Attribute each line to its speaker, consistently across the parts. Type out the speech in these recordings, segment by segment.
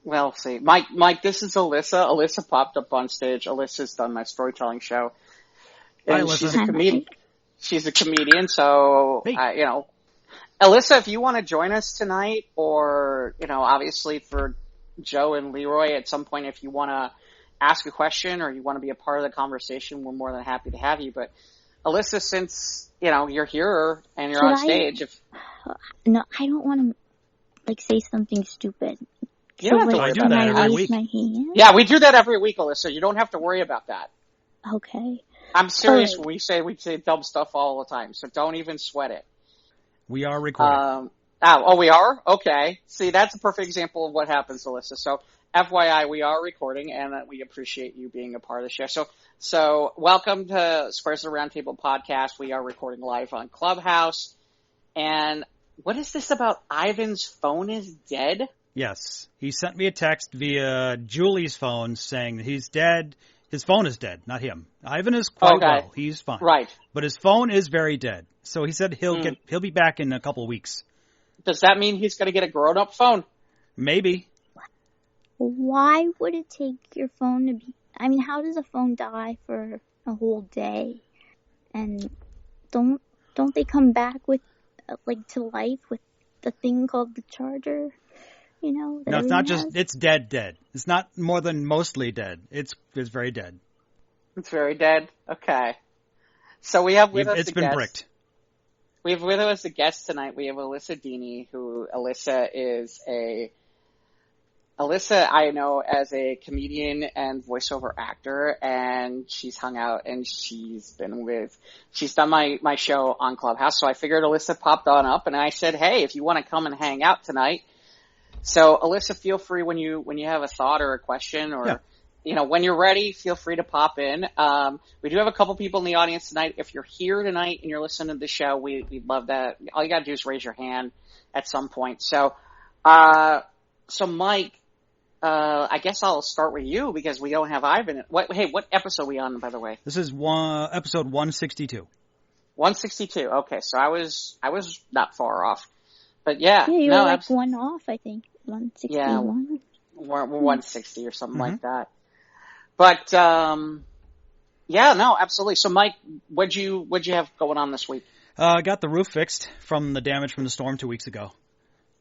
Speaker 1: Well, see, Mike, this is Alyssa. Alyssa popped up on stage. Alyssa's done my storytelling show,
Speaker 2: Hi,
Speaker 1: and
Speaker 2: Alyssa.
Speaker 1: she's a comedian. She's a comedian, so
Speaker 2: Hey.
Speaker 1: Alyssa, if you want to join us tonight, or obviously for Joe and Leroy at some point, if you want to ask a question or you want to be a part of the conversation, we're more than happy to have you. But Alyssa, since you're here and you're on stage,
Speaker 3: No, I don't want to say something stupid.
Speaker 1: You don't have to
Speaker 2: I
Speaker 1: worry
Speaker 2: do
Speaker 1: about
Speaker 2: that
Speaker 1: that.
Speaker 2: every week.
Speaker 3: My hand?
Speaker 1: Yeah, we do that every week, Alyssa. You don't have to worry about that.
Speaker 3: Okay.
Speaker 1: I'm serious
Speaker 3: Right.
Speaker 1: when we say dumb stuff all the time, so don't even sweat it.
Speaker 2: We are recording.
Speaker 1: We are? Okay. See, that's a perfect example of what happens, Alyssa. So, FYI, we are recording, and we appreciate you being a part of the show. So welcome to Squares of the Roundtable podcast. We are recording live on Clubhouse. And what is this about Ivan's phone is dead?
Speaker 2: Yes. He sent me a text via Julie's phone saying that he's dead. His phone is dead, not him. Ivan is quite well. He's fine.
Speaker 1: Right.
Speaker 2: But his phone is very dead. So he said he'll be back in a couple of weeks.
Speaker 1: Does that mean he's going to get a grown-up phone?
Speaker 2: Maybe.
Speaker 3: Why would it take your phone to be... I mean, how does a phone die for a whole day? And don't they come back with, to life with the thing called the charger?
Speaker 2: No, it's not just... It's dead. It's not more than mostly dead. It's very dead.
Speaker 1: It's very dead? Okay. So we have with us
Speaker 2: It's been bricked.
Speaker 1: We have with us a guest tonight. We have Alyssa Dini, Alyssa I know as a comedian and voiceover actor, and she's hung out and she's done my show on Clubhouse. So I figured Alyssa popped on up, and I said, hey, if you want to come and hang out tonight. So Alyssa, feel free when you have a thought or a question or, when you're ready, feel free to pop in. We do have a couple people in the audience tonight. If you're here tonight and you're listening to the show, we'd love that. All you gotta do is raise your hand at some point. So Mike, I guess I'll start with you because we don't have Ivan. What episode are we on, by the way?
Speaker 2: This is episode 162.
Speaker 1: 162. Okay, so I was not far off. But yeah.
Speaker 3: Yeah, you were one off, I think. 161.
Speaker 1: Yeah, 160 or something like that. But, absolutely. So Mike, what'd you have going on this week?
Speaker 2: I got the roof fixed from the damage from the storm 2 weeks ago.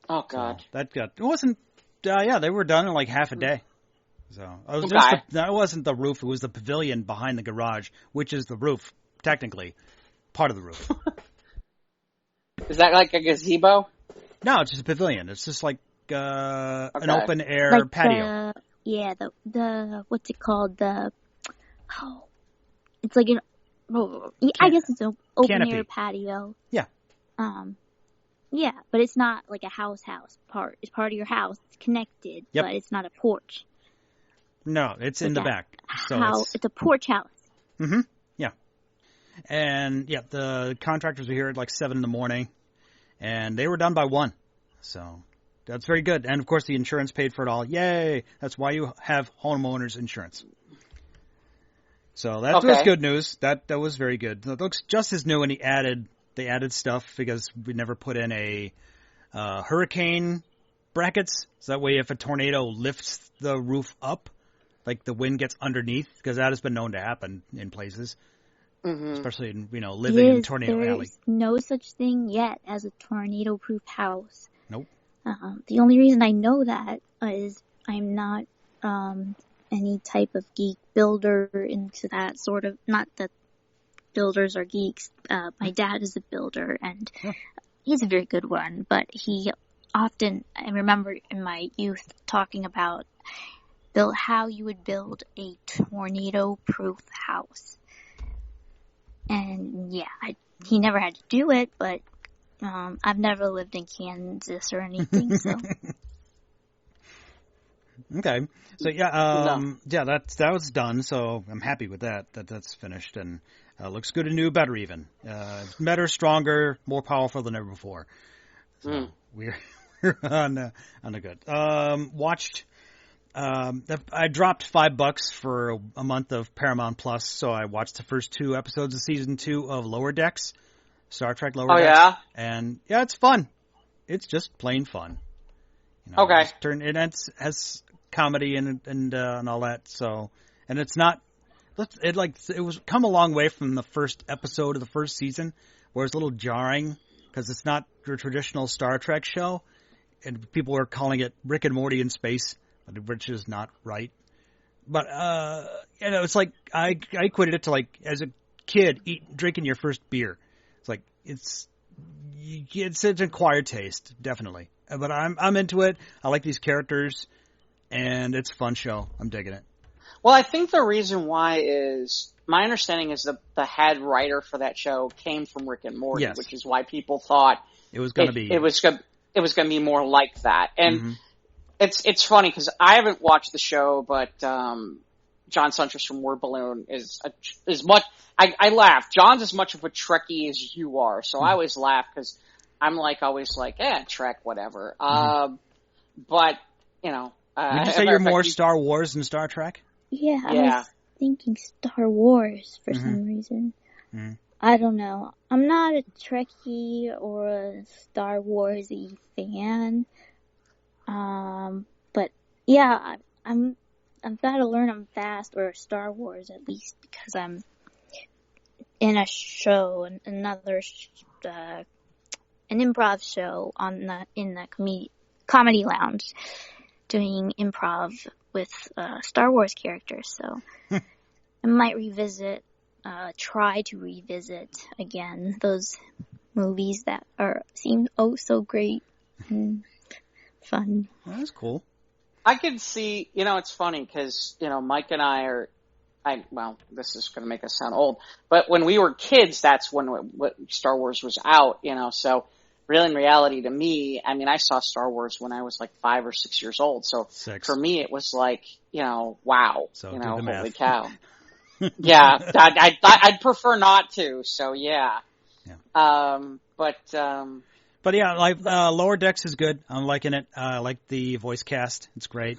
Speaker 1: Oh God.
Speaker 2: So it wasn't, they were done in like half a day. So that wasn't the roof. It was the pavilion behind the garage, which is the roof, technically. Part of the roof.
Speaker 1: Is that like a gazebo?
Speaker 2: No, it's just a pavilion. It's just like an open air patio.
Speaker 3: The what's it called? It's like I guess it's an open air patio.
Speaker 2: Yeah.
Speaker 3: Yeah, but it's not like a house part. It's part of your house. It's connected, but it's not a porch.
Speaker 2: No, it's in the back. So
Speaker 3: it's a porch house.
Speaker 2: Mm-hmm. Yeah. And the contractors were here at like 7 a.m, and they were done by 1. So that's very good. And of course, the insurance paid for it all. Yay! That's why you have homeowners insurance. So that was good news. That was very good. It looks just as new, and they added stuff because we never put in a hurricane brackets. So that way, if a tornado lifts the roof up, like the wind gets underneath, because that has been known to happen in places. Mm-hmm. Especially in, living in Tornado Alley.
Speaker 3: There's no such thing yet as a tornado-proof house.
Speaker 2: Nope.
Speaker 3: The only reason I know that is I'm not any type of geek builder into that sort of, not that builders are geeks. My dad is a builder, and he's a very good one, but he often, I remember in my youth talking about how you would build a tornado-proof house. And he never had to do it, but I've never lived in Kansas or anything, so.
Speaker 2: Okay. So that was done, so I'm happy with that. That's finished, and looks good and new, better even. Better, stronger, more powerful than ever before. So we're on the good. Watched. I dropped $5 for a month of Paramount Plus, so I watched the first 2 episodes of season 2 of Lower Decks, Star Trek Lower Decks.
Speaker 1: Yeah?
Speaker 2: And it's fun. It's just plain fun.
Speaker 1: Okay.
Speaker 2: It has comedy and all that. So, and it's not. It was come a long way from the first episode of the first season, where it's a little jarring because it's not your traditional Star Trek show, and people were calling it Rick and Morty in space, which is not right. But it's like I equated it to like as a kid drinking your first beer. It's like it's an acquired taste, definitely. But I'm into it. I like these characters, and it's a fun show. I'm digging it.
Speaker 1: Well, I think the reason why is my understanding is the head writer for that show came from Rick and Morty,
Speaker 2: yes.
Speaker 1: which is why people thought
Speaker 2: it was going to be
Speaker 1: be more like that. And it's funny because I haven't watched the show, but John Suntress from Word Balloon is much. I laugh. John's as much of a Trekkie as you are, so I always laugh because I'm always Trek, whatever. But
Speaker 2: would you say you're more Star Wars than Star Trek?
Speaker 3: Yeah, I was thinking Star Wars for some reason. I don't know. I'm not a Trekkie or a Star Wars-y fan. But yeah, I've got to learn them fast, or Star Wars at least, because I'm in a show, an improv show in the comedy lounge, doing improv with Star Wars characters. So I might try to revisit again those movies that seem so great and fun.
Speaker 2: Well, that's cool.
Speaker 1: I could see, it's funny because, Mike and I this is going to make us sound old, but when we were kids, that's when Star Wars was out, so really in reality to me, I saw Star Wars when I was like 5 or 6 years old. So for me, it was like, wow,
Speaker 2: so
Speaker 1: holy cow. Yeah. I'd prefer not to. So yeah. But
Speaker 2: yeah, like, Lower Decks is good. I'm liking it. I like the voice cast. It's great.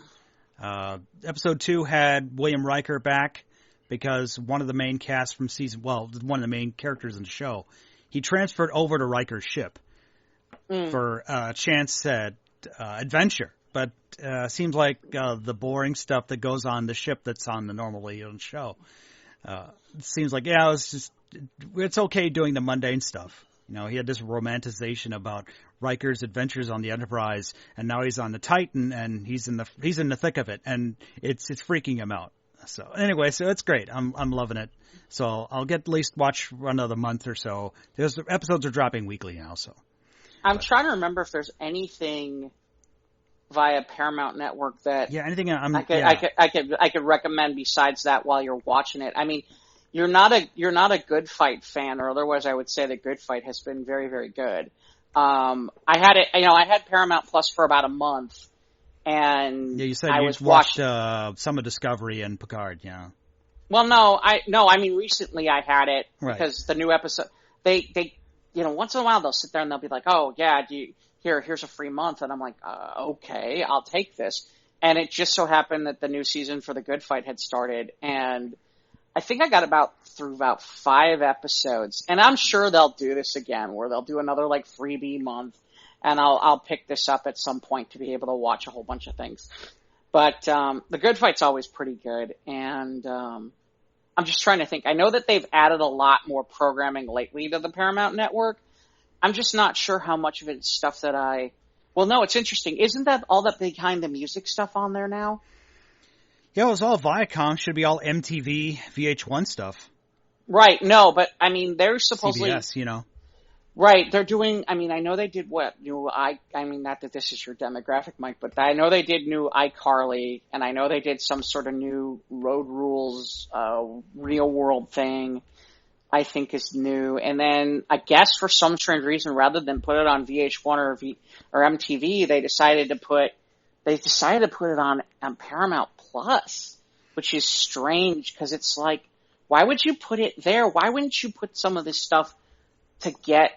Speaker 2: Episode 2 had William Riker back because one of the main cast from one of the main characters in the show, he transferred over to Riker's ship for chance said adventure. But seems like the boring stuff that goes on the ship that's on the normally on show. It seems like, it's okay doing the mundane stuff. He had this romanticization about Riker's adventures on the Enterprise, and now he's on the Titan, and he's in the thick of it, and it's freaking him out. So anyway, so it's great. I'm loving it. So I'll at least watch another month or so. Those episodes are dropping weekly now, so.
Speaker 1: I'm trying to remember if there's anything via Paramount Network that
Speaker 2: anything
Speaker 1: I could recommend besides that while you're watching it. You're not a Good Fight fan, or otherwise I would say that Good Fight has been very, very good. I had Paramount Plus for about a month, and
Speaker 2: you said you watched some of Discovery and Picard, yeah.
Speaker 1: Well, no, recently I had it because the new episode they once in a while they'll sit there and they'll be like, oh yeah, here's a free month, and I'm like, okay, I'll take this. And it just so happened that the new season for The Good Fight had started, and I think I got through about 5 episodes, and I'm sure they'll do this again, where they'll do another freebie month, and I'll pick this up at some point to be able to watch a whole bunch of things. But The Good Fight's always pretty good, and I'm just trying to think. I know that they've added a lot more programming lately to the Paramount Network. I'm just not sure how much of it's stuff that well, no, it's interesting. Isn't that all that behind the music stuff on there now?
Speaker 2: Yeah, it was all Viacom. Should be all MTV, VH1 stuff.
Speaker 1: Right. No, but they're supposedly
Speaker 2: CBS,
Speaker 1: Right. They're doing. I know they did what new. Not that this is your demographic, Mike, but I know they did new iCarly, and I know they did some sort of new Road Rules, real world thing. I think is new, and then I guess for some strange reason, rather than put it on VH1 or MTV, they decided to put it on Paramount Plus, which is strange because it's like, why would you put it there? Why wouldn't you put some of this stuff to get?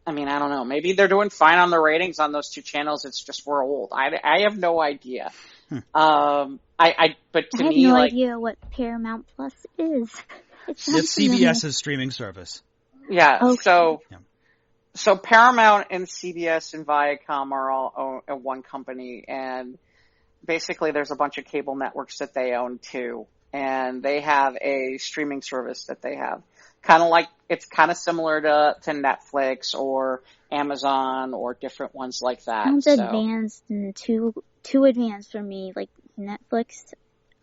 Speaker 1: I don't know. Maybe they're doing fine on the ratings on those 2 channels. It's just we're old. I have no idea. But to
Speaker 3: I have
Speaker 1: me,
Speaker 3: no idea what Paramount Plus is.
Speaker 2: It's CBS's streaming service.
Speaker 1: Yeah.
Speaker 3: Okay.
Speaker 1: So Paramount and CBS and Viacom are all one company, and basically there's a bunch of cable networks that they own too, and they have a streaming service that they have. It's kind of similar to Netflix or Amazon or different ones like that.
Speaker 3: Sounds advanced and too advanced for me. Like Netflix,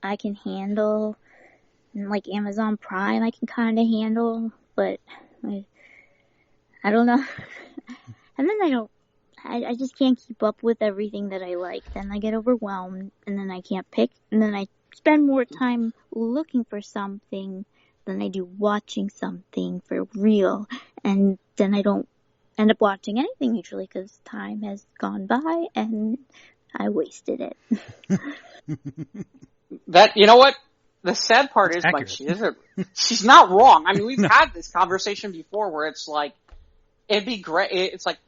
Speaker 3: I can handle, and like Amazon Prime, I can kind of handle, but I don't know. And then I just can't keep up with everything that I like. Then I get overwhelmed, and then I can't pick, and then I spend more time looking for something than I do watching something for real, and then I don't end up watching anything usually because time has gone by and I wasted it.
Speaker 1: You know what? The sad part is, like, she's not wrong. I mean, we've had this conversation before where it's like, it'd be great. It's like,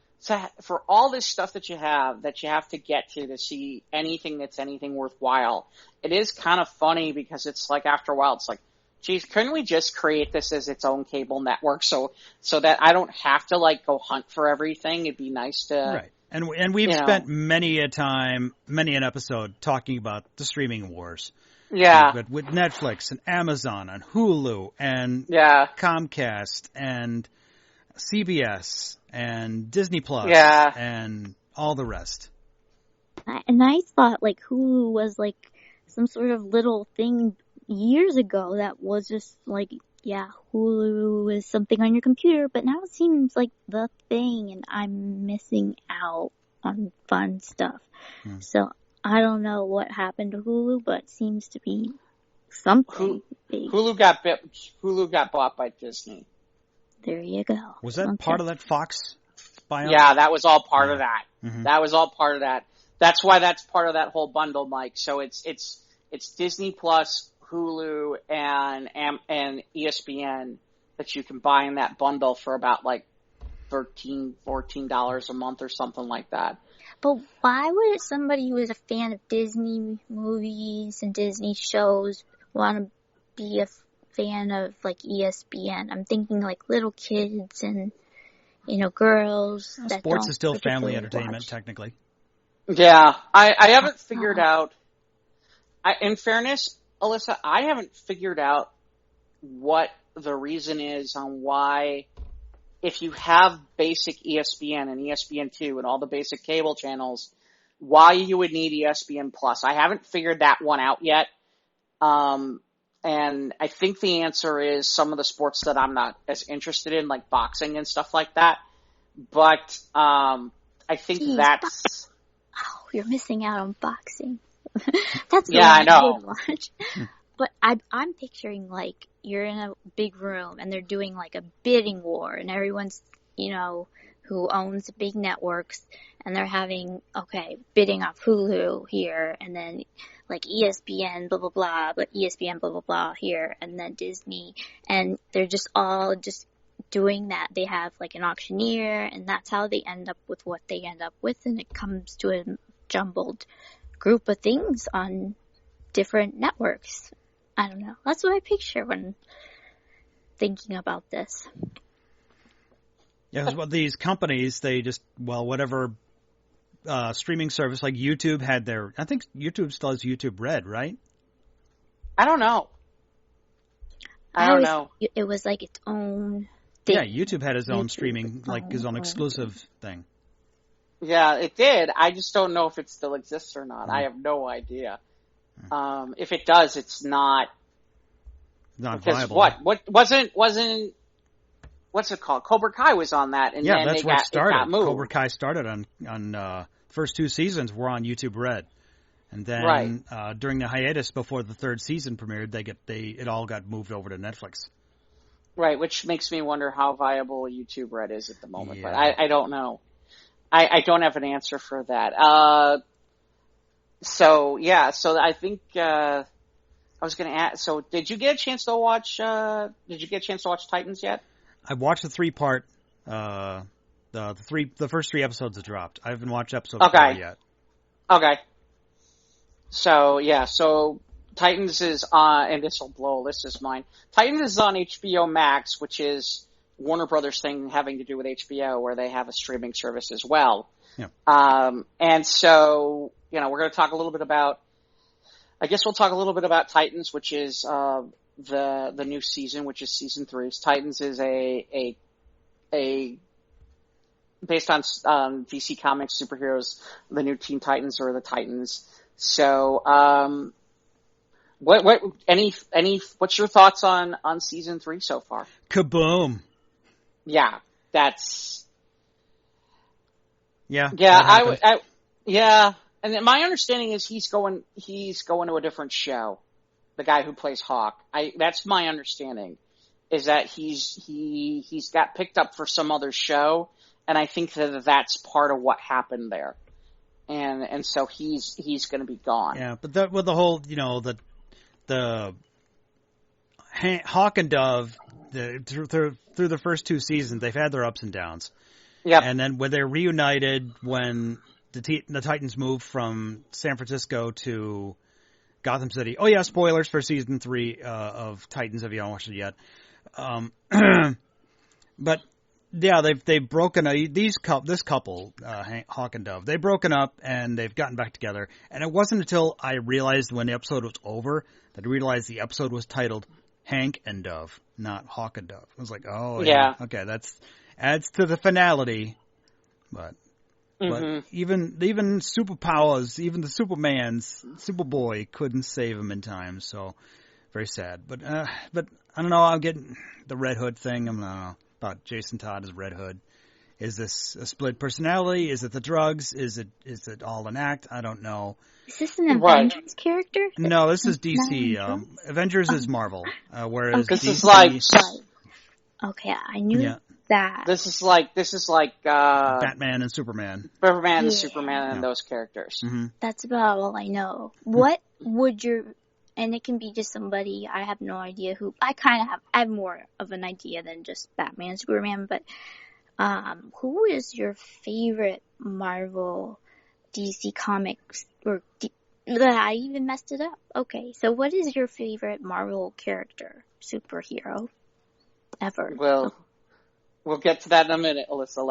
Speaker 1: for all this stuff that you have to get to see anything that's anything worthwhile, it is kind of funny because it's like, after a while, it's like, geez, couldn't we just create this as its own cable network so that I don't have to like go hunt for everything? It'd be nice to,
Speaker 2: right. And we've spent many an episode talking about the streaming wars.
Speaker 1: Yeah.
Speaker 2: But with Netflix and Amazon and Hulu and Comcast and CBS and Disney Plus and all the rest.
Speaker 3: And I thought like Hulu was like some sort of little thing years ago that was just like, yeah, Hulu is something on your computer, but now it seems like the thing and I'm missing out on fun stuff. So I don't know what happened to Hulu, but it seems to be something big.
Speaker 1: Hulu got bought by Disney.
Speaker 3: There you go.
Speaker 2: Was that part of that Fox buyout?
Speaker 1: Yeah, that was all part of that.
Speaker 2: Mm-hmm.
Speaker 1: That was all part of that. That's why that's part of that whole bundle, Mike. So it's Disney Plus, Hulu, and ESPN that you can buy in that bundle for about like $13-14 a month or something like that.
Speaker 3: But why would somebody who is a fan of Disney movies and Disney shows want to be a fan of like ESPN? I'm thinking like little kids and, girls.
Speaker 2: Well, sports is still family entertainment, technically.
Speaker 1: Yeah, I haven't figured out. In fairness, Alyssa, I haven't figured out what the reason is on why, if you have basic ESPN and ESPN2 and all the basic cable channels, why you would need ESPN Plus. I haven't figured that one out yet. And I think the answer is some of the sports that I'm not as interested in, like boxing and stuff like that. But I think that's...
Speaker 3: Oh, you're missing out on boxing. That's
Speaker 1: the one I know.
Speaker 3: Would watch. But I'm picturing like you're in a big room and they're doing like a bidding war and everyone's, who owns big networks and they're having, bidding off Hulu here and then like ESPN blah blah blah, but ESPN blah blah blah here and then Disney, and they're just all just doing that. They have like an auctioneer and that's how they end up with what they end up with, and it comes to a jumbled group of things on different networks. I don't know. That's what I picture when thinking about this.
Speaker 2: Yeah, because these companies, they just, whatever streaming service, like YouTube had their, I think YouTube still has YouTube Red, right?
Speaker 1: I don't know. I don't know.
Speaker 3: It was like its own thing.
Speaker 2: Yeah, YouTube had his own streaming, like his own exclusive thing.
Speaker 1: Yeah, it did. I just don't know if it still exists or not. I have no idea. If it does, it's not
Speaker 2: viable.
Speaker 1: What wasn't what's it called? Cobra Kai was on that, and then
Speaker 2: that's
Speaker 1: it
Speaker 2: what
Speaker 1: got
Speaker 2: started.
Speaker 1: It got moved.
Speaker 2: Cobra Kai started on first two seasons were on YouTube Red, and then during the hiatus before the third season premiered, it all got moved over to Netflix.
Speaker 1: Right, which makes me wonder how viable YouTube Red is at the moment. Yeah. But I don't know. I don't have an answer for that. So I think I was going to ask. So, did you get a chance to watch? Did you get a chance to watch Titans yet?
Speaker 2: I watched the 3-part. The first 3 episodes have dropped. I haven't watched episode 4 yet.
Speaker 1: Okay. So Titans is on, and this will blow Alyssa's mind. Titans is on HBO Max, which is Warner Brothers thing having to do with HBO, where they have a streaming service as well.
Speaker 2: Yeah.
Speaker 1: And so we're going to talk a little bit about, I guess we'll talk a little bit about Titans, which is the new season, which is season 3. Titans is a based on DC Comics superheroes, the new Teen Titans or the Titans. So, what's your thoughts on season 3 so far?
Speaker 2: Kaboom!
Speaker 1: Yeah, that's.
Speaker 2: Yeah.
Speaker 1: Yeah. And my understanding is he's going to a different show. The guy who plays Hawk. That's my understanding, is that he's got picked up for some other show, and I think that's part of what happened there. And so he's going to be gone.
Speaker 2: Yeah, but with the whole, the Hawk and Dove, through the first 2 seasons, they've had their ups and downs.
Speaker 1: Yeah.
Speaker 2: And then when they're reunited, when the Titans moved from San Francisco to Gotham City. Oh yeah, spoilers for season 3 of Titans if you haven't watched it yet. But yeah, they've broken this couple, Hawk and Dove. They've broken up and they've gotten back together. And it wasn't until I realized when the episode was over that I realized the episode was titled Hank and Dove, not Hawk and Dove. I was like, oh yeah. Okay, that's adds to the finality. But even superpowers, even the Superboy couldn't save him in time. So very sad. But I don't know. I'm getting the Red Hood thing. I don't know about Jason Todd as Red Hood. Is this a split personality? Is it the drugs? Is it all an act? I don't know.
Speaker 3: Is this an Avengers character?
Speaker 2: No, this is DC. Avengers is Marvel, whereas
Speaker 1: this
Speaker 2: DC
Speaker 1: is like.
Speaker 3: Okay, I knew that.
Speaker 1: This is like
Speaker 2: Batman and Superman.
Speaker 1: Superman and Superman and those characters.
Speaker 2: Mm-hmm.
Speaker 3: That's about all I know. What would and it can be just somebody, I have no idea who, I have more of an idea than just Batman and Superman, but who is your favorite Marvel DC Comics, I even messed it up. Okay, so what is your favorite Marvel character, superhero, ever?
Speaker 1: Well, we'll get to that in a minute, Alyssa.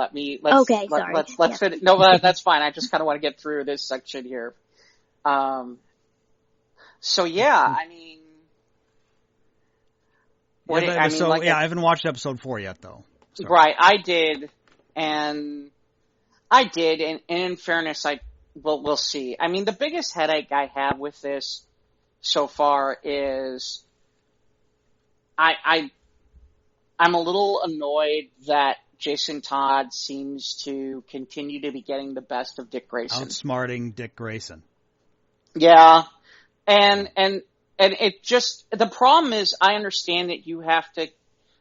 Speaker 1: Let's finish. No, that's fine. I just kind of want to get through this section here. So yeah, I mean,
Speaker 2: I haven't watched episode 4 yet, though. So.
Speaker 1: Right, I did, and in fairness, we'll see. I mean, the biggest headache I have with this so far is I'm a little annoyed that Jason Todd seems to continue to be getting the best of Dick Grayson.
Speaker 2: Outsmarting Dick Grayson.
Speaker 1: Yeah. And it just, the problem is, I understand that you have to,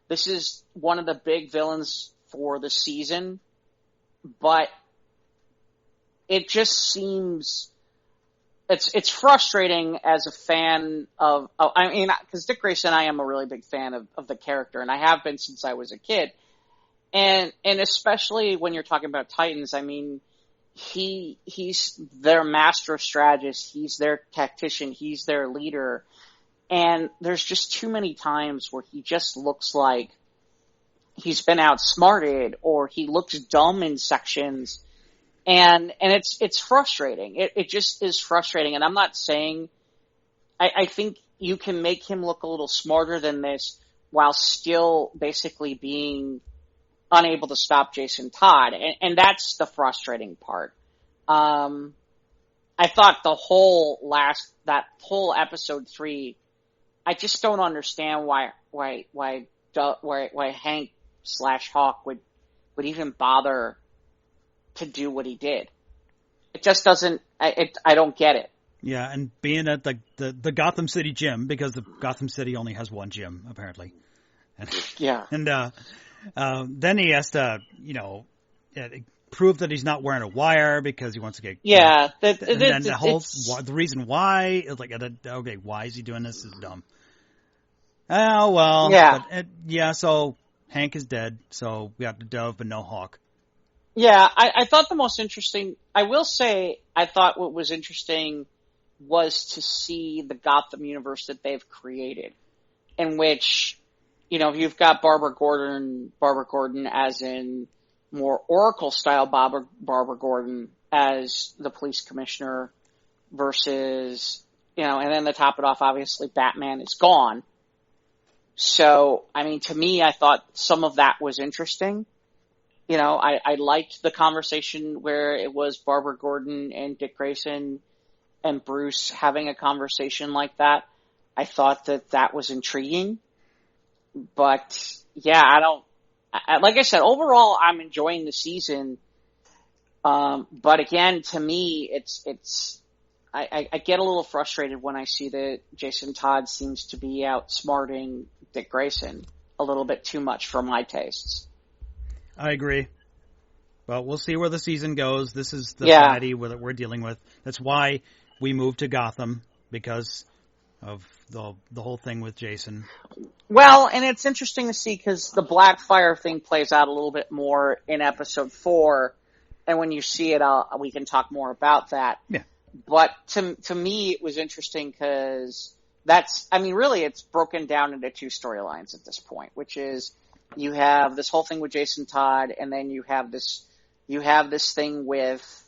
Speaker 1: this is one of the big villains for the season, but it just seems, it's frustrating as a fan because Dick Grayson, I am a really big fan of the character, and I have been since I was a kid. And especially when you're talking about Titans, I mean, he's their master strategist, he's their tactician, he's their leader, and there's just too many times where he just looks like he's been outsmarted, or he looks dumb in sections, and it's frustrating. It just is frustrating, and I'm not saying, I think you can make him look a little smarter than this while still basically being unable to stop Jason Todd, and that's the frustrating part. I thought that whole episode 3, I just don't understand why Hank / Hawk would even bother to do what he did. It just doesn't. I don't get it.
Speaker 2: Yeah, and being at the Gotham City gym, because the Gotham City only has one gym apparently.
Speaker 1: Yeah,
Speaker 2: and then he has to, prove that he's not wearing a wire because he wants to get.
Speaker 1: Yeah,
Speaker 2: the reason why is like, okay, why is he doing this? Is dumb. Oh well.
Speaker 1: Yeah.
Speaker 2: So Hank is dead. So we got the Dove, but no Hawk.
Speaker 1: Yeah, I thought the most interesting. I will say, I thought what was interesting was to see the Gotham universe that they've created, in which, you've got Barbara Gordon as in more Oracle style Barbara Gordon as the police commissioner, versus, and then to top it off, obviously Batman is gone. So, I mean, to me, I thought some of that was interesting. I liked the conversation where it was Barbara Gordon and Dick Grayson and Bruce having a conversation like that. I thought that was intriguing. But, yeah, like I said, overall, I'm enjoying the season. But again, to me, I get a little frustrated when I see that Jason Todd seems to be outsmarting Dick Grayson a little bit too much for my tastes.
Speaker 2: I agree. But we'll see where the season goes. This is the baddie that we're dealing with. That's why we moved to Gotham, because of the whole thing with Jason.
Speaker 1: Well, and it's interesting to see because the Blackfire thing plays out a little bit more in episode 4, and when you see it, we can talk more about that.
Speaker 2: Yeah.
Speaker 1: But to me, it was interesting because really it's broken down into 2 storylines at this point, which is you have this whole thing with Jason Todd, and then you have this thing with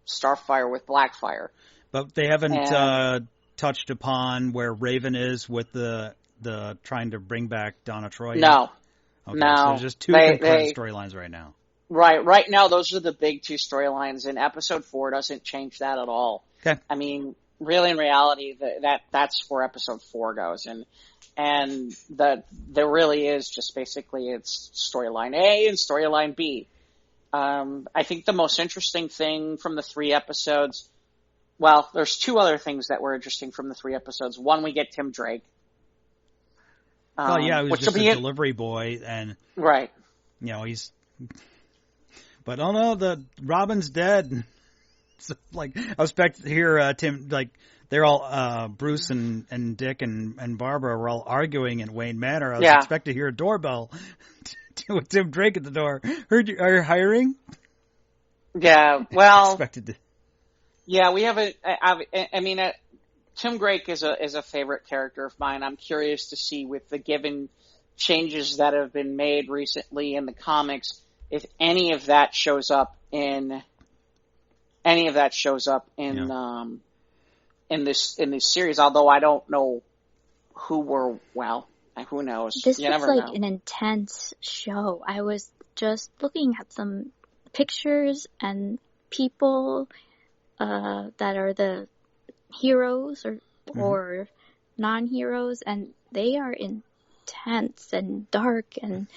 Speaker 1: Starfire, with Blackfire.
Speaker 2: But they haven't touched upon where Raven is with the trying to bring back Donna Troy.
Speaker 1: No.
Speaker 2: Okay,
Speaker 1: no.
Speaker 2: So there's just 2 concurrent storylines right now.
Speaker 1: Right now, those are the big 2 storylines, and episode 4 doesn't change that at all.
Speaker 2: Okay.
Speaker 1: I mean, really, in reality, that's where episode 4 goes, and there really is just basically it's storyline A and storyline B. I think the most interesting thing from the 3 episodes, well, there's 2 other things that were interesting from the 3 episodes. One, we get Tim Drake.
Speaker 2: He was just a delivery boy, and
Speaker 1: right.
Speaker 2: He's. But oh no, the Robin's dead. So, I was expecting to hear Tim, they're all Bruce and Dick and Barbara were all arguing in Wayne Manor. I was expecting to hear a doorbell with Tim Drake at the door. Are you hiring?
Speaker 1: Yeah, well,
Speaker 2: expected to.
Speaker 1: Yeah, we have Tim Drake is a favorite character of mine. I'm curious to see, with the given changes that have been made recently in the comics, if any of that shows up in this series. Although I don't know who knows?
Speaker 3: This
Speaker 1: you
Speaker 3: looks
Speaker 1: never
Speaker 3: like
Speaker 1: know.
Speaker 3: an intense show. I was just looking at some pictures and people that are the heroes or non-heroes, and they are intense and dark and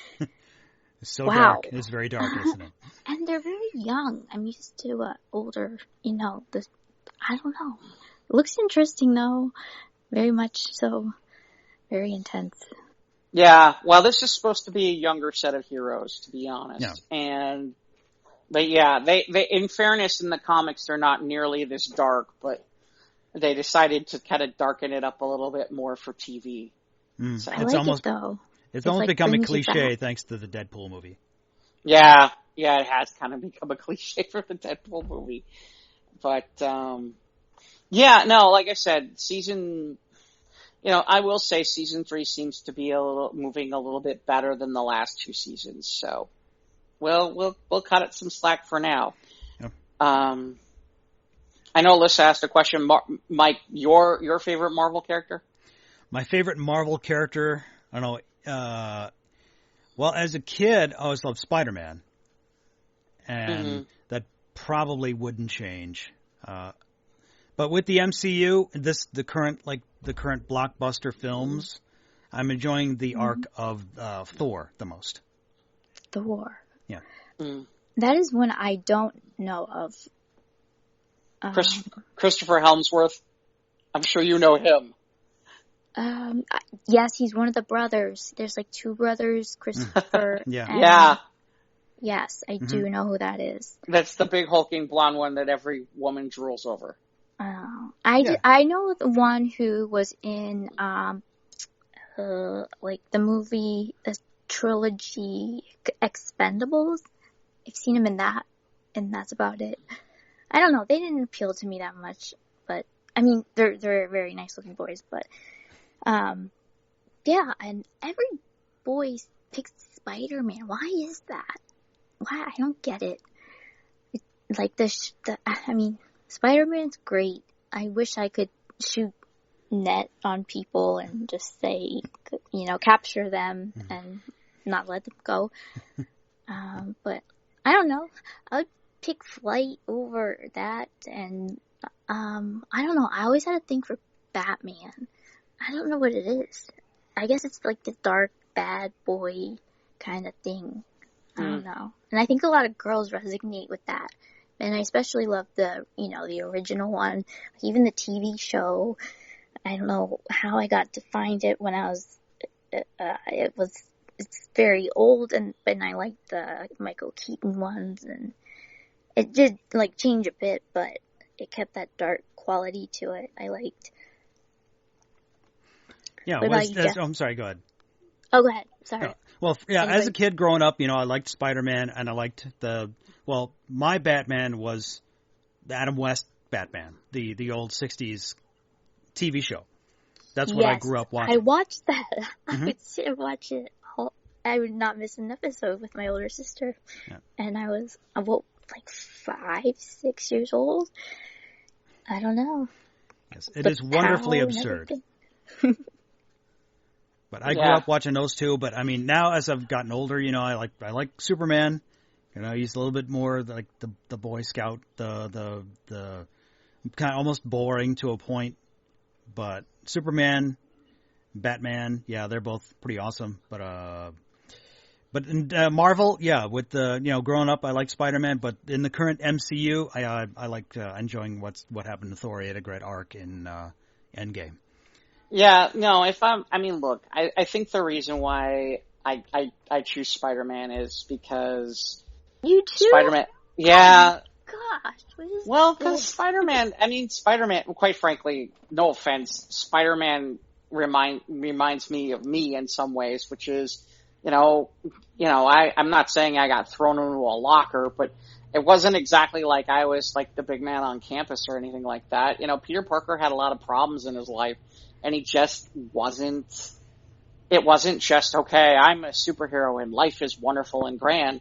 Speaker 2: it's so
Speaker 3: wow.
Speaker 2: dark. It's very dark, isn't it?
Speaker 3: And they're very young. I'm used to older, I don't know. It looks interesting though. Very much so. Very intense.
Speaker 1: Yeah, well, this is supposed to be a younger set of heroes, to be honest. Yeah. But yeah, they in fairness, in the comics, they're not nearly this dark, but they decided to kind of darken it up a little bit more for TV.
Speaker 3: So. I like it though.
Speaker 2: It's almost become a cliche thanks to the Deadpool movie.
Speaker 1: Yeah, it has kind of become a cliche for the Deadpool movie. But, like I said, I will say season 3 seems to be moving a little bit better than the last 2 seasons. So, we'll cut it some slack for now.
Speaker 2: Yep.
Speaker 1: I know Alyssa asked a question. Mike, your favorite Marvel character?
Speaker 2: My favorite Marvel character, I don't know. Well, as a kid, I always loved Spider-Man, and that probably wouldn't change. But with the MCU, the current blockbuster films, I'm enjoying the arc of Thor the most.
Speaker 3: Thor.
Speaker 2: Yeah.
Speaker 3: That is one I don't know of.
Speaker 1: Christopher Helmsworth. I'm sure you know him.
Speaker 3: Yes, he's one of the brothers. There's 2 brothers, Christopher.
Speaker 1: Yeah.
Speaker 3: Yes, I do know who that is.
Speaker 1: That's the big hulking blonde one that every woman drools over.
Speaker 3: I know the one who was in the movie, the trilogy Expendables. I've seen him in that, and that's about it. I don't know. They didn't appeal to me that much, but I mean, they're very nice looking boys, but. And every boy picks Spider-Man. Why is that? Why? I don't get it. Spider-Man's great. I wish I could shoot net on people and just say, capture them and not let them go. But I don't know. I would pick flight over that, and I don't know. I always had a thing for Batman. I don't know what it is. I guess it's like the dark bad boy kind of thing. I don't know. And I think a lot of girls resonate with that. And I especially love the original one, even the TV show. I don't know how I got to find it when I was, it's very old, but I liked the Michael Keaton ones, and it did like change a bit, but it kept that dark quality to it. I liked.
Speaker 2: Yeah, I'm sorry, go ahead.
Speaker 3: Oh, go ahead. Sorry.
Speaker 2: No. Well, yeah, anyway. As a kid growing up, I liked Spider-Man, and I liked my Batman was the Adam West Batman, the old 60s TV show. That's what I grew up watching.
Speaker 3: I watched that. I would sit and watch it. I would not miss an episode with my older sister. Yeah. And I was, like 5, 6 years old? I don't know.
Speaker 2: Yes, it is wonderfully absurd. But I grew up watching those two. But I mean, now as I've gotten older, I like Superman. He's a little bit more like the Boy Scout, the kind of almost boring to a point. But Superman, Batman, yeah, they're both pretty awesome. But in Marvel, yeah, with the growing up, I like Spider-Man. But in the current MCU, I like enjoying what happened to Thor. He had a great arc in Endgame.
Speaker 1: Yeah, no, look, I think the reason why I choose Spider-Man is because
Speaker 3: you too?
Speaker 1: Spider-Man, yeah.
Speaker 3: Oh, gosh.
Speaker 1: Well, because Spider-Man, quite frankly, no offense, Spider-Man reminds me of me in some ways, which is, I'm not saying I got thrown into a locker, but it wasn't exactly like I was like the big man on campus or anything like that. Peter Parker had a lot of problems in his life, and he just it wasn't just, okay, I'm a superhero and life is wonderful and grand.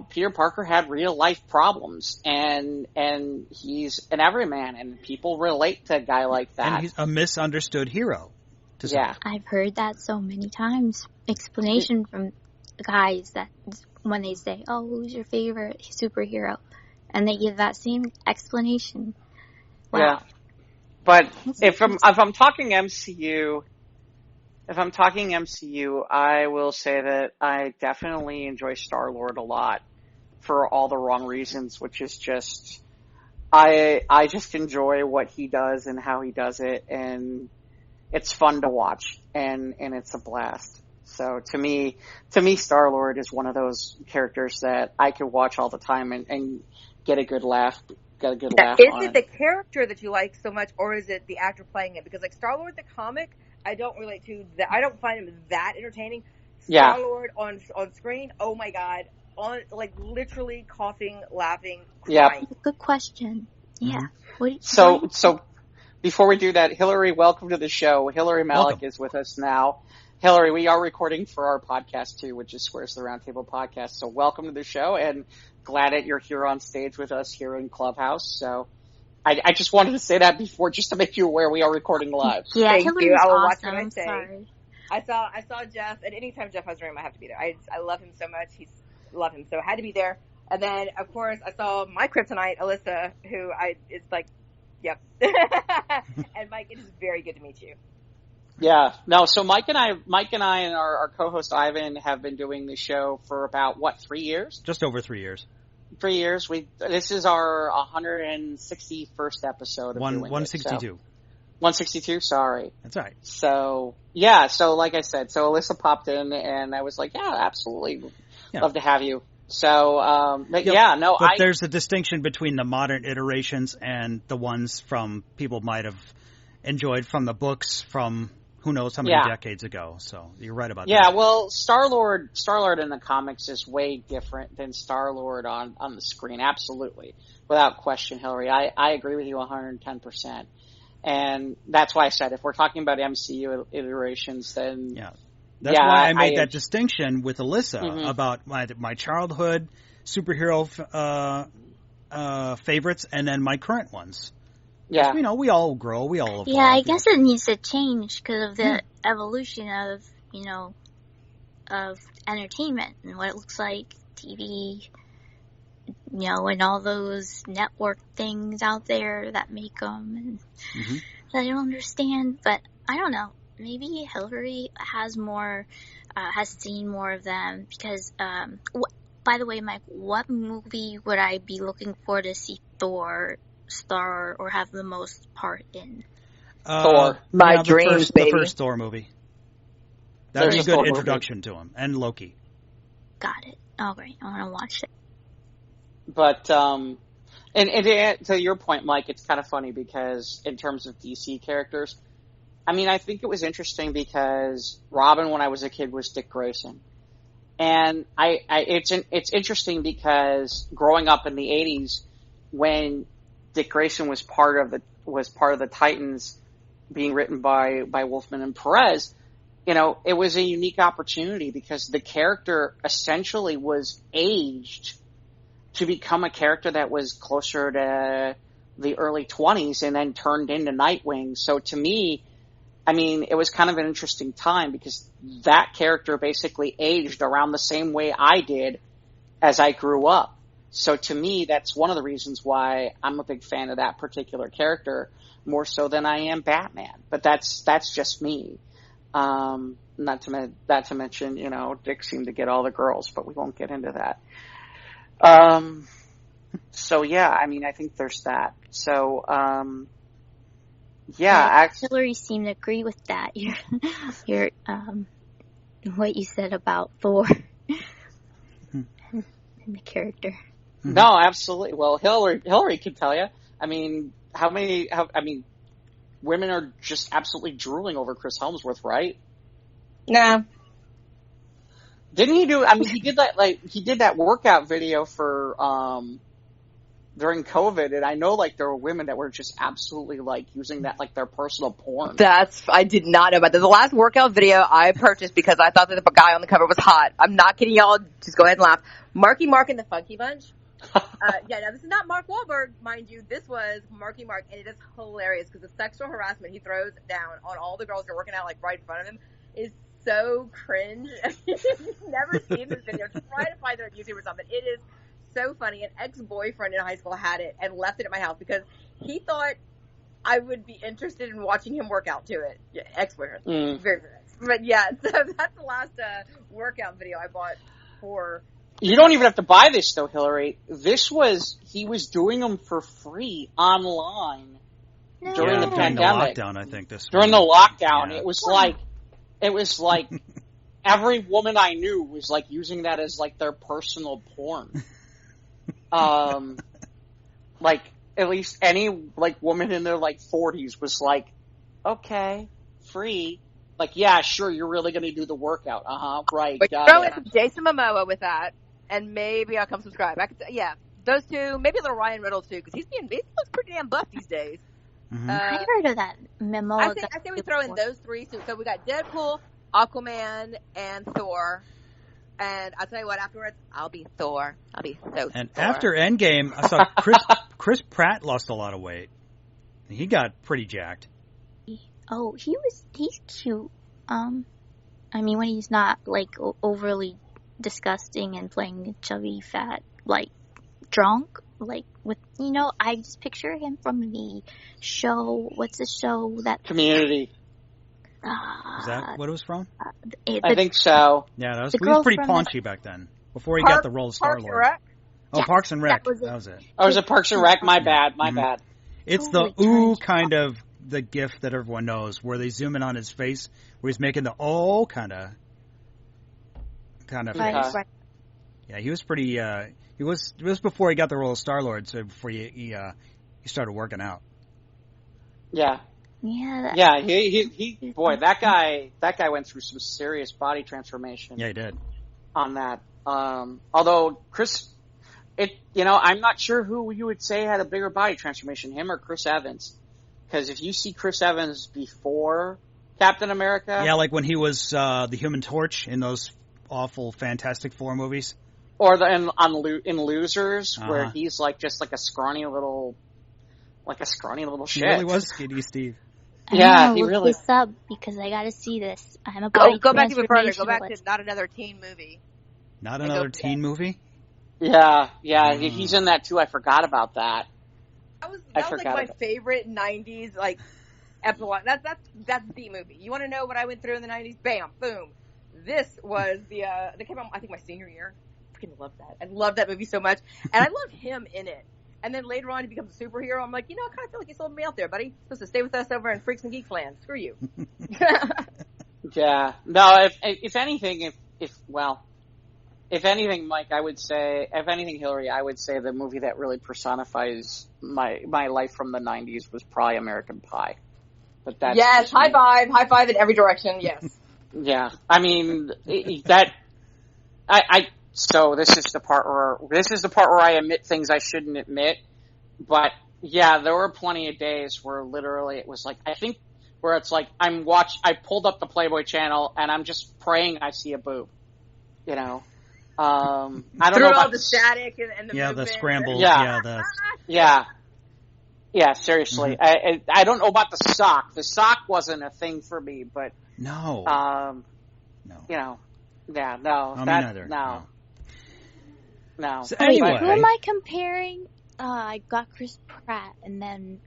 Speaker 1: Peter Parker had real life problems, and he's an everyman, and people relate to a guy like that.
Speaker 2: And he's a misunderstood hero.
Speaker 1: Yeah.
Speaker 3: I've heard that so many times. Explanation from guys that when they say, "Oh, who's your favorite superhero?" and they give that same explanation. Wow.
Speaker 1: Yeah. But if I'm talking MCU, I will say that I definitely enjoy Star-Lord a lot for all the wrong reasons, which is just I just enjoy what he does and how he does it, and it's fun to watch, and it's a blast. So to me, Star-Lord is one of those characters that I could watch all the time and get a good laugh. Is
Speaker 4: it the character that you like so much, or is it the actor playing it? Because like Star-Lord the comic, I don't relate to that. I don't find him that entertaining. Star-Lord on screen, oh my god, literally coughing, laughing, crying.
Speaker 3: Yep. Good question. Yeah.
Speaker 1: So before we do that, Hillary, welcome to the show. Hillary Malik is with us now. Hillary, we are recording for our podcast too, which is Squares the Roundtable podcast. So welcome to the show, and glad that you're here on stage with us here in Clubhouse. So I just wanted to say that before, just to make you aware we are recording live.
Speaker 3: Yeah,
Speaker 4: Thank you. I will watch
Speaker 3: what
Speaker 4: I say.
Speaker 3: Sorry.
Speaker 4: I saw Jeff, and anytime Jeff has a room, I have to be there. I love him so much. Love him, so I had to be there. And then, of course, I saw my kryptonite, Alyssa, who it's like, yep. And Mike, it is very good to meet you.
Speaker 1: Yeah. No, so Mike and I and our co-host Ivan have been doing the show for about, 3 years?
Speaker 2: Just over 3 years.
Speaker 1: 3 years. This is our 161st episode of doing
Speaker 2: 162.
Speaker 1: It, so. 162, sorry.
Speaker 2: That's all right.
Speaker 1: So, yeah, so like I said, Alyssa popped in, and I was like, yeah, absolutely. Yeah. Love to have you. So, but
Speaker 2: there's a distinction between the modern iterations and the ones from people might have enjoyed from the books from who knows how many decades ago. So you're right about that.
Speaker 1: Yeah, well, Star-Lord in the comics is way different than Star-Lord on the screen. Absolutely. Without question, Hillary. I agree with you 110%. And that's why I said if we're talking about MCU iterations, then
Speaker 2: that's why I made that distinction with Alyssa about my childhood superhero favorites and then my current ones.
Speaker 1: Yeah.
Speaker 2: You know, we all grow, we all evolve.
Speaker 3: Yeah, I guess it needs to change because of the evolution of, you know, of entertainment and what it looks like, TV, you know, and all those network things out there that make them. And I don't understand, but I don't know. Maybe Hillary has more, has seen more of them because, by the way, Mike, what movie would I be looking for to see Thor star or have the most part in?
Speaker 1: Thor.
Speaker 4: My dreams, baby.
Speaker 2: The first Thor movie. That would be a good introduction to him. And Loki.
Speaker 3: Got it. Oh, great. I want to watch it.
Speaker 1: But, and to your point, Mike, it's kind of funny because in terms of DC characters, I mean, I think it was interesting because Robin, when I was a kid, was Dick Grayson. And it's interesting because growing up in the 80s, when Dick Grayson was part of the Titans being written by Wolfman and Perez, you know, it was a unique opportunity because the character essentially was aged to become a character that was closer to the early 20s and then turned into Nightwing. So to me, I mean, it was kind of an interesting time because that character basically aged around the same way I did as I grew up. So to me, that's one of the reasons why I'm a big fan of that particular character, more so than I am Batman. But that's just me. Not to mention, you know, Dick seemed to get all the girls, but we won't get into that. So yeah, I mean, I think there's that. So, yeah.
Speaker 3: Hillary seemed to agree with that. Your what you said about Thor and the character.
Speaker 1: No, absolutely. Well, Hillary can tell you. I mean, women are just absolutely drooling over Chris Hemsworth, right?
Speaker 4: Nah.
Speaker 1: Didn't he do? I mean, he did that workout video for during COVID, and I know like there were women that were just absolutely like using that like their personal porn.
Speaker 4: I did not know about that. The last workout video I purchased because I thought that the guy on the cover was hot. I'm not kidding y'all. Just go ahead and laugh. Marky Mark and the Funky Bunch. Yeah, now this is not Mark Wahlberg, mind you. This was Marky Mark, and it is hilarious because the sexual harassment he throws down on all the girls who are working out like right in front of him is so cringe. You've never seen this video. Try to find it on YouTube or something. It is so funny. An ex-boyfriend in high school had it and left it at my house because he thought I would be interested in watching him work out to it. Yeah, ex-boyfriend. Very, very nice. But yeah, so that's the last workout video I bought for...
Speaker 1: You don't even have to buy this though, Hillary. He was doing them for free online during the pandemic.
Speaker 2: During the lockdown, I think
Speaker 1: during the lockdown. Yeah. It was like every woman I knew was like using that as like their personal porn. Like at least any like woman in their like 40s was like, okay, free. Like, yeah, sure, you're really going to do the workout. Right.
Speaker 4: But throw in some Jason Momoa with that, and maybe I'll come subscribe. Yeah, those two, maybe a little Ryan Reynolds too, because he looks pretty damn buff these days.
Speaker 3: Mm-hmm. I heard of that Momoa.
Speaker 4: I think we throw in those three. So we got Deadpool, Aquaman, and Thor. And I'll tell you what, afterwards, I'll be Thor. I'll be so
Speaker 2: And
Speaker 4: Thor.
Speaker 2: After Endgame, I saw Chris Pratt lost a lot of weight. He got pretty jacked.
Speaker 3: Oh, he's cute. I mean, when he's not, like, overly disgusting and playing chubby, fat, like, drunk, like, with, you know, I just picture him from the show, what's the show that...
Speaker 1: Community.
Speaker 2: Is that what it was from?
Speaker 1: I think so.
Speaker 2: Yeah, he was pretty paunchy back then, before he got the role of Star-Lord. Oh, Parks and Rec. That was it.
Speaker 1: Oh, was it Parks and Rec? My bad.
Speaker 2: It's totally the ooh kind of the gif that everyone knows, where they zoom in on his face, where he's making the kind of.
Speaker 3: Right.
Speaker 2: Yeah, he was pretty. It was before he got the role of Star-Lord, so before he started working out.
Speaker 1: Yeah.
Speaker 3: Yeah.
Speaker 1: Yeah. He boy, that guy went through some serious body transformation.
Speaker 2: Yeah, he did.
Speaker 1: On that, although I'm not sure who you would say had a bigger body transformation, him or Chris Evans. Because if you see Chris Evans before Captain America...
Speaker 2: Yeah, like when he was the Human Torch in those awful Fantastic Four movies.
Speaker 1: Or in Losers, where he's like just like a scrawny little shit.
Speaker 2: He really was Skinny Steve.
Speaker 1: Yeah,
Speaker 3: he
Speaker 1: really.
Speaker 3: Look this up because I got to see this. I'm a
Speaker 4: go back even further. Go back to Not Another Teen Movie.
Speaker 2: Not Another Teen Movie?
Speaker 1: Yeah, he's in that too. I forgot about that.
Speaker 4: That was like my favorite '90s like epilogue. That's the movie. You want to know what I went through in the '90s? Bam, boom. This was they came out I think my senior year. I freaking love that. I love that movie so much, and I love him in it. And then later on, he becomes a superhero. I'm like, I kind of feel like you sold me out there, buddy. You're supposed to stay with us over in Freaks and Geeks Land. Screw you.
Speaker 1: Yeah. No, if anything, if anything, Mike, I would say, if anything, Hillary, I would say the movie that really personifies my life from the 90s was probably American Pie. But that's
Speaker 4: yes, high five in every direction, yes.
Speaker 1: Yeah. I mean, so this is the part where I admit things I shouldn't admit. But yeah, there were plenty of days where literally it was like, I think where it's like I pulled up the Playboy channel and I'm just praying I see a boob. I don't know about
Speaker 4: all the static and the movement.
Speaker 2: The scrambles.
Speaker 1: Yeah, seriously.
Speaker 2: Mm-hmm.
Speaker 1: I don't know about the sock. The sock wasn't a thing for me, but
Speaker 2: no.
Speaker 1: No. Yeah,
Speaker 2: no. Me neither.
Speaker 1: No.
Speaker 2: So anyway,
Speaker 3: who am I comparing? I got Chris Pratt, and then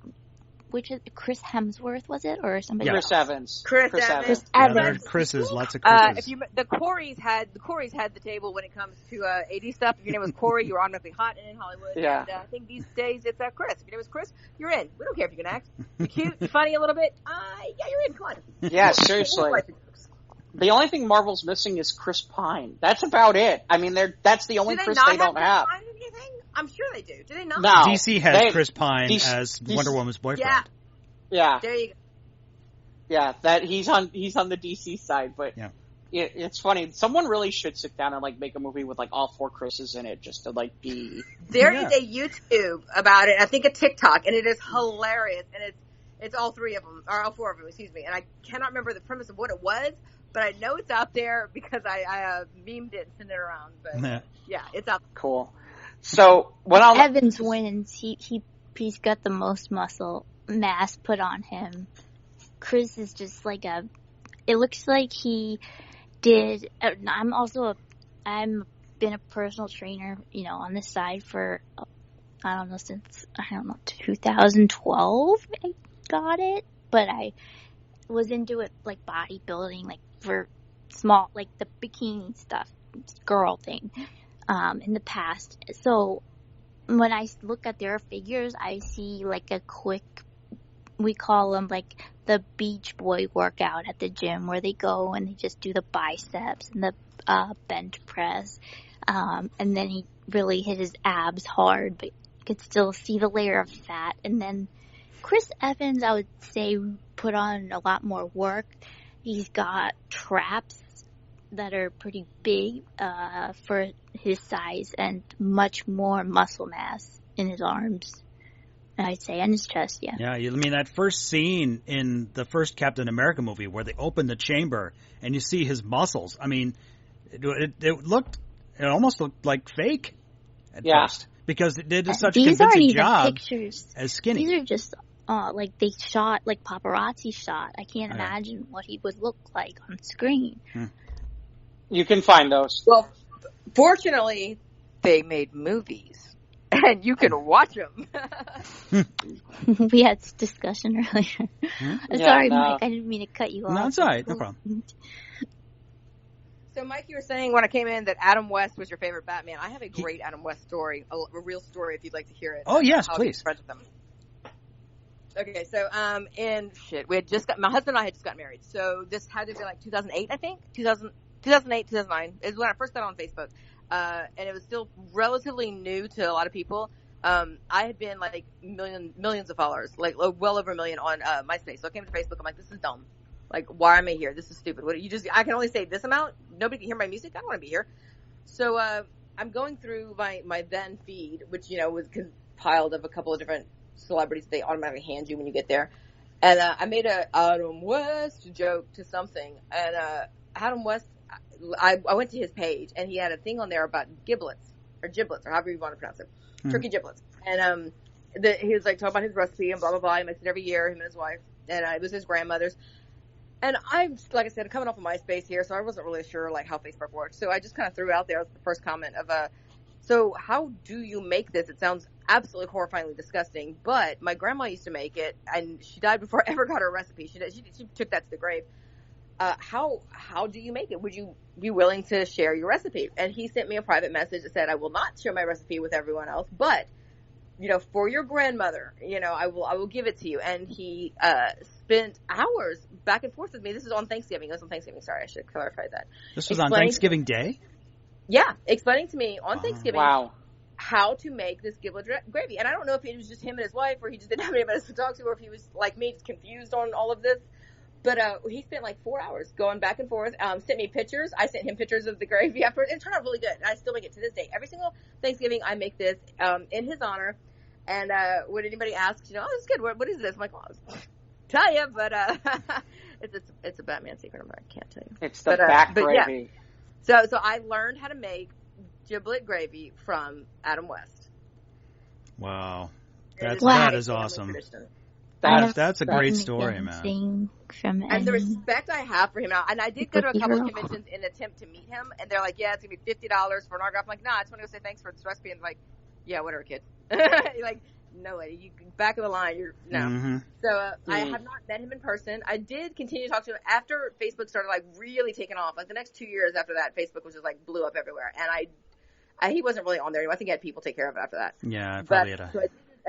Speaker 3: which is Chris Hemsworth, was it, or somebody?
Speaker 1: Chris
Speaker 3: else?
Speaker 1: Evans.
Speaker 4: Chris Evans.
Speaker 2: Yeah, Chris's, lots of Chris's.
Speaker 4: The Corys had the table when it comes to 80s stuff. If your name was Corey, you were automatically hot in Hollywood.
Speaker 1: Yeah.
Speaker 4: And I think these days it's Chris. If your name was Chris, you're in. We don't care if you can act. You're cute, you're funny a little bit. Yeah, you're in. Come on.
Speaker 1: Yeah, seriously. The only thing Marvel's missing is Chris Pine. That's about it. I mean, that's the only Chris they don't have.
Speaker 4: I'm sure they do. Do they not?
Speaker 1: No.
Speaker 2: DC has Chris Pine as Wonder Woman's boyfriend.
Speaker 4: Yeah. There you go.
Speaker 1: Yeah, that he's on the DC side, but it's funny. Someone really should sit down and like make a movie with like all 4 Chris's in it, just to like be.
Speaker 4: There is a YouTube about it. I think a TikTok, and it is hilarious. And it's all 3 of them, or all 4 of them, excuse me. And I cannot remember the premise of what it was, but I know it's out there because I memed it and sent it around. But yeah, it's out.
Speaker 1: Cool. So when
Speaker 3: Evans wins, he's got the most muscle mass put on him. Chris is just like it looks like he did. I'm been a personal trainer, on this side for since 2012 I got it, but I was into it like bodybuilding, like for small, like the bikini stuff, girl thing, in the past. So when I look at their figures, I see like a quick, we call them like the beach boy workout at the gym, where they go and they just do the biceps and the bench press, and then he really hit his abs hard, but you could still see the layer of fat. And then Chris Evans, I would say, put on a lot more work. He's got traps that are pretty big for his size, and much more muscle mass in his arms, I'd say, and his chest, yeah. Yeah,
Speaker 2: I mean, that first scene in the first Captain America movie where they open the chamber and you see his muscles, I mean, it almost looked like fake at first, because it did such a convincing job as skinny.
Speaker 3: These are just like they shot, like paparazzi shot. I can't imagine what he would look like on screen.
Speaker 1: You can find those.
Speaker 4: Well, fortunately, they made movies, and you can watch them.
Speaker 3: We had this discussion earlier. Sorry, Mike, I didn't mean to cut you off.
Speaker 2: No, it's all right. No problem.
Speaker 4: So, Mike, you were saying when I came in that Adam West was your favorite Batman. I have a great Adam West story, a real story, if you'd like to hear it.
Speaker 2: Oh, yes, please.
Speaker 4: Okay, so, my husband and I had just got married. So this had to be like 2008, I think? 2008, 2009 is when I first got on Facebook. And it was still relatively new to a lot of people. I had been like millions of followers, like well over 1 million on MySpace. So I came to Facebook. I'm like, this is dumb. Like, why am I here? This is stupid. I can only say this amount. Nobody can hear my music. I don't want to be here. So I'm going through my then feed, which, was compiled of a couple of different celebrities they automatically hand you when you get there. And I made a Adam West joke to something. And Adam West, I went to his page, and he had a thing on there about giblets, or however you want to pronounce it, turkey giblets. And he was like talking about his recipe and blah blah blah. He makes it every year, him and his wife, and it was his grandmother's. And I'm, like I said, coming off of MySpace here, so I wasn't really sure like how Facebook works. So I just kind of threw it out there as the first comment of so how do you make this? It sounds absolutely horrifyingly disgusting, but my grandma used to make it, and she died before I ever got her recipe. She took that to the grave. How do you make it? Would you be willing to share your recipe? And he sent me a private message that said, I will not share my recipe with everyone else, but, for your grandmother, I will give it to you. And he spent hours back and forth with me. This is on Thanksgiving. It was on Thanksgiving. Sorry, I should clarify that.
Speaker 2: This was on Thanksgiving Day?
Speaker 4: Yeah, explaining to me on Thanksgiving how to make this giblet gravy. And I don't know if it was just him and his wife, or he just didn't have anybody else to talk to, or if he was, like me, just confused on all of this. But he spent like 4 hours going back and forth, sent me pictures. I sent him pictures of the gravy afterwards. It turned out really good. And I still make it to this day. Every single Thanksgiving, I make this in his honor. And when anybody asks, this is good. What is this? I'm like, I'll tell you, but it's a Batman secret. I can't tell you.
Speaker 1: It's the back gravy.
Speaker 4: Yeah. So I learned how to make giblet gravy from Adam West.
Speaker 2: Wow. That is awesome. That's a great story, man.
Speaker 4: And the respect I have for him now, and I did go to a couple of conventions in an attempt to meet him, and they're like, yeah, it's going to be $50 for an autograph. I'm like, nah, I just want to go say thanks for this recipe. And like, yeah, whatever, kid. Like, no lady, you back of the line, no. Mm-hmm. So I have not met him in person. I did continue to talk to him after Facebook started like really taking off. Like the next 2 years after that, Facebook was just like blew up everywhere, and he wasn't really on there anymore. I think he had people take care of it after that.
Speaker 2: Yeah, I probably had.
Speaker 4: So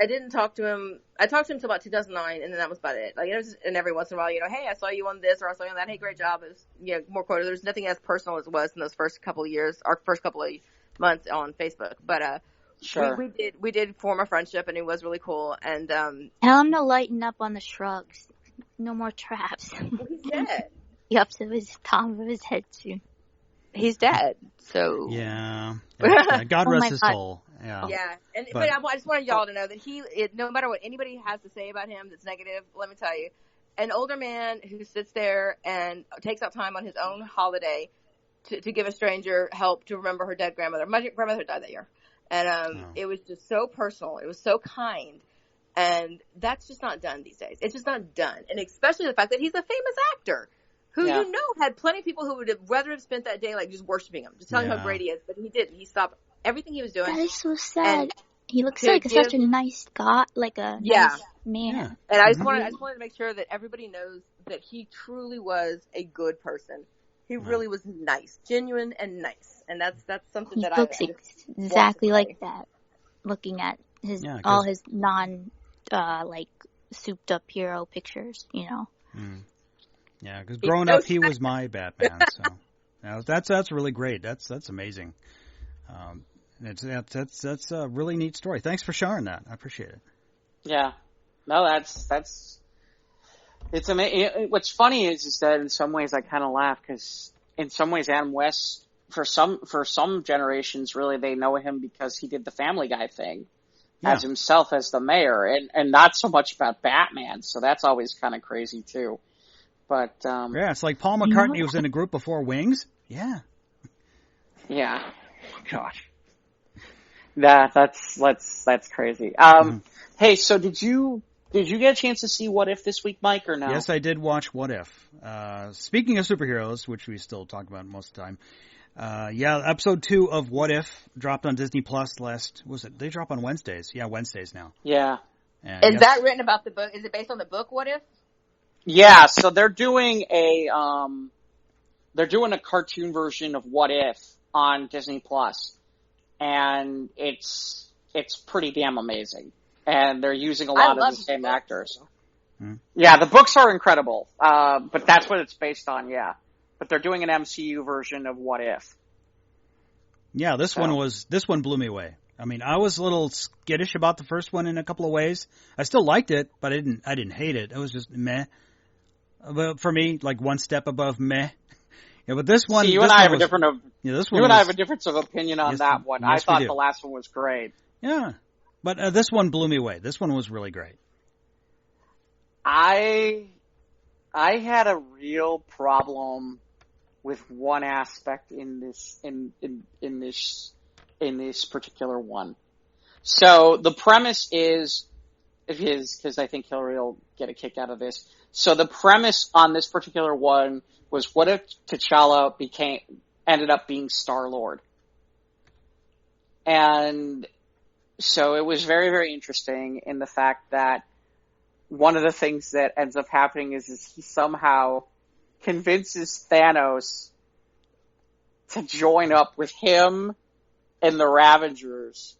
Speaker 4: I didn't talk to him. I talked to him until about 2009, and then that was about it. Like, and every once in a while, hey, I saw you on this, or I saw you on that. Hey, great job. It was, more quoted. There's nothing as personal as it was in those first couple of years, our first couple of months on Facebook. But sure, we did form a friendship, and it was really cool. And
Speaker 3: tell him to lighten up on the shrugs. No more traps.
Speaker 4: Well, he's dead.
Speaker 3: Up to his top of his head soon.
Speaker 4: He's dead. So
Speaker 2: yeah. God rest his soul. Yeah.
Speaker 4: Yeah. But I just wanted y'all to know that no matter what anybody has to say about him that's negative, let me tell you, an older man who sits there and takes out time on his own holiday to give a stranger help to remember her dead grandmother. My grandmother died that year. And it was just so personal. It was so kind. And that's just not done these days. It's just not done. And especially the fact that he's a famous actor who had plenty of people who would have rather have spent that day like just worshing him, just telling him how great he is. But he didn't. He stopped everything he was doing.
Speaker 3: That is so sad. He looks like such a nice guy, like a nice man. Yeah.
Speaker 4: And I just wanted to make sure that everybody knows that he truly was a good person. He really was nice, genuine and nice. And that's something that
Speaker 3: I looks exactly like that. Looking at all his non like souped up hero pictures,
Speaker 2: Mm. Yeah, because growing up, he was my Batman. So that's really great. That's amazing. That's a really neat story. Thanks for sharing that. I appreciate it.
Speaker 1: Yeah, no, that's it's amazing. What's funny is that in some ways I kind of laugh because in some ways Adam West for some generations really they know him because he did the Family Guy thing as himself as the mayor and not so much about Batman. So that's always kind of crazy too. But
Speaker 2: it's like Paul McCartney was in a group before Wings. Yeah.
Speaker 1: Yeah. Gosh. That's crazy. Hey, so did you get a chance to see What If this week, Mike, or no?
Speaker 2: Yes, I did watch What If. Speaking of superheroes, which we still talk about most of the time. Episode 2 of What If dropped on Disney Plus they drop on Wednesdays? Yeah, Wednesdays now.
Speaker 1: Yeah.
Speaker 4: Is that written about the book? Is it based on the book What If?
Speaker 1: Yeah, so they're doing a cartoon version of What If on Disney Plus, and it's pretty damn amazing. And they're using a lot of the same actors. Hmm. Yeah, the books are incredible, but that's what it's based on. Yeah, but they're doing an MCU version of What If.
Speaker 2: Yeah, this one blew me away. I mean, I was a little skittish about the first one in a couple of ways. I still liked it, but I didn't hate it. It was just meh. But for me, like one step above meh. Yeah, but this one.
Speaker 1: See, you and I have a difference of opinion on that one. I thought the last one was great.
Speaker 2: Yeah, but this one blew me away. This one was really great.
Speaker 1: I had a real problem with one aspect in this particular one. So the premise is, because I think Hillary will get a kick out of this. So the premise on this particular one was, what if T'Challa ended up being Star-Lord? And so it was very, very interesting in the fact that one of the things that ends up happening is he somehow convinces Thanos to join up with him and the Ravagers.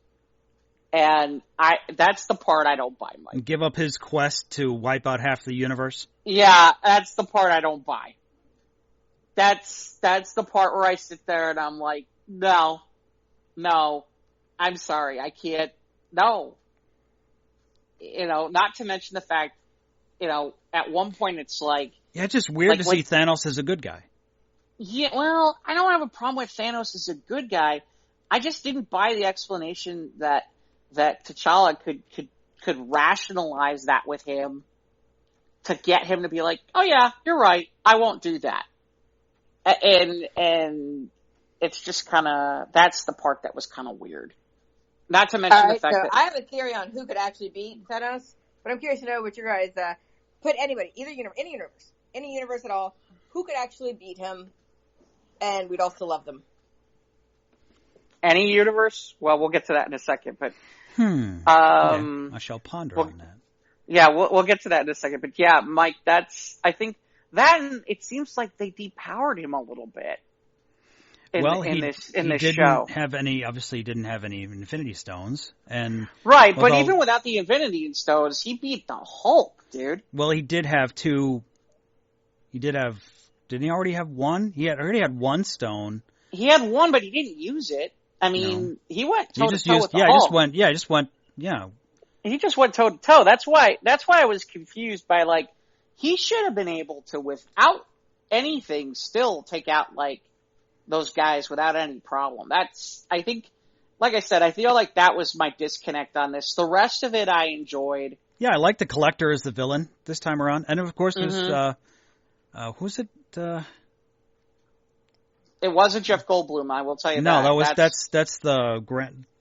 Speaker 1: And that's the part I don't buy, Mike.
Speaker 2: And give up his quest to wipe out half the universe?
Speaker 1: Yeah, that's the part I don't buy. That's the part where I sit there and I'm like, no, I'm sorry, I can't, no. Not to mention the fact, at one point it's like...
Speaker 2: Yeah, it's just weird to see Thanos as a good guy.
Speaker 1: Yeah, well, I don't have a problem with Thanos as a good guy. I just didn't buy the explanation that T'Challa could rationalize that with him to get him to be like, oh yeah, you're right, I won't do that. And it's just that's the part that was kind of weird. Not to mention the fact that...
Speaker 4: I have a theory on who could actually beat Thanos, but I'm curious to know what your guys, put anybody, any universe at all, who could actually beat him, and we'd all still love them.
Speaker 1: Any universe? Well, we'll get to that in a second, but...
Speaker 2: Okay. I shall ponder on that.
Speaker 1: Yeah, we'll get to that in a second, but yeah, Mike, I think it seems like they depowered him a little bit. In this show.
Speaker 2: Obviously he didn't have any Infinity Stones.
Speaker 1: Right, but even without the Infinity Stones, he beat the Hulk, dude.
Speaker 2: Well, he did have two. Didn't he already have one? He already had one stone.
Speaker 1: He had one, but he didn't use it. I mean, he went toe-to-toe with the Hulk.
Speaker 2: He just went.
Speaker 1: He just went toe-to-toe. That's why I was confused by, like, he should have been able to, without anything, still take out, like, those guys without any problem. I think, like I said, I feel like that was my disconnect on this. The rest of it I enjoyed.
Speaker 2: Yeah, I like the Collector as the villain this time around. And of course there's, who's it?
Speaker 1: It wasn't Jeff Goldblum, I will tell you that.
Speaker 2: No, that's the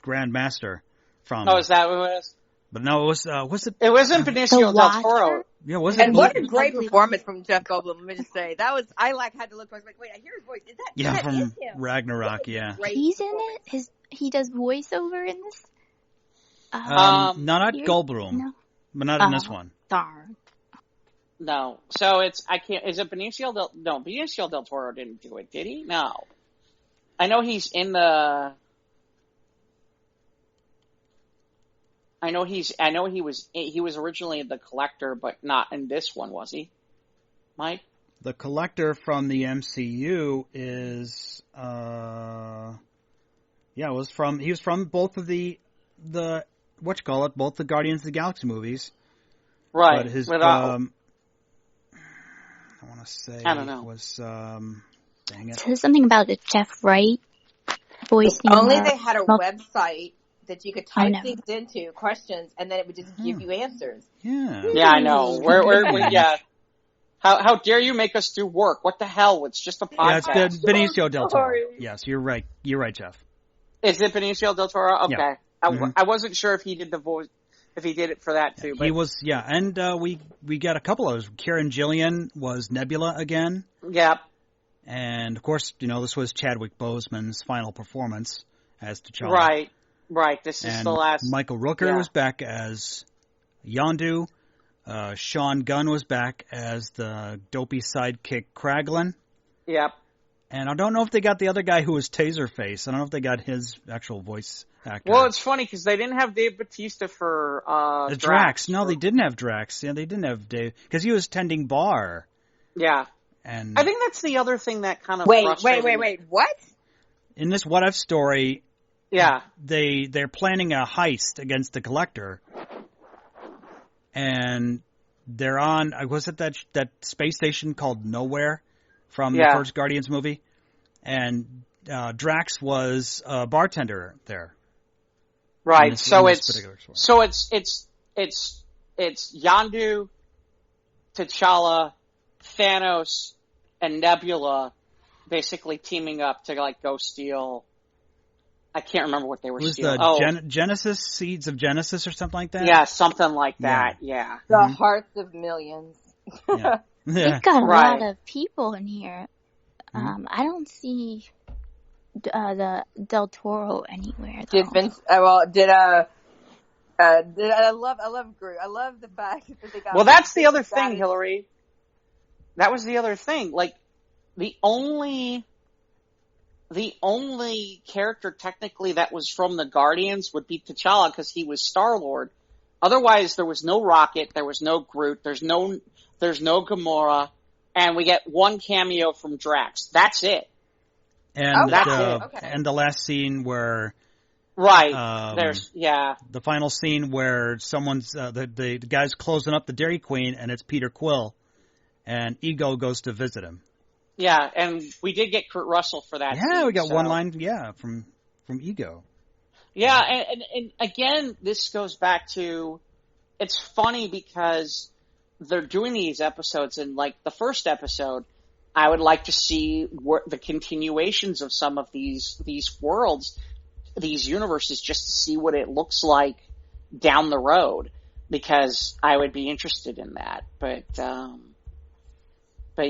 Speaker 2: Grand Master from...
Speaker 1: Oh, is that what it was?
Speaker 2: But no, it was it?
Speaker 1: It wasn't Benicio del Toro.
Speaker 2: Yeah, was it?
Speaker 4: And what a great performance from Jeff Goldblum, let me just say. That was, I had to look, I was like, wait, I hear his voice. Is that
Speaker 2: from
Speaker 4: him?
Speaker 2: Ragnarok, yeah.
Speaker 3: He's in it? He does voiceover in this?
Speaker 2: Not Goldblum. No. But not in this one.
Speaker 3: Darn.
Speaker 1: No. So is it Benicio del Toro didn't do it, did he? No. I know he's in the... I know he was originally the Collector, but not in this one, was he? Mike?
Speaker 2: The Collector from the MCU is, he was from both of the both the Guardians of the Galaxy movies.
Speaker 1: Right.
Speaker 2: But his, I want to say,
Speaker 1: I don't know.
Speaker 2: Was, dang it.
Speaker 3: It says something about it, Jeff Wright voicing.
Speaker 4: Only they had a website that you could type things into, questions, and then it would just give you answers.
Speaker 2: Yeah.
Speaker 1: Yeah, I know. Yeah. How dare you make us do work? What the hell? It's just a podcast.
Speaker 2: Yeah, it's Benicio del Toro. Yes, you're right. You're right, Jeff.
Speaker 1: Is it Benicio del Toro? Okay.
Speaker 2: Yeah.
Speaker 1: I wasn't sure if he did the voice, if he did it for that too. But...
Speaker 2: He was, yeah. And we got a couple of those. Kieran Gillian was Nebula again.
Speaker 1: Yep.
Speaker 2: And, of course, this was Chadwick Boseman's final performance as
Speaker 1: T'Challa. Right. This is the last.
Speaker 2: Michael Rooker was back as Yondu. Sean Gunn was back as the dopey sidekick Kraglin.
Speaker 1: Yep.
Speaker 2: And I don't know if they got the other guy who was Taserface. I don't know if they got his actual voice actor.
Speaker 1: Well, it's funny because they didn't have Dave Bautista for
Speaker 2: Drax. No, they didn't have Drax. Yeah, they didn't have Dave because he was tending bar.
Speaker 1: Yeah.
Speaker 2: And
Speaker 1: I think that's the other thing that kind of
Speaker 4: Wait, what?
Speaker 2: In this What If story,
Speaker 1: yeah,
Speaker 2: they're planning a heist against the Collector, and they're on. Was it that space station called Nowhere from the first Guardians movie? And Drax was a bartender there.
Speaker 1: Right. So it's Yondu, T'Challa, Thanos, and Nebula basically teaming up to like go steal. I can't remember what they were stealing.
Speaker 2: The Genesis Seeds of Genesis or something like that.
Speaker 1: Yeah, something like that. Yeah.
Speaker 4: The hearts of millions.
Speaker 2: Yeah.
Speaker 3: We've got a lot of people in here. I don't see the Del Toro anywhere. Though.
Speaker 4: I love Groot. I love the fact that they got.
Speaker 1: Well, that's the other thing, Hillary. That was the other thing. Like, the only character technically that was from the Guardians would be T'Challa because he was Star-Lord. Otherwise, there was no Rocket, there was no Groot, there's no Gamora, and we get one cameo from Drax. That's it.
Speaker 2: And
Speaker 1: that's it.
Speaker 2: Okay. And the last scene where.
Speaker 1: Right. The
Speaker 2: final scene where someone's the guy's closing up the Dairy Queen and it's Peter Quill, and Ego goes to visit him.
Speaker 1: Yeah, and we did get Kurt Russell for that.
Speaker 2: Yeah,
Speaker 1: scene,
Speaker 2: we got one line. Yeah, from Ego.
Speaker 1: Yeah, and again, this goes back to it's funny because they're doing these episodes, and like the first episode, I would like to see the continuations of some of these worlds. These universes just to see what it looks like down the road because I would be interested in that. But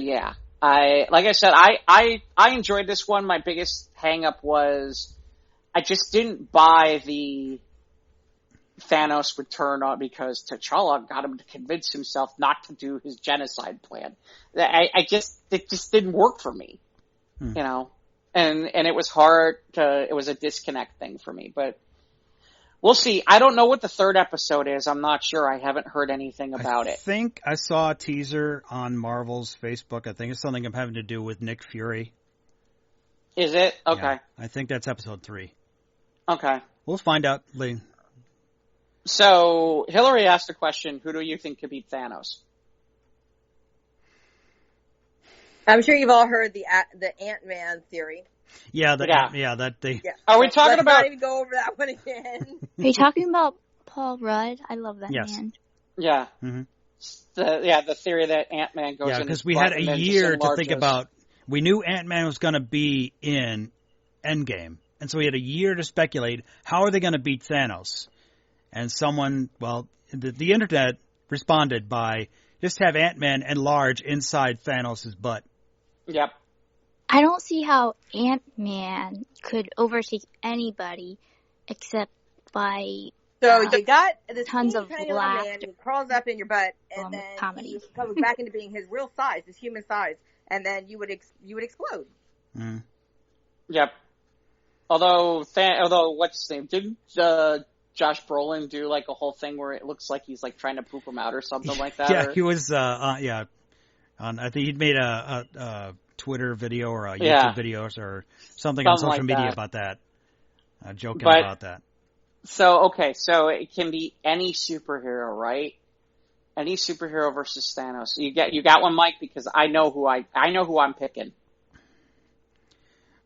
Speaker 1: yeah, like I said, I enjoyed this one. My biggest hang up was I just didn't buy the Thanos would turn on because T'Challa got him to convince himself not to do his genocide plan. It just didn't work for me, you know. And it was it was a disconnect thing for me, but we'll see. I don't know what the third episode is. I'm not sure. I haven't heard anything about it.
Speaker 2: I think I saw a teaser on Marvel's Facebook. I think it's something having to do with Nick Fury.
Speaker 1: Is it? Okay.
Speaker 2: Yeah, I think that's episode 3.
Speaker 1: Okay.
Speaker 2: We'll find out later.
Speaker 1: So, Hillary asked a question. Who do you think could beat Thanos?
Speaker 4: I'm sure you've all heard the Ant-Man theory.
Speaker 2: Yeah,
Speaker 1: Yeah.
Speaker 2: Are
Speaker 1: we talking about?
Speaker 4: Not even go over that one again.
Speaker 3: Are you talking about Paul Rudd? I love that man.
Speaker 1: Yeah.
Speaker 2: Mm-hmm.
Speaker 1: The theory that Ant-Man goes in.
Speaker 2: Yeah, because we had a year to think about. We knew Ant-Man was going to be in Endgame, and so we had a year to speculate how are they going to beat Thanos. And the internet responded by just have Ant-Man enlarge inside Thanos' butt.
Speaker 1: Yep.
Speaker 3: I don't see how Ant-Man could overtake anybody except by
Speaker 4: you got this
Speaker 3: tons of laughter.
Speaker 4: Man who crawls up in your butt, and then
Speaker 3: comedy.
Speaker 4: he comes back into being his real size, his human size, and then you would explode.
Speaker 2: Mm.
Speaker 1: Yep. Although what's his name? Didn't Josh Brolin do like a whole thing where it looks like he's like trying to poop him out or something like that?
Speaker 2: Yeah, he was. I think he'd made a Twitter video or a YouTube video or something on social media about that. Joking about that.
Speaker 1: So it can be any superhero, right? Any superhero versus Thanos. You got one, Mike, because I know who I'm picking.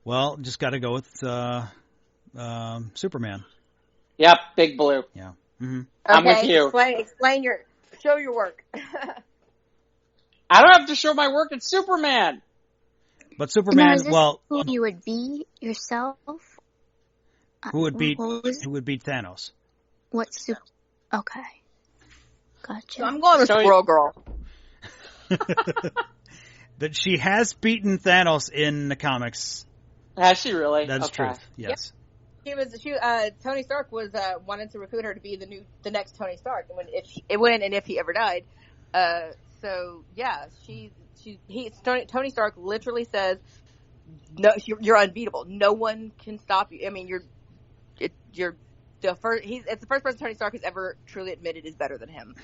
Speaker 2: Well, just got to go with Superman.
Speaker 1: Yep, Big Blue.
Speaker 2: Yeah. Mm-hmm.
Speaker 1: I'm with you.
Speaker 4: Show your work.
Speaker 1: I don't have to show my work. It's Superman.
Speaker 2: But Superman,
Speaker 3: who you would be yourself?
Speaker 2: Who would beat Thanos?
Speaker 3: Okay. Gotcha.
Speaker 4: So I'm going with Squirrel Girl.
Speaker 2: That she has beaten Thanos in the comics.
Speaker 1: Has she really?
Speaker 2: That's truth. Yes.
Speaker 4: Yep. Tony Stark was wanted to recruit her to be the next Tony Stark and if he ever died. So yeah, Tony Stark literally says, "No, you're unbeatable. No one can stop you." I mean, you're the first. It's the first person Tony Stark has ever truly admitted is better than him,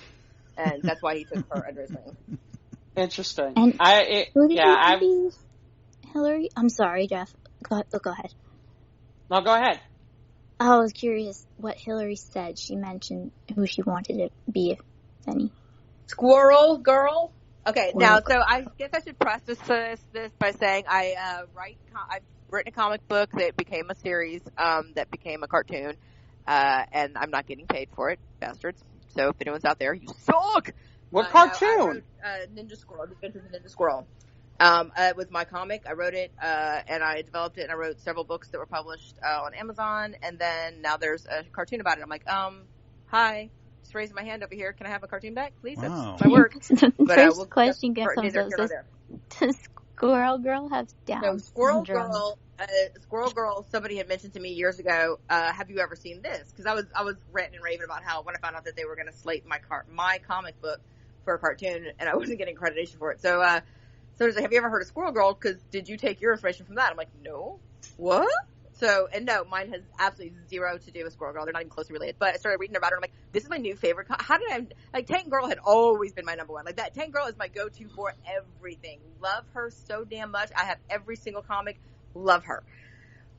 Speaker 4: and that's why he took her under his wing.
Speaker 1: Interesting.
Speaker 3: And Hillary. I'm sorry, Jeff. Go ahead.
Speaker 1: No, go ahead.
Speaker 3: I was curious what Hillary said. She mentioned who she wanted to be, if any.
Speaker 4: Squirrel Girl. Okay, now, so I guess I should preface this by saying I've written a comic book that became a series, that became a cartoon, and I'm not getting paid for it, bastards. So if anyone's out there, you suck!
Speaker 1: What cartoon?
Speaker 4: I wrote, Ninja Squirrel, Adventures of Ninja Squirrel. With my comic, I wrote it, and I developed it, and I wrote several books that were published on Amazon, and then now there's a cartoon about it. I'm like, hi, just raising my hand over here. Can I have a cartoon back, please?
Speaker 2: Wow.
Speaker 4: That's my work.
Speaker 3: But first question comes up: does Squirrel Girl have Down syndrome?
Speaker 4: Squirrel Girl. Somebody had mentioned to me years ago. Have you ever seen this? Because I was ranting and raving about how when I found out that they were going to slate my comic book for a cartoon, and I wasn't getting accreditation for it. So I was like, have you ever heard of Squirrel Girl? Because did you take your information from that? I'm like, no. What? So, and no, mine has absolutely zero to do with Squirrel Girl. They're not even closely related. But I started reading about her, and I'm like, this is my new favorite. How did I, like, Tank Girl had always been my number one. Like, that Tank Girl is my go-to for everything. Love her so damn much. I have every single comic. Love her.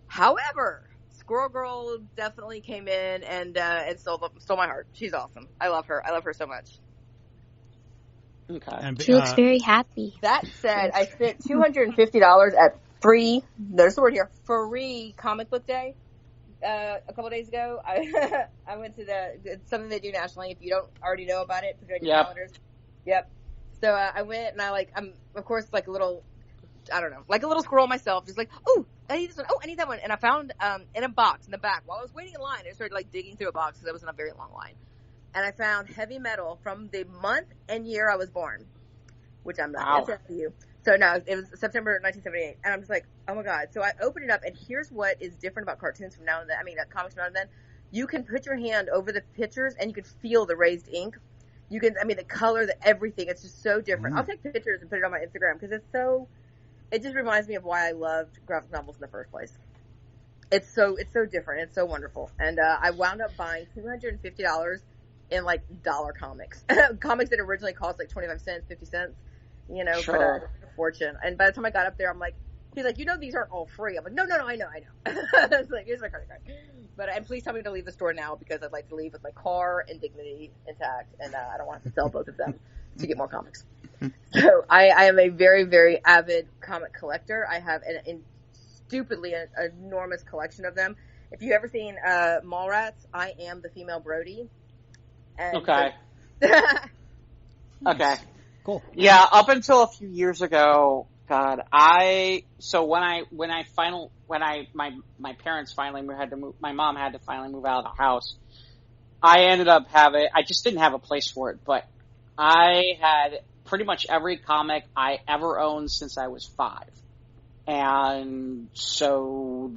Speaker 4: However, Squirrel Girl definitely came in and stole my heart. She's awesome. I love her. I love her so much.
Speaker 1: Okay.
Speaker 3: She looks very happy.
Speaker 4: That said, I spent $250 at free, there's the word here, free comic book day a couple of days ago. I went to it's something they do nationally. If you don't already know about it, put it on your calendars. Yep. So I went and I'm of course like a little, I don't know, like a little squirrel myself, just like, oh, I need this one. Oh, I need that one. And I found in a box in the back while I was waiting in line. I started like digging through a box because I was in a very long line. And I found Heavy Metal from the month and year I was born, which I'm not going to tell you. So no, it was September 1978. And I'm just like, oh my God. So I opened it up, and here's what is different about cartoons from now and then. I mean, comics from now and then. You can put your hand over the pictures, and you can feel the raised ink. You can, I mean, the color, everything. It's just so different. I'll take pictures and put it on my Instagram because it just reminds me of why I loved graphic novels in the first place. It's so different. It's so wonderful. And I wound up buying $250 in like dollar comics, comics that originally cost like 25 cents, 50 cents,
Speaker 1: sure.
Speaker 4: But a fortune. And by the time I got up there, I'm like, he's like, these aren't all free. I'm like, no, I know. It's like, here's my credit card. And please tell me to leave the store now because I'd like to leave with my car and dignity intact, and I don't want to sell both of them to get more comics. So I am a very, very avid comic collector. I have stupidly an enormous collection of them. If you've ever seen Mallrats, I am the female Brody. And
Speaker 1: okay. Okay.
Speaker 2: Cool.
Speaker 1: Yeah, up until a few years ago, God, my parents finally had to move, my mom had to finally move out of the house. I ended up I just didn't have a place for it, but I had pretty much every comic I ever owned since I was 5. And so,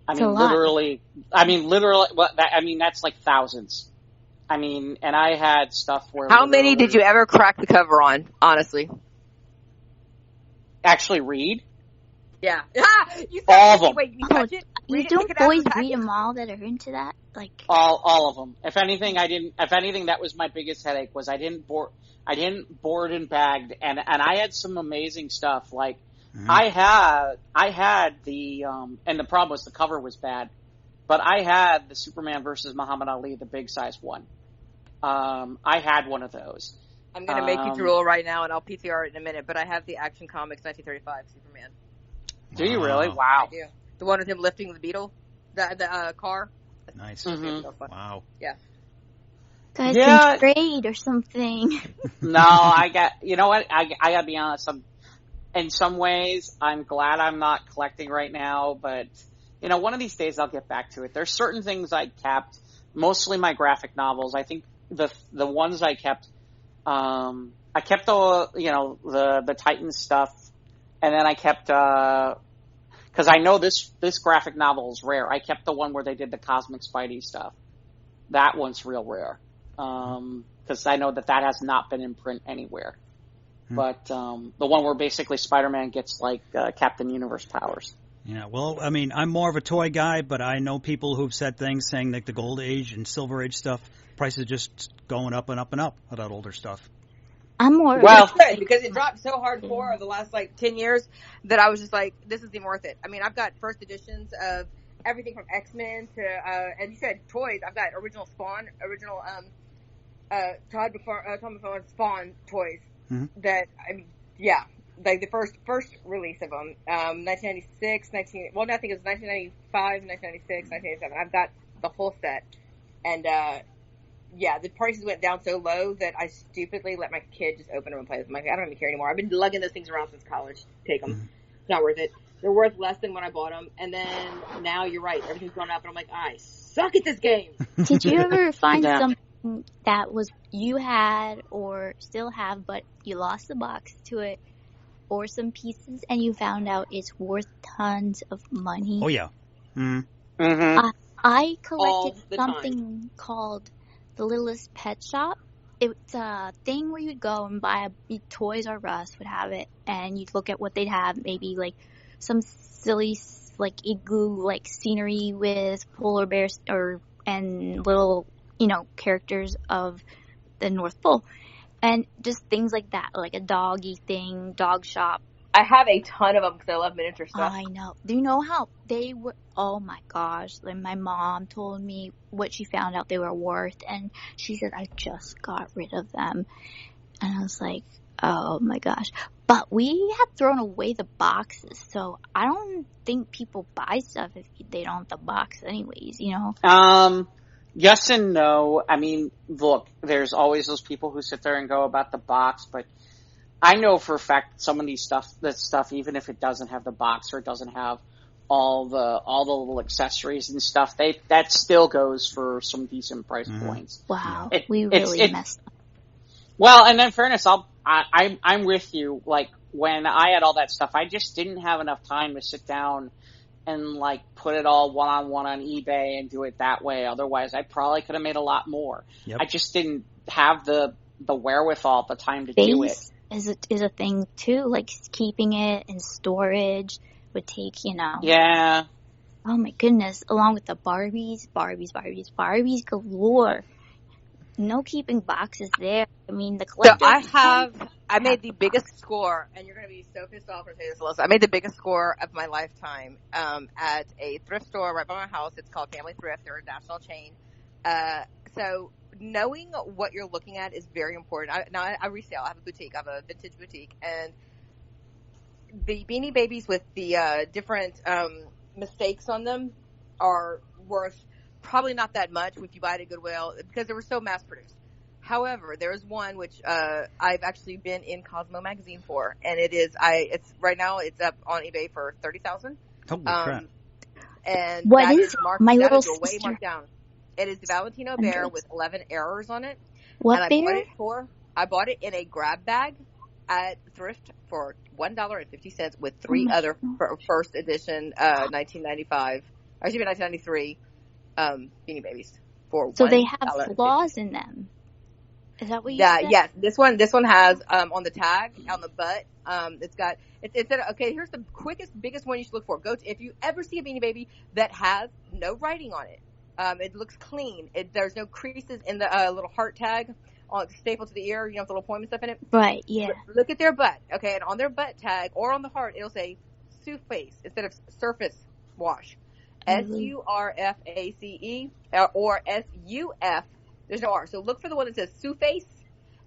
Speaker 1: literally, that's like thousands. And I had stuff where...
Speaker 4: How many did you ever crack the cover on, honestly?
Speaker 1: Actually read?
Speaker 4: Yeah.
Speaker 1: All of them.
Speaker 4: Wait, you touch it?
Speaker 3: Don't boys read them all that are into that? Like
Speaker 1: all of them. If anything, that was my biggest headache was I didn't board and bagged, and I had some amazing stuff. Like, I had the, and the problem was the cover was bad, but I had the Superman versus Muhammad Ali, the big size one. I had one of those.
Speaker 4: I'm going to make you drool right now, and I'll PTR it in a minute, but I have the Action Comics 1935 Superman.
Speaker 1: Do you really? Wow.
Speaker 4: I do. The one with him lifting the beetle, the car.
Speaker 2: Nice.
Speaker 1: Mm-hmm.
Speaker 2: Wow.
Speaker 4: Yeah.
Speaker 3: Guys can trade or something.
Speaker 1: No, you know what? I gotta be honest. In some ways, I'm glad I'm not collecting right now, but one of these days I'll get back to it. There's certain things I kept, mostly my graphic novels. I think the ones I kept the Titans stuff, and then I kept, cause I know this graphic novel is rare. I kept the one where they did the Cosmic Spidey stuff. That one's real rare. Cause I know that has not been in print anywhere. But, the one where basically Spider-Man gets like, Captain Universe powers.
Speaker 2: Yeah, well, I'm more of a toy guy, but I know people who've said things saying like the Gold Age and Silver Age stuff, prices just going up and up and up with that older stuff.
Speaker 3: I'm more
Speaker 4: because it dropped so hardcore the last 10 years that I was just like, this isn't worth it. I've got first editions of everything from X-Men to and you said toys. I've got original Spawn, Todd McFarlane Spawn toys that like the first release of them, 1996, I think it was 1995, 1996, 1997. I've got the whole set, and yeah, the prices went down so low that I stupidly let my kid just open them and play with them. I'm like, I don't even care anymore. I've been lugging those things around since college. Take them. It's not worth it. They're worth less than when I bought them. And then now you're right. Everything's gone up, and I'm like, I suck at this game.
Speaker 3: Did you ever find something that was you had or still have, but you lost the box to it, or some pieces, and you found out it's worth tons of money?
Speaker 2: Oh yeah.
Speaker 3: I collected something called the Littlest Pet Shop. It's a thing where you'd go and buy Toys R Us would have it, and you'd look at what they'd have, maybe like some silly like igloo like scenery with polar bears and little characters of the North Pole, and just things like that, like a dog shop.
Speaker 4: I have a ton of them because I love miniature stuff.
Speaker 3: I know. Do you know how they were? Oh my gosh. Like my mom told me what she found out they were worth, and she said, I just got rid of them. And I was like, oh my gosh. But we had thrown away the boxes, so I don't think people buy stuff if they don't have the box anyways,
Speaker 1: Yes and no. I mean, look, there's always those people who sit there and go about the box, but I know for a fact some of this stuff, even if it doesn't have the box or it doesn't have all the little accessories and stuff, that still goes for some decent price points.
Speaker 3: Wow, we really messed up.
Speaker 1: Well, and in fairness, I'm with you. Like when I had all that stuff, I just didn't have enough time to sit down and like put it all one-on-one on eBay and do it that way. Otherwise, I probably could have made a lot more. Yep. I just didn't have the wherewithal at the time to do it.
Speaker 3: Is a thing too, like keeping it in storage would take,
Speaker 1: Yeah.
Speaker 3: Oh my goodness, along with the Barbies galore. No keeping boxes there. I mean, the collector.
Speaker 4: So I made the biggest score, and you're going to be so pissed off for saying this, Alyssa. I made the biggest score of my lifetime at a thrift store right by my house. It's called Family Thrift. They're a national chain. So knowing what you're looking at is very important. I resell. I have a boutique. I have a vintage boutique, and the Beanie Babies with the different mistakes on them are worth probably not that much if you buy it at Goodwill because they were so mass produced. However, there is one which I've actually been in Cosmo magazine for, and it's right now it's up on eBay for $30,000.
Speaker 2: Holy crap!
Speaker 4: And
Speaker 3: what is my little sister?
Speaker 4: Way marked down. It is the Valentino bear with 11 errors on it.
Speaker 3: What
Speaker 4: and
Speaker 3: bear?
Speaker 4: I bought it in a grab bag at thrift for $1.50 with 3 other first edition 1993 Beanie Babies for $1.
Speaker 3: So they have flaws in them. Is that what you said?
Speaker 4: Yes. This one has on the tag on the butt. Okay. Here's the biggest one you should look for. If you ever see a Beanie Baby that has no writing on it. It looks clean. There's no creases in the little heart tag stapled to the ear. You know, with the little poem and stuff in it.
Speaker 3: Right. Yeah.
Speaker 4: Look at their butt. Okay, and on their butt tag or on the heart, it'll say Surface instead of surface wash. SURFACE or SUF. There's no R. So look for the one that says Surface,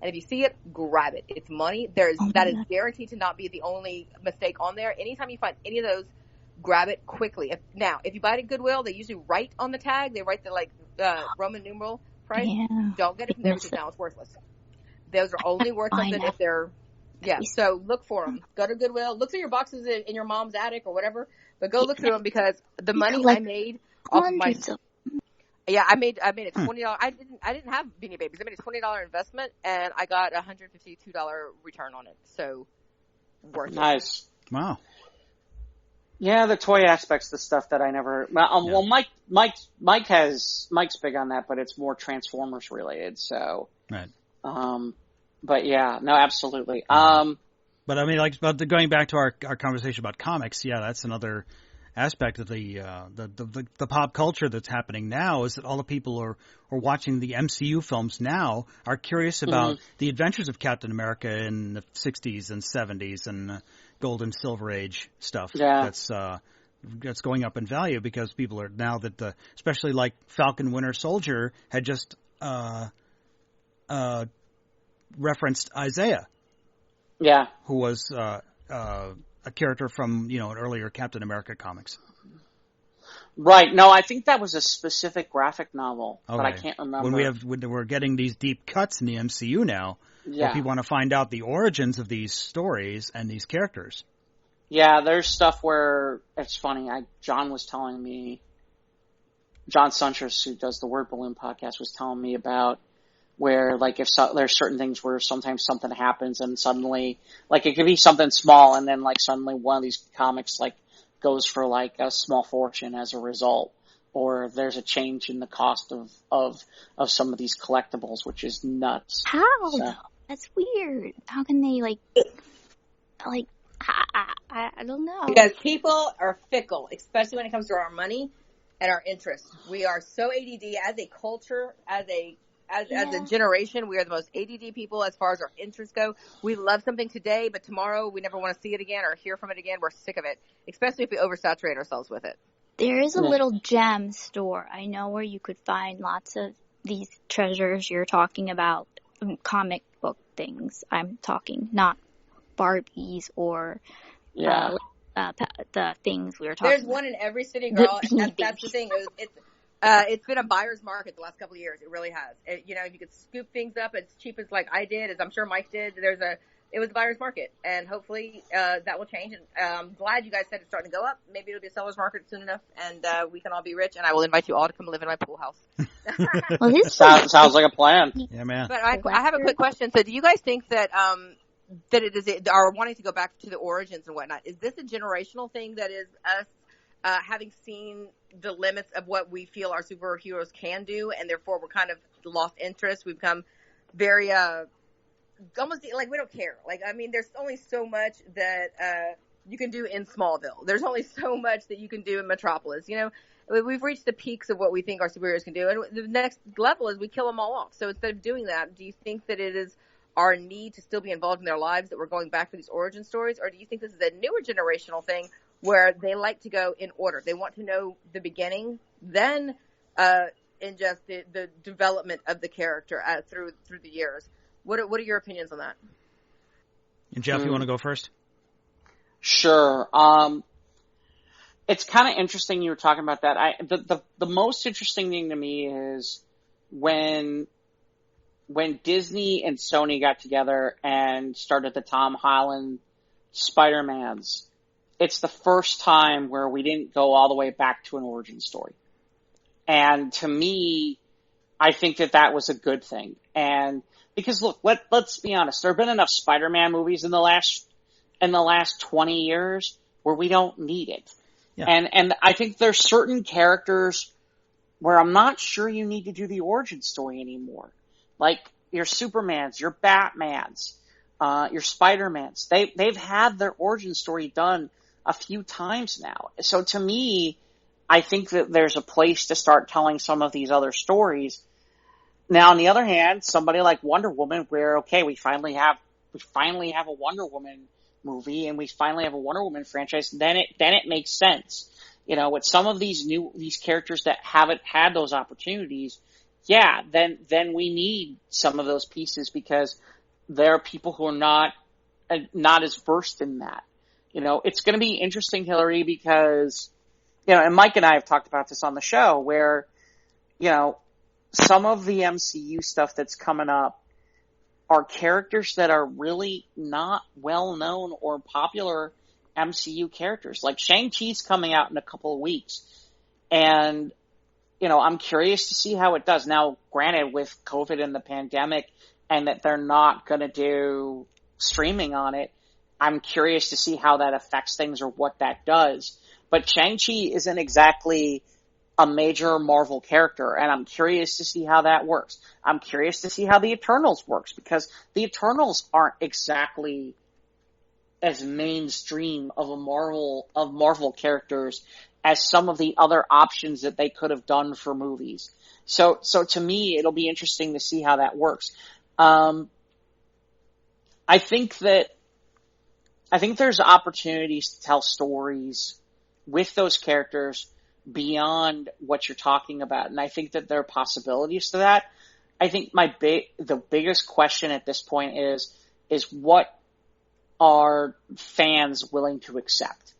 Speaker 4: and if you see it, grab it. It's money. That is guaranteed to not be the only mistake on there. Anytime you find any of those, grab it quickly. If you buy it at Goodwill, they usually write on the tag. They write the Roman numeral price.
Speaker 3: Yeah.
Speaker 4: Don't get it from there because now it's worthless. Those are only worth something if they're. Yeah, so look for them. Go to Goodwill. Look through your boxes in your mom's attic or whatever. But go look through them because the money I made off of my. Yeah, I made it $20. I didn't have Beanie Babies. I made a $20 investment and I got a $152 return on it. So worth it.
Speaker 1: Nice.
Speaker 2: Wow.
Speaker 1: Yeah, the toy aspect's the stuff that I never. Well, Mike's big on that, but it's more Transformers related. So.
Speaker 2: Right.
Speaker 1: But yeah, no, absolutely.
Speaker 2: But I mean, going back to our conversation about comics, yeah, that's another aspect of the pop culture that's happening now is that all the people who are watching the MCU films now are curious about the adventures of Captain America in the 60s and 70s and Gold and Silver Age stuff.
Speaker 1: Yeah.
Speaker 2: That's going up in value because people are now that especially like Falcon Winter Soldier had just referenced Isaiah.
Speaker 1: Yeah.
Speaker 2: Who was a character from, an earlier Captain America comics.
Speaker 1: Right. No, I think that was a specific graphic novel,
Speaker 2: Okay.
Speaker 1: but I can't remember.
Speaker 2: When we're getting these deep cuts in the MCU now, where people want to find out the origins of these stories and these characters.
Speaker 1: Yeah, there's stuff where it's funny. John was telling me, John Suntress, who does the Word Balloon podcast, was telling me about where, like, there's certain things where sometimes something happens and suddenly, like, it could be something small and then, like, suddenly one of these comics, like, goes for, like, a small fortune as a result. Or there's a change in the cost of some of these collectibles, which is nuts.
Speaker 3: How? So. That's weird. How can they, like, I don't know.
Speaker 4: Because people are fickle, especially when it comes to our money and our interests. We are so ADD as a culture, as a generation. We are the most ADD people as far as our interests go. We love something today, but tomorrow we never want to see it again or hear from it again. We're sick of it, especially if we oversaturate ourselves with it.
Speaker 3: There is a little gem store I know where you could find lots of these treasures you're talking about, comic book things. I'm talking, not Barbies or the things we were talking about.
Speaker 4: There's one in every city, girl. That's the thing. It's been a buyer's market the last couple of years. It really has. You could scoop things up as cheap as like I did, as I'm sure Mike did. It was a buyer's market, and hopefully that will change. And I'm glad you guys said it's starting to go up. Maybe it'll be a seller's market soon enough, and we can all be rich. And I will invite you all to come live in my pool house.
Speaker 1: Well, this sounds like a plan.
Speaker 2: Yeah, man.
Speaker 4: But I have a quick question. So, do you guys think that that it is are wanting to go back to the origins and whatnot? Is this a generational thing that is us having seen the limits of what we feel our superheroes can do, and therefore we're kind of lost interest? We've become very almost like we don't care. Like, I mean, there's only so much that you can do in Smallville. There's only so much that you can do in Metropolis. We've reached the peaks of what we think our superheroes can do, and the next level is we kill them all off. So instead of doing that, do you think that it is our need to still be involved in their lives that we're going back for these origin stories, or do you think this is a newer generational thing where they like to go in order? They want to know the beginning, then in just the development of the character through the years. What are your opinions on that?
Speaker 2: And Jeff, you want to go first?
Speaker 1: Sure. It's kind of interesting you were talking about that. The most interesting thing to me is when Disney and Sony got together and started the Tom Holland Spider-Mans, it's the first time where we didn't go all the way back to an origin story. And to me, I think that was a good thing. And because look, let's be honest, there have been enough Spider-Man movies in the last 20 years where we don't need it. Yeah. And I think there's certain characters where I'm not sure you need to do the origin story anymore. Like your Supermans, your Batmans, your Spider-Mans. They've had their origin story done a few times now. So to me, I think that there's a place to start telling some of these other stories. Now, on the other hand, somebody like Wonder Woman, where we finally have a Wonder Woman movie, and we finally have a Wonder Woman franchise. Then it makes sense, with some of these characters that haven't had those opportunities. Yeah, then we need some of those pieces because there are people who are not as versed in that. It's going to be interesting, Hillary, because and Mike and I have talked about this on the show, where some of the MCU stuff that's coming up are characters that are really not well known or popular MCU characters. Like Shang-Chi's coming out in a couple of weeks, and I'm curious to see how it does. Now, granted, with COVID and the pandemic, and that they're not going to do streaming on it, I'm curious to see how that affects things or what that does. But Shang-Chi isn't exactly a major Marvel character, and I'm curious to see how that works. I'm curious to see how the Eternals works, because the Eternals aren't exactly as mainstream of Marvel characters as some of the other options that they could have done for movies. So to me, it'll be interesting to see how that works. I think there's opportunities to tell stories with those characters beyond what you're talking about, and I think that there are possibilities to that. I think the biggest question at this point is what are fans willing to accept?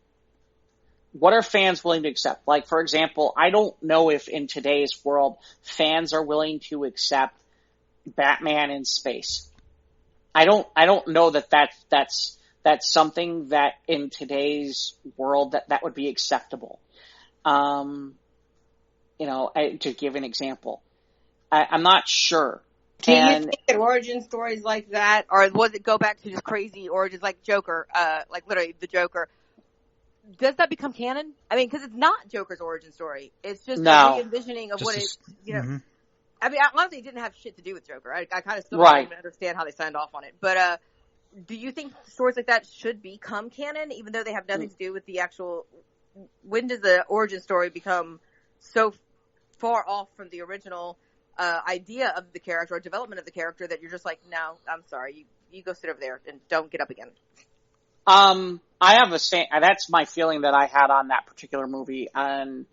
Speaker 1: what are fans willing to accept? Like, for example, I don't know if in today's world fans are willing to accept Batman in space. I don't know that's something that in today's world that would be acceptable. To give an example, I'm not sure.
Speaker 4: Do you think that origin stories like that, or was it go back to just crazy origins like Joker, like literally the Joker? Does that become canon? I mean, because it's not Joker's origin story. It's just a re-envisioning of what it,
Speaker 2: Mm-hmm.
Speaker 4: I mean, honestly, it didn't have shit to do with Joker. I kind of still don't even understand how they signed off on it. But do you think stories like that should become canon, even though they have nothing to do with the actual? When does the origin story become so far off from the original idea of the character or development of the character that you're just like, no, I'm sorry, you go sit over there and don't get up again?
Speaker 1: I have that's my feeling that I had on that particular movie, and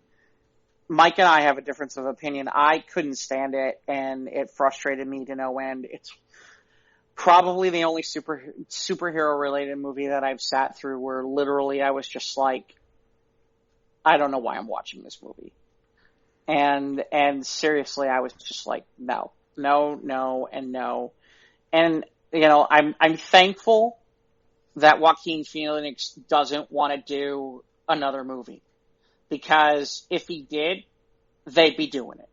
Speaker 1: Mike and I have a difference of opinion. I couldn't stand it, and it frustrated me to no end. It's probably the only superhero related movie that I've sat through where literally I was just like, I don't know why I'm watching this movie. And seriously, I was just like, no. And, I'm thankful that Joaquin Phoenix doesn't want to do another movie. Because if he did, they'd be doing it.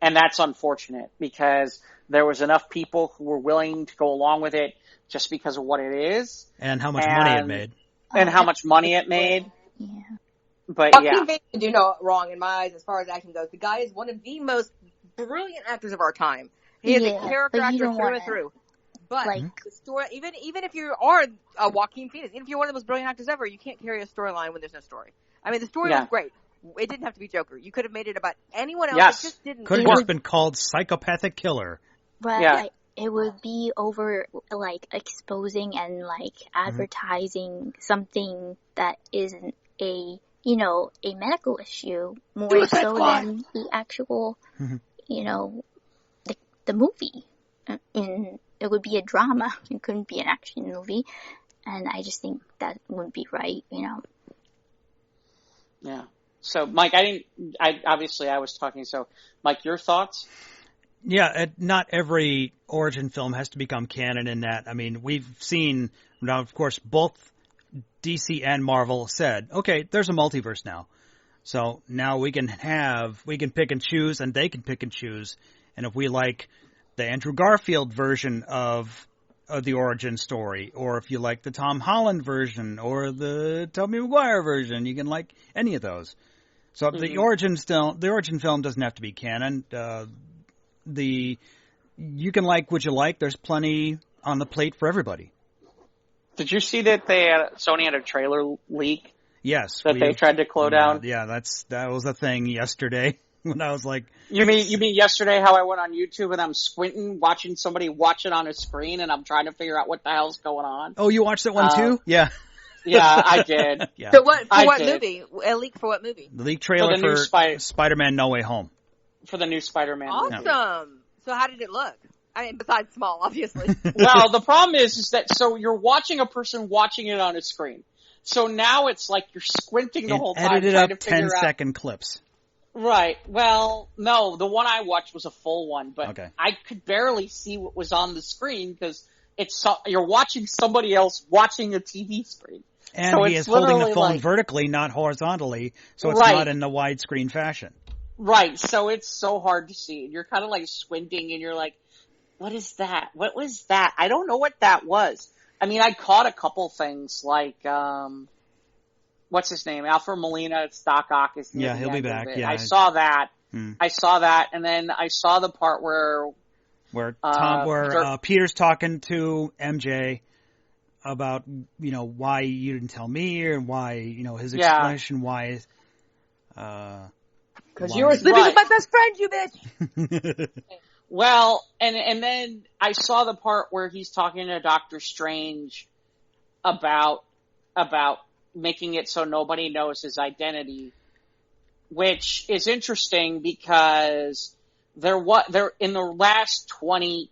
Speaker 1: And that's unfortunate because there was enough people who were willing to go along with it just because of what it is.
Speaker 2: And how much money it made.
Speaker 1: And how much money it made.
Speaker 3: Yeah.
Speaker 1: But
Speaker 4: Joaquin Phoenix can do no wrong in my eyes as far as acting goes. The guy is one of the most brilliant actors of our time. He is a character actor through and through. But the story, even if you are a Joaquin Phoenix, even if you're one of the most brilliant actors ever, you can't carry a storyline when there's no story. I mean, the story was great. It didn't have to be Joker. You could have made it about anyone else.
Speaker 1: Yes.
Speaker 4: It just didn't.
Speaker 2: Could have just been called Psychopathic Killer.
Speaker 3: But it would be over exposing and advertising something that isn't a medical issue more so than the actual the movie. It would be a drama. It couldn't be an action movie, and I just think that wouldn't be right.
Speaker 1: Yeah. So, Mike, I was talking. So, Mike, your thoughts?
Speaker 2: Yeah, not every origin film has to become canon in that. I mean, we've seen, now, of course, both DC and Marvel said, okay, there's a multiverse now. So now we can pick and choose, and they can pick and choose. And if we like the Andrew Garfield version of the origin story, or if you like the Tom Holland version, or the Tobey Maguire version, you can like any of those. So the origin film doesn't have to be canon. You can like what you like. There's plenty on the plate for everybody.
Speaker 1: Did you see that Sony had a trailer leak?
Speaker 2: Yes,
Speaker 1: that they tried to close down.
Speaker 2: Yeah, that was a thing yesterday when I was like,
Speaker 1: You mean yesterday how I went on YouTube and I'm squinting, watching somebody watch it on a screen, and I'm trying to figure out what the hell's going on?
Speaker 2: Oh, you watched that one too? Yeah.
Speaker 1: Yeah, I did.
Speaker 2: Yeah.
Speaker 4: So what movie? A leak for what movie?
Speaker 2: The leak trailer for Spider-Man No Way Home.
Speaker 1: For the new Spider-Man movie.
Speaker 4: Awesome. So how did it look? I mean, besides small, obviously.
Speaker 1: Well, the problem is that so you're watching a person watching it on a screen. So now it's like you're squinting the whole time
Speaker 2: edited
Speaker 1: trying
Speaker 2: up
Speaker 1: to figure
Speaker 2: 10-second clips.
Speaker 1: Right. Well, no, the one I watched was a full one, but I could barely see what was on the screen because you're watching somebody else watching a TV screen.
Speaker 2: And
Speaker 1: so
Speaker 2: he is holding the phone vertically, not horizontally, so it's not in the widescreen fashion.
Speaker 1: Right. So it's so hard to see. You're kind of like squinting and you're like, what is that? What was that? I don't know what that was. I mean, I caught a couple things like, what's his name? Alfred Molina, Doc Ock is near the
Speaker 2: he'll be
Speaker 1: end
Speaker 2: back.
Speaker 1: of it.
Speaker 2: Yeah,
Speaker 1: I saw that. I saw that, and then I saw the part where
Speaker 2: Peter's talking to MJ about why you didn't tell me, and why his explanation why.
Speaker 4: Because you were sleeping with my best friend, you bitch.
Speaker 1: Well, and then I saw the part where he's talking to Doctor Strange about making it so nobody knows his identity, which is interesting because in the last 20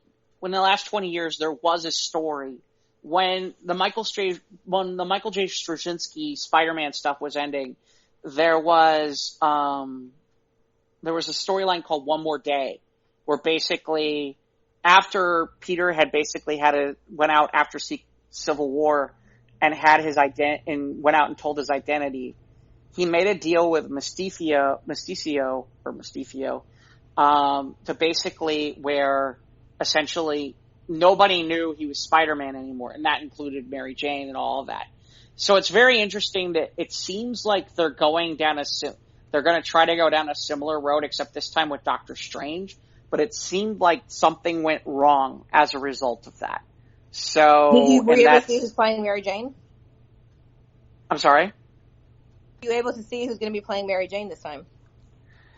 Speaker 1: years there was a story when the Michael J. Straczynski Spider-Man stuff was ending, there was a storyline called One More Day, where basically after Peter had basically went out after Civil War and had his and went out and told his identity, he made a deal with Mysticio, to basically where essentially nobody knew he was Spider-Man anymore, and that included Mary Jane and all of that. So it's very interesting that it seems like they're going to try to go down a similar road, except this time with Doctor Strange. But it seemed like something went wrong as a result of that. So
Speaker 4: were you able to see who's playing Mary Jane?
Speaker 1: I'm sorry?
Speaker 4: Were you able to see who's going to be playing Mary Jane this time?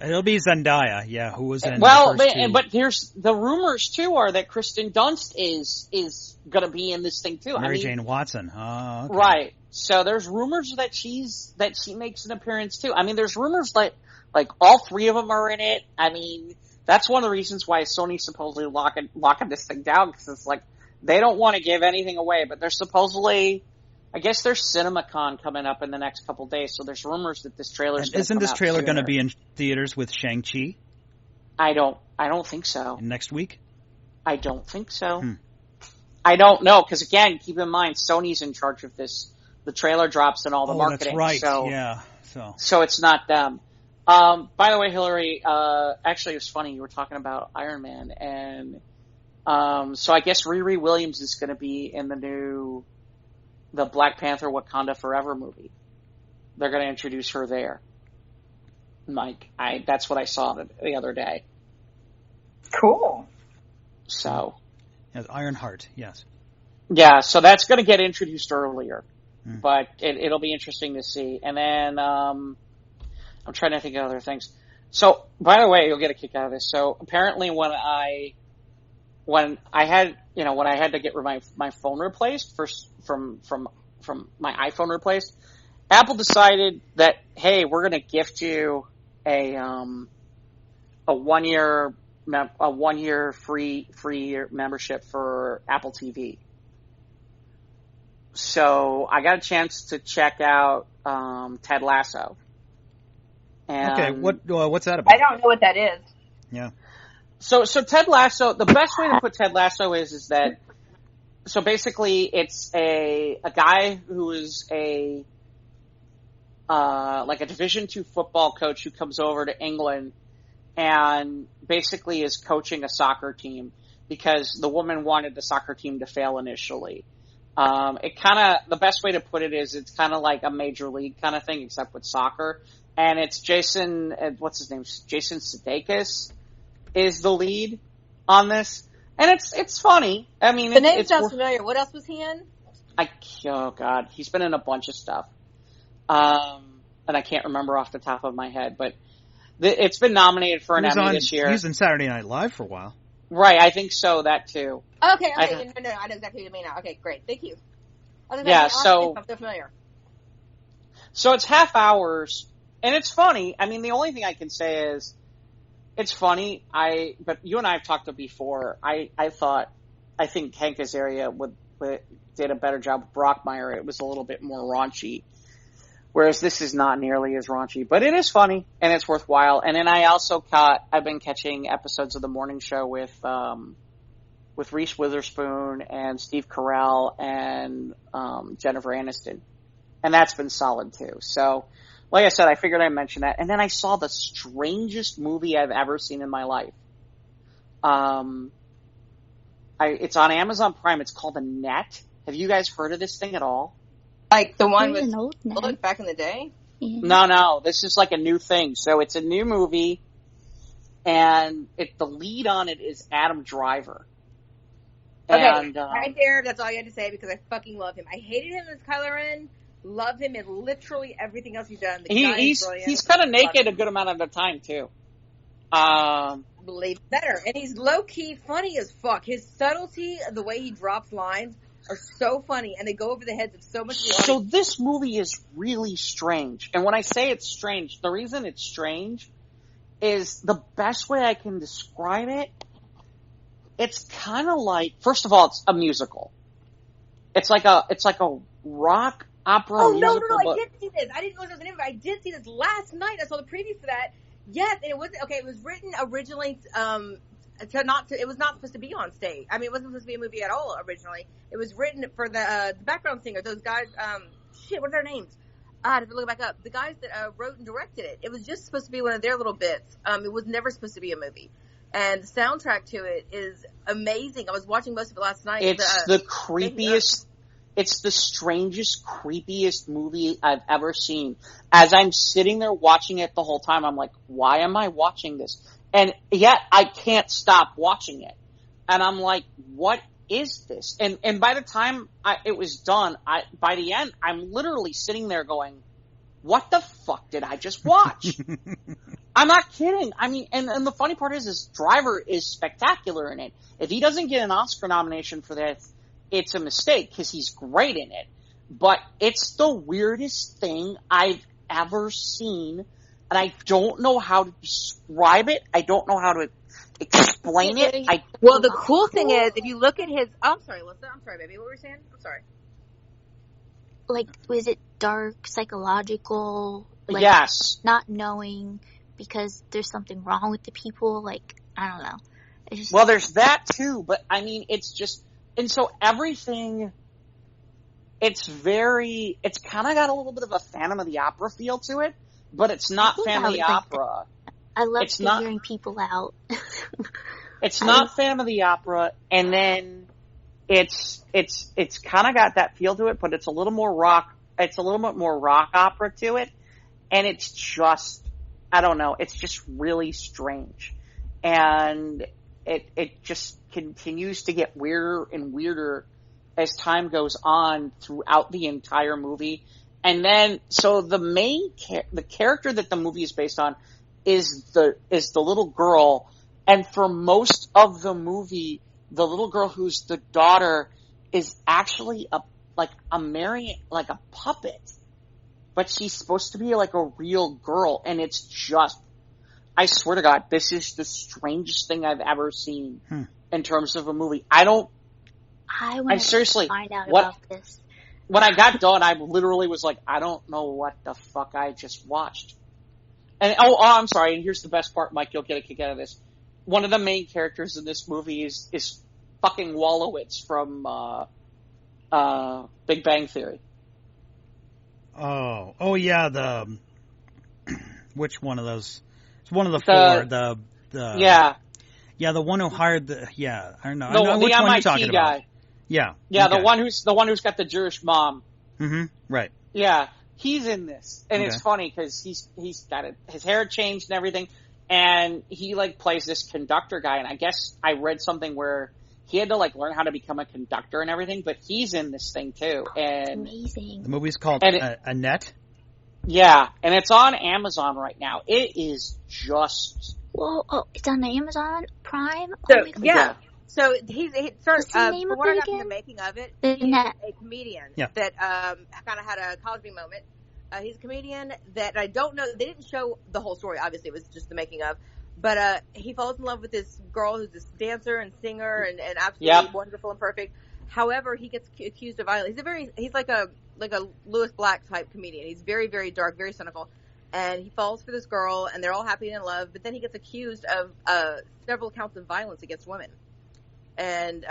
Speaker 2: It'll be Zendaya, yeah, who was in
Speaker 1: well,
Speaker 2: the first two.
Speaker 1: But here's the rumors too are that Kristen Dunst is going to be in this thing too.
Speaker 2: Mary Jane Watson. Oh, okay.
Speaker 1: Right. So there's rumors that she makes an appearance too. I mean, there's rumors like all three of them are in it. I mean, that's one of the reasons why Sony's supposedly locking this thing down, because it's like they don't want to give anything away. But there's supposedly, I guess there's CinemaCon coming up in the next couple days, so there's rumors that this trailer
Speaker 2: isn't this trailer going to be in theaters with Shang-Chi?
Speaker 1: I don't think so.
Speaker 2: Next week? I
Speaker 1: don't think so. I don't know, because again, keep in mind Sony's in charge of this. The trailer drops and all the marketing.
Speaker 2: That's right.
Speaker 1: So,
Speaker 2: yeah.
Speaker 1: So it's not them. By the way, Hillary, actually it was funny, you were talking about Iron Man, and so I guess Riri Williams is going to be in the Black Panther Wakanda Forever movie. They're going to introduce her there. Mike, that's what I saw the other day.
Speaker 4: Cool.
Speaker 1: So.
Speaker 2: Yes, Ironheart, yes.
Speaker 1: Yeah, so that's going to get introduced earlier, but it'll be interesting to see. And then, I'm trying to think of other things. So, by the way, you'll get a kick out of this. So, apparently when I had to get my phone replaced from my iPhone replaced, Apple decided that, hey, we're going to gift you a 1 year free membership for Apple TV. So I got a chance to check out Ted Lasso. And
Speaker 2: okay, what's that about?
Speaker 4: I don't know what that is.
Speaker 2: Yeah.
Speaker 1: So Ted Lasso, the best way to put Ted Lasso is that, so basically it's a guy who is like a Division II football coach who comes over to England and basically is coaching a soccer team because the woman wanted the soccer team to fail initially. The best way to put it is it's kind of like a major league kind of thing, except with soccer. And it's Jason Sudeikis is the lead on this. And it's funny. I mean,
Speaker 4: the name sounds familiar. What else was he in?
Speaker 1: Oh God, he's been in a bunch of stuff. And I can't remember off the top of my head, but it's been nominated for an Emmy this year.
Speaker 2: He was in Saturday Night Live for a while.
Speaker 1: Right, I think so, that too.
Speaker 4: Okay, no, I know exactly what you mean now. Okay, great, thank you.
Speaker 1: So
Speaker 4: familiar.
Speaker 1: So it's half hours, and it's funny. I mean, the only thing I can say is, it's funny. But you and I have talked about before. I think Hank Azaria did a better job with Brockmire. It was a little bit more raunchy. Whereas this is not nearly as raunchy, but it is funny and it's worthwhile. And then I've been catching episodes of The Morning Show with Reese Witherspoon and Steve Carell and Jennifer Aniston. And that's been solid too. So, like I said, I figured I'd mention that. And then I saw the strangest movie I've ever seen in my life. It's on Amazon Prime. It's called The Net. Have you guys heard of this thing at all?
Speaker 4: Like the one with back in the day?
Speaker 3: Yeah.
Speaker 1: No. This is like a new thing. So it's a new movie, and the lead on it is Adam Driver.
Speaker 4: Okay,
Speaker 1: and,
Speaker 4: right there, that's all you had to say because I fucking love him. I hated him as Kylo Ren. Love him in literally everything else he's done.
Speaker 1: He's kind of naked a good amount of the time too.
Speaker 4: Believe better, and he's low key funny as fuck. His subtlety, the way he drops lines, are so funny, and they go over the heads of so much.
Speaker 1: So this movie is really strange, and when I say it's strange, the reason it's strange is the best way I can describe it. It's kind of like, first of all, it's a musical. It's like a rock opera.
Speaker 4: Oh,
Speaker 1: musical,
Speaker 4: no, I did see this. I didn't know it was an image, but I did see this last night. I saw the preview for that. Yes, and it wasn't, okay, it was written originally, it was not supposed to be on stage. I mean, it wasn't supposed to be a movie at all originally. It was written for the background singer, those guys, what are their names? I have to look it back up. The guys that wrote and directed it. It was just supposed to be one of their little bits. It was never supposed to be a movie. And the soundtrack to it is amazing. I was watching most of it last night.
Speaker 1: It's the creepiest, it's the strangest, creepiest movie I've ever seen. As I'm sitting there watching it the whole time, I'm like, why am I watching this? And yet I can't stop watching it. And I'm like, what is this? And by the time it was done, by the end, I'm literally sitting there going, what the fuck did I just watch? I'm not kidding. I mean, and the funny part is Driver is spectacular in it. If he doesn't get an Oscar nomination for this, it's a mistake because he's great in it. But it's the weirdest thing I've ever seen, and I don't know how to describe it. I don't know how to explain it.
Speaker 4: Well, the cool thing is, if you look at his... Oh, I'm sorry, Alyssa. I'm sorry, baby. What were you saying? I'm sorry.
Speaker 3: Like, was it dark, psychological? Like,
Speaker 1: yes.
Speaker 3: Not knowing because there's something wrong with the people? Like, I don't know. It's just...
Speaker 1: Well, there's that too, but I mean, it's just... And so everything... It's kind of got a little bit of a Phantom of the Opera feel to it, but it's not Phantom of the Opera.
Speaker 3: I love figuring people out.
Speaker 1: It's not Phantom of the Opera, and then it's kind of got that feel to it, but it's a little more rock. It's a little bit more rock opera to it, and it's just, I don't know, it's just really strange, and it just continues to get weirder and weirder as time goes on throughout the entire movie. And then, so the character that the movie is based on is the little girl, and for most of the movie, the little girl who's the daughter is actually a puppet, but she's supposed to be like a real girl, and it's just, I swear to God, this is the strangest thing I've ever seen in terms of a movie. I want to
Speaker 3: find out about this.
Speaker 1: When I got done, I literally was like, I don't know what the fuck I just watched. And I'm sorry, and here's the best part, Mike, you'll get a kick out of this. One of the main characters in this movie is fucking Wolowitz from Big Bang Theory.
Speaker 2: Oh yeah, which one of those? It's one of the four. Yeah, the one who hired I don't know. I know which one you're talking about. Yeah.
Speaker 1: Yeah, okay. the one who's got the Jewish mom.
Speaker 2: Mm-hmm. Right.
Speaker 1: Yeah, he's in this, and it's funny because he's got his hair changed and everything, and he like plays this conductor guy, and I guess I read something where he had to like learn how to become a conductor and everything, but he's in this thing too. And
Speaker 3: amazing.
Speaker 2: The movie's called Annette.
Speaker 1: Yeah, and it's on Amazon right now. It is just.
Speaker 3: Well, it's on Amazon Prime.
Speaker 4: So he's
Speaker 3: What's the name of
Speaker 4: what
Speaker 3: it
Speaker 4: I got from
Speaker 3: again?
Speaker 4: the making of it,
Speaker 3: He's
Speaker 4: a comedian that kind of had a Cosby moment. He's a comedian that I don't know. They didn't show the whole story. Obviously, it was just the making of. But he falls in love with this girl who's this dancer and singer and absolutely wonderful and perfect. However, he gets accused of violence. He's like a Lewis Black type comedian. He's very, very dark, very cynical. And he falls for this girl, and they're all happy and in love. But then he gets accused of several counts of violence against women. And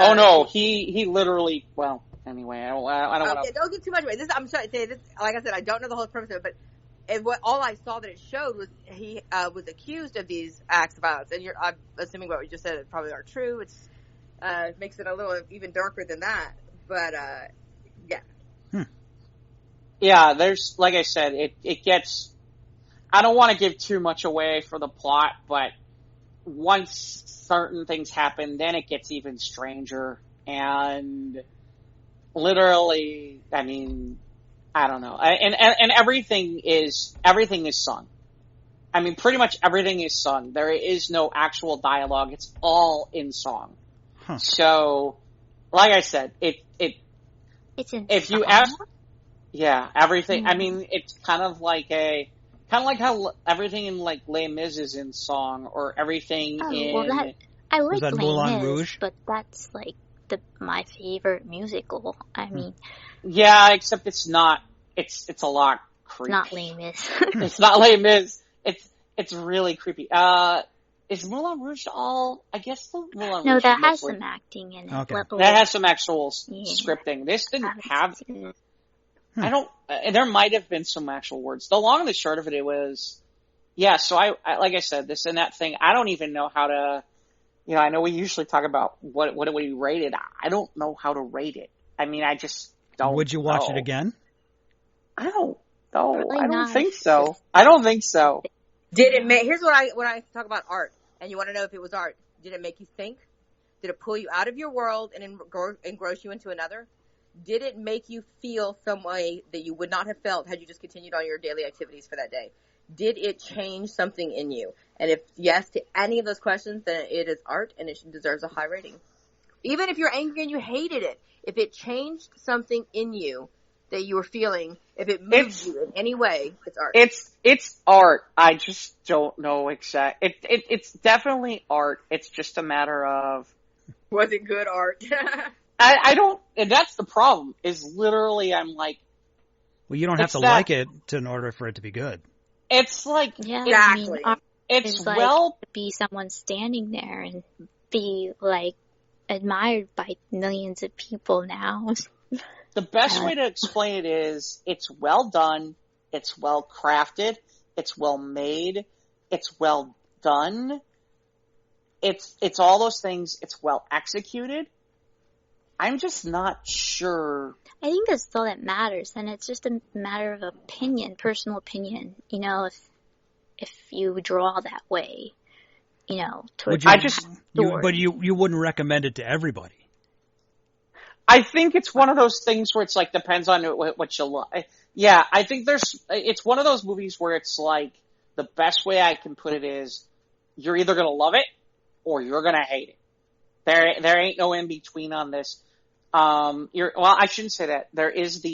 Speaker 1: he literally. Well, anyway, I don't want to.
Speaker 4: Don't get too much away. I'm trying to say this. Like I said, I don't know the whole premise of it, but all I saw that it showed was he was accused of these acts of violence. And I'm assuming what we just said probably aren't true. It's makes it a little even darker than that. But yeah.
Speaker 1: Yeah, there's, like I said, it gets. I don't want to give too much away for the plot, but once certain things happen, then it gets even stranger. And literally, I mean, I don't know. And everything is sung. I mean, pretty much everything is sung. There is no actual dialogue. It's all in song. Huh. So, like I said, it's in if song? You ask, everything. I mean, it's kind of like how everything in like Les Mis is in song, or everything in.
Speaker 3: Well, I like Les
Speaker 2: Moulin
Speaker 3: Mis,
Speaker 2: Rouge?
Speaker 3: but that's like my favorite musical. I mean,
Speaker 1: yeah, except it's not. It's a lot creepy.
Speaker 3: not Les Mis.
Speaker 1: It's not Les Mis. It's really creepy. Is Moulin Rouge all? I guess the Moulin Rouge.
Speaker 3: No, that has some acting in it.
Speaker 2: Okay.
Speaker 1: That has some actual scripting. This didn't have. I don't. There might have been some actual words. The long and the short of it was. Yeah, so I like I said, this and that thing, I don't even know how to, I know we usually talk about what do we rate it. I don't know how to rate it. I mean, I just don't.
Speaker 2: Would you watch it again?
Speaker 1: I don't know.
Speaker 3: Probably
Speaker 1: I don't
Speaker 3: not.
Speaker 1: think so. I don't think so.
Speaker 4: Did it make, here's when I talk about art, and you want to know if it was art. Did it make you think? Did it pull you out of your world and engross you into another? Did it make you feel some way that you would not have felt had you just continued on your daily activities for that day? Did it change something in you? And if yes to any of those questions, then it is art and it deserves a high rating. Even if you're angry and you hated it, if it changed something in you that you were feeling, if it moved you in any way, it's art.
Speaker 1: It's art. I just don't know exactly. It's definitely art. It's just a matter of.
Speaker 4: Was it good art?
Speaker 1: I don't, and that's the problem, is literally I'm like.
Speaker 2: Well, you don't have to like it in order for it to be good.
Speaker 1: It's like,
Speaker 4: exactly.
Speaker 3: I mean,
Speaker 1: it's
Speaker 3: like
Speaker 1: well,
Speaker 3: to be someone standing there and be like admired by millions of people now.
Speaker 1: the best way to explain it is it's well done, it's well crafted, it's well made, it's well done. It's all those things. It's well executed. I'm just not sure.
Speaker 3: I think that's all that matters, and it's just a matter of opinion, personal opinion. If you draw that way, towards
Speaker 2: but you wouldn't recommend it to everybody.
Speaker 1: I think it's one of those things where it's like depends on what you like. Yeah, I think it's one of those movies where it's like the best way I can put it is you're either gonna love it or you're gonna hate it. There ain't no in between on this. I shouldn't say that. There is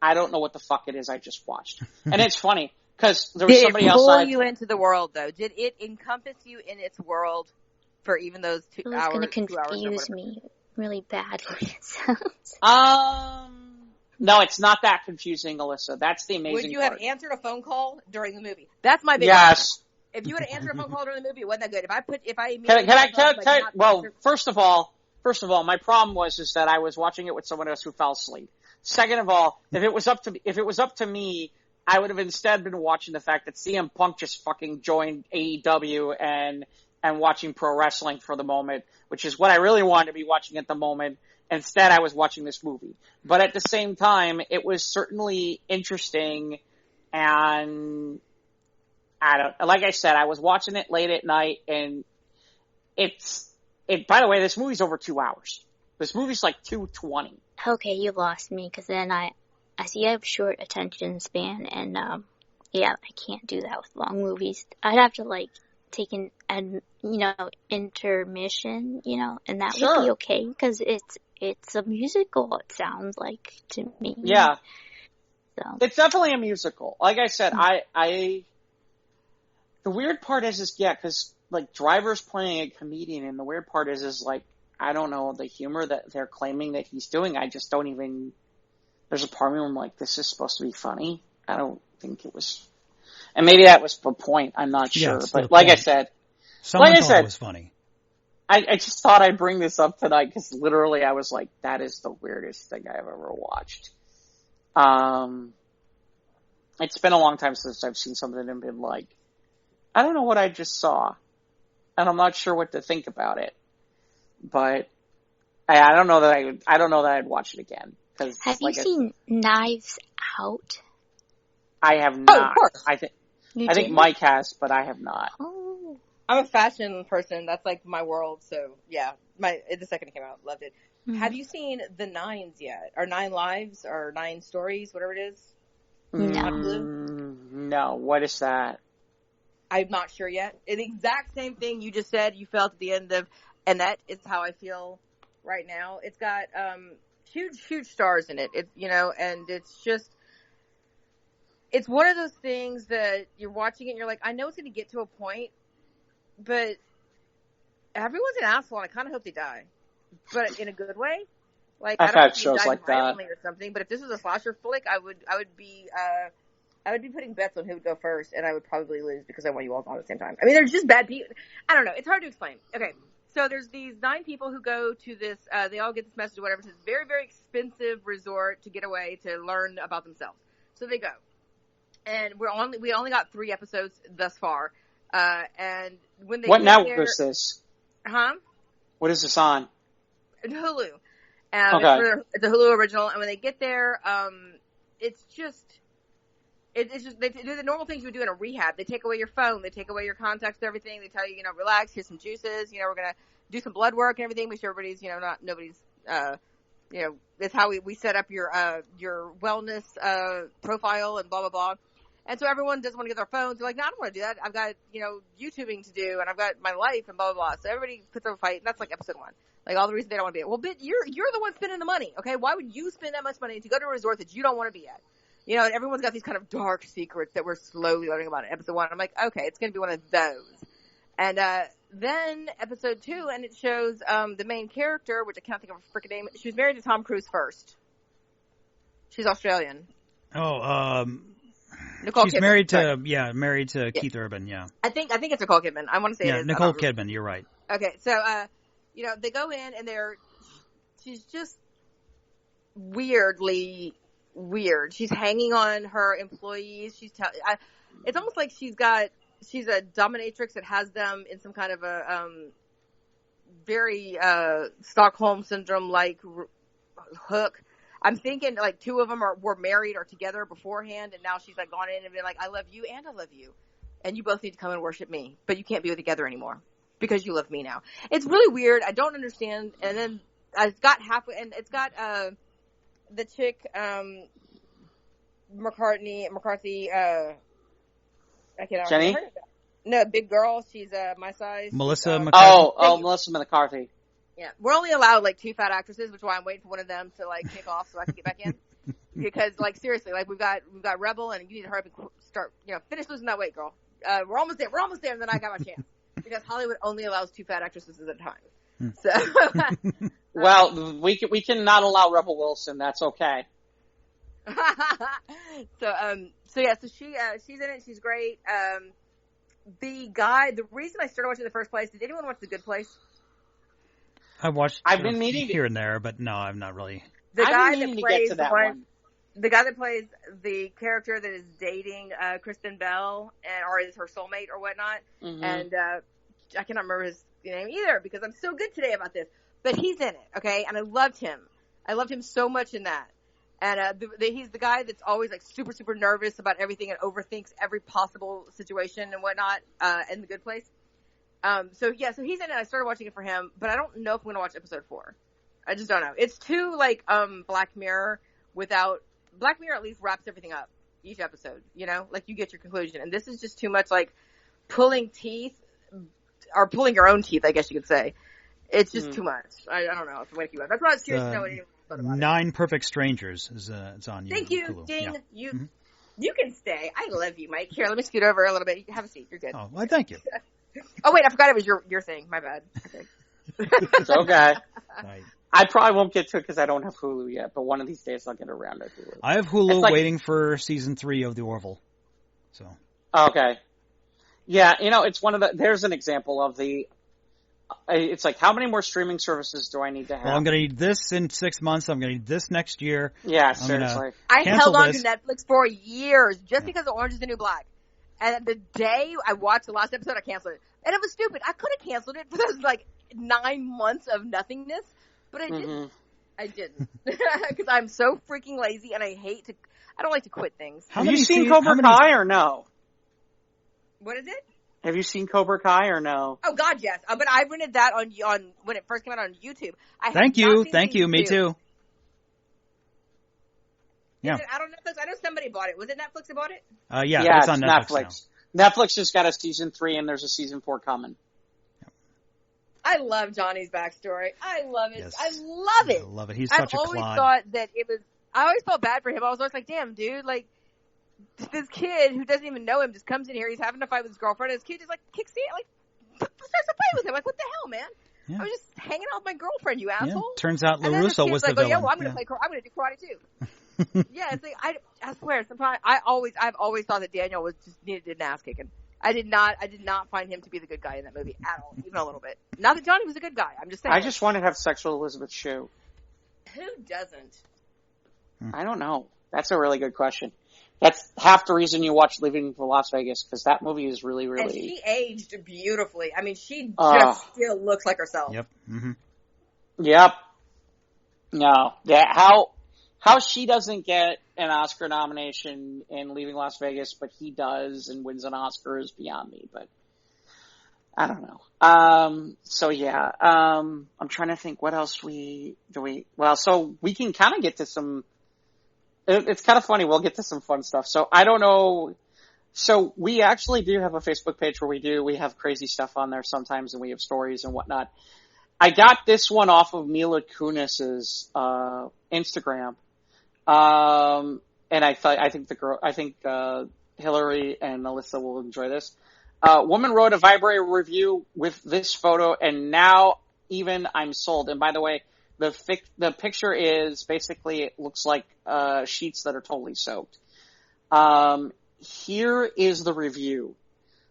Speaker 1: I don't know what the fuck it is I just watched. And it's funny, cause there was somebody else.
Speaker 4: Did it pull you into the world though? Did it encompass you in its world for even those 2 hours? It was
Speaker 3: going to confuse me really badly, it sounds.
Speaker 1: No, it's not that confusing, Alyssa. That's the amazing part.
Speaker 4: Would you have answered a phone call during the movie? That's my big
Speaker 1: Yes.
Speaker 4: question. If you would have answered a phone call during the movie, it wasn't that good.
Speaker 1: First of all, my problem was that I was watching it with someone else who fell asleep. Second of all, if it was up to me, I would have instead been watching the fact that CM Punk just fucking joined AEW and watching pro wrestling for the moment, which is what I really wanted to be watching at the moment. Instead, I was watching this movie. But at the same time, it was certainly interesting, and like I said, I was watching it late at night, and by the way, this movie's over 2 hours. This movie's like 2:20.
Speaker 3: Okay, you lost me, because then I see I have short attention span, and I can't do that with long movies. I'd have to take an intermission, and that would be okay, because it's a musical, it sounds like to me.
Speaker 1: Yeah.
Speaker 3: So.
Speaker 1: It's definitely a musical. Like I said, the weird part is because Driver's playing a comedian, and the weird part is I don't know, the humor that they're claiming that he's doing, I just don't even, there's a part of me where I'm like, this is supposed to be funny? I don't think it was, and maybe that was the point, I'm not sure, but like I said,
Speaker 2: someone thought it was funny.
Speaker 1: I just thought I'd bring this up tonight, because literally I was like, that is the weirdest thing I've ever watched. It's been a long time since I've seen something and been like, I don't know what I just saw, and I'm not sure what to think about it. But I don't know that I'd watch it again.
Speaker 3: Have you seen Knives Out?
Speaker 1: I have not.
Speaker 4: Oh, of course.
Speaker 1: I think Mike has, but I have not.
Speaker 3: Oh.
Speaker 4: I'm a fashion person. That's my world. So yeah, the second it came out, loved it. Mm-hmm. Have you seen The Nines yet? Or 9 Lives or 9 Stories, whatever it is?
Speaker 3: No.
Speaker 1: No. What is that?
Speaker 4: I'm not sure yet. The exact same thing you just said you felt at the end of Annette is how I feel right now. It's got huge stars in it. And it's one of those things that you're watching it and you're like, I know it's going to get to a point, but everyone's an asshole and I kind of hope they die. but in a good way. Like,
Speaker 1: I've
Speaker 4: I don't
Speaker 1: had
Speaker 4: know if
Speaker 1: shows
Speaker 4: died
Speaker 1: like that.
Speaker 4: violently or something, but if this was a slasher flick, I would be putting bets on who would go first, and I would probably lose because I want you all on at the same time. I mean, they're just bad people. I don't know. It's hard to explain. Okay, so there's these 9 people who go to this. They all get this message or whatever. It's this very, very expensive resort to get away to learn about themselves. So they go, and we only got 3 episodes thus far. And when they
Speaker 1: what
Speaker 4: get
Speaker 1: network
Speaker 4: there,
Speaker 1: is this?
Speaker 4: Huh?
Speaker 1: What is this on?
Speaker 4: Hulu.
Speaker 1: Okay.
Speaker 4: It's a Hulu original, and when they get there, it's just they do the normal things you would do in a rehab. They take away your phone, they take away your contacts, everything. They tell you, relax, here's some juices, we're gonna do some blood work and everything. Make sure everybody's, nobody's, it's how we set up your wellness profile and blah blah blah. And so everyone doesn't want to get their phones. They're like, no, I don't want to do that. I've got, YouTubing to do, and I've got my life, and blah, blah, blah. So everybody puts up a fight, and that's like episode 1. Like, all the reasons they don't want to be at. Well, but you're the one spending the money, okay? Why would you spend that much money to go to a resort that you don't want to be at? And everyone's got these kind of dark secrets that we're slowly learning about in episode 1. I'm like, okay, it's going to be one of those. And then episode 2, and it shows the main character, which I can't think of her freaking name. She was married to Tom Cruise first. She's Australian.
Speaker 2: Oh,
Speaker 4: Nicole
Speaker 2: she's
Speaker 4: Kidman,
Speaker 2: married to Keith Urban, yeah.
Speaker 4: I think it's Nicole Kidman. I want to say it is.
Speaker 2: Nicole Kidman, you're right.
Speaker 4: Okay, so, they go in and she's just weirdly weird. She's hanging on her employees. It's almost like she's a dominatrix that has them in some kind of a, very, Stockholm syndrome-like hook. I'm thinking like 2 of them were married or together beforehand, and now she's like gone in and been like, I love you and I love you, and you both need to come and worship me, but you can't be together anymore because you love me now. It's really weird. I don't understand. And then I got halfway, and it's got the chick McCarthy. I can't
Speaker 1: Jenny?
Speaker 4: No, big girl. She's my size.
Speaker 2: Melissa McCarthy.
Speaker 1: Melissa McCarthy.
Speaker 4: Yeah, we're only allowed like 2 fat actresses, which is why I'm waiting for one of them to like kick off so I can get back in. Because like seriously, like we've got Rebel, and you need to hurry up and start, finish losing that weight, girl. We're almost there, and then I got my chance. Because Hollywood only allows 2 fat actresses at a time. So,
Speaker 1: well, we can not allow Rebel Wilson. That's okay.
Speaker 4: So she's in it. She's great. The reason I started watching in the first place, did anyone watch The Good Place?
Speaker 2: I've been meaning here and there, but no, I'm not really.
Speaker 4: The guy that plays the guy that plays the character that is dating Kristen Bell or is her soulmate or whatnot, and I cannot remember his name either because I'm so good today about this. But he's in it, okay, and I loved him. I loved him so much in that. And he's the guy that's always like super, super nervous about everything and overthinks every possible situation and whatnot in The Good Place. So he's in it. I started watching it for him, but I don't know if I'm going to watch episode 4. I just don't know. It's too like Black Mirror without Black Mirror. At least wraps everything up each episode. Like you get your conclusion, and this is just too much like pulling teeth or pulling your own teeth. I guess you could say it's just too much. I don't know. It's way too much. That's why I was curious to know what anyone thought about
Speaker 2: 9 Perfect Strangers is it's on.
Speaker 4: Thank you,
Speaker 2: Hulu.
Speaker 4: Ding.
Speaker 2: Yeah.
Speaker 4: You can stay. I love you, Mike. Here, let me scoot over a little bit. Have a seat. You're good.
Speaker 2: Oh, well, thank you.
Speaker 4: Oh wait, I forgot it was your thing. My bad. Okay.
Speaker 1: It's okay.
Speaker 2: Right.
Speaker 1: I probably won't get to it because I don't have Hulu yet, but one of these days I'll get around to Hulu.
Speaker 2: I have Hulu waiting for season 3 of The Orville. So.
Speaker 1: Okay. Yeah, it's one of there's an example of it's like, how many more streaming services do I need to have?
Speaker 2: Well, I'm going to need this in 6 months. I'm going to need this next year.
Speaker 1: Yeah, seriously.
Speaker 4: I held on to Netflix for years just because of Orange is the New Black. And the day I watched the last episode, I canceled it. And it was stupid. I could have canceled it for those, 9 months of nothingness. But I didn't.
Speaker 1: Mm-hmm.
Speaker 4: I didn't. Because I'm so freaking lazy, and I don't like to quit things.
Speaker 1: Have you seen Cobra Kai or no?
Speaker 4: What is it?
Speaker 1: Have you seen Cobra Kai or no?
Speaker 4: Oh, God, yes. But I rented that on when it first came out on YouTube.
Speaker 2: Thank you. Me too. Yeah.
Speaker 4: I don't know. I know somebody bought it. Was it Netflix that bought it?
Speaker 2: Yeah, it's on Netflix.
Speaker 1: Netflix just got a season 3, and there's a season 4 coming.
Speaker 4: I love Johnny's backstory. I love it.
Speaker 2: Yes.
Speaker 4: I love it.
Speaker 2: I love it. He's such a clod.
Speaker 4: I always thought that it was. I always felt bad for him. I was always like, "Damn, dude! Like this kid who doesn't even know him just comes in here. He's having a fight with his girlfriend. And his kid just kicks in, starts to play with him. Like, what the hell, man?
Speaker 2: Yeah.
Speaker 4: I was just hanging out with my girlfriend, you asshole.
Speaker 2: Yeah. Turns out LaRusso was the
Speaker 4: like,
Speaker 2: villain.
Speaker 4: Oh, yeah, well, I'm going to do karate too. Yeah, it's like, I swear, sometimes I've always thought that Daniel was just needed an ass kicking. I did not find him to be the good guy in that movie at all, even a little bit. Not that Johnny was a good guy. I'm just saying.
Speaker 1: I just want to have sex with Elizabeth Shue.
Speaker 4: Who doesn't?
Speaker 1: I don't know. That's a really good question. That's half the reason you watch Leaving for Las Vegas, because that movie is really, really...
Speaker 4: And she aged beautifully. I mean, she just still looks like herself.
Speaker 2: Yep. Mm-hmm.
Speaker 1: Yep. No. Yeah, how she doesn't get an Oscar nomination in Leaving Las Vegas, but he does and wins an Oscar is beyond me, but I don't know. So yeah, I'm trying to think what else so we can kind of get to some, it's kind of funny. We'll get to some fun stuff. So I don't know. So we actually do have a Facebook page where we have crazy stuff on there sometimes, and we have stories and whatnot. I got this one off of Mila Kunis's, Instagram. And I think Hillary and Alyssa will enjoy this. Woman wrote a vibrator review with this photo, and now even I'm sold. And by the way, the picture is basically, it looks like, sheets that are totally soaked. Here is the review.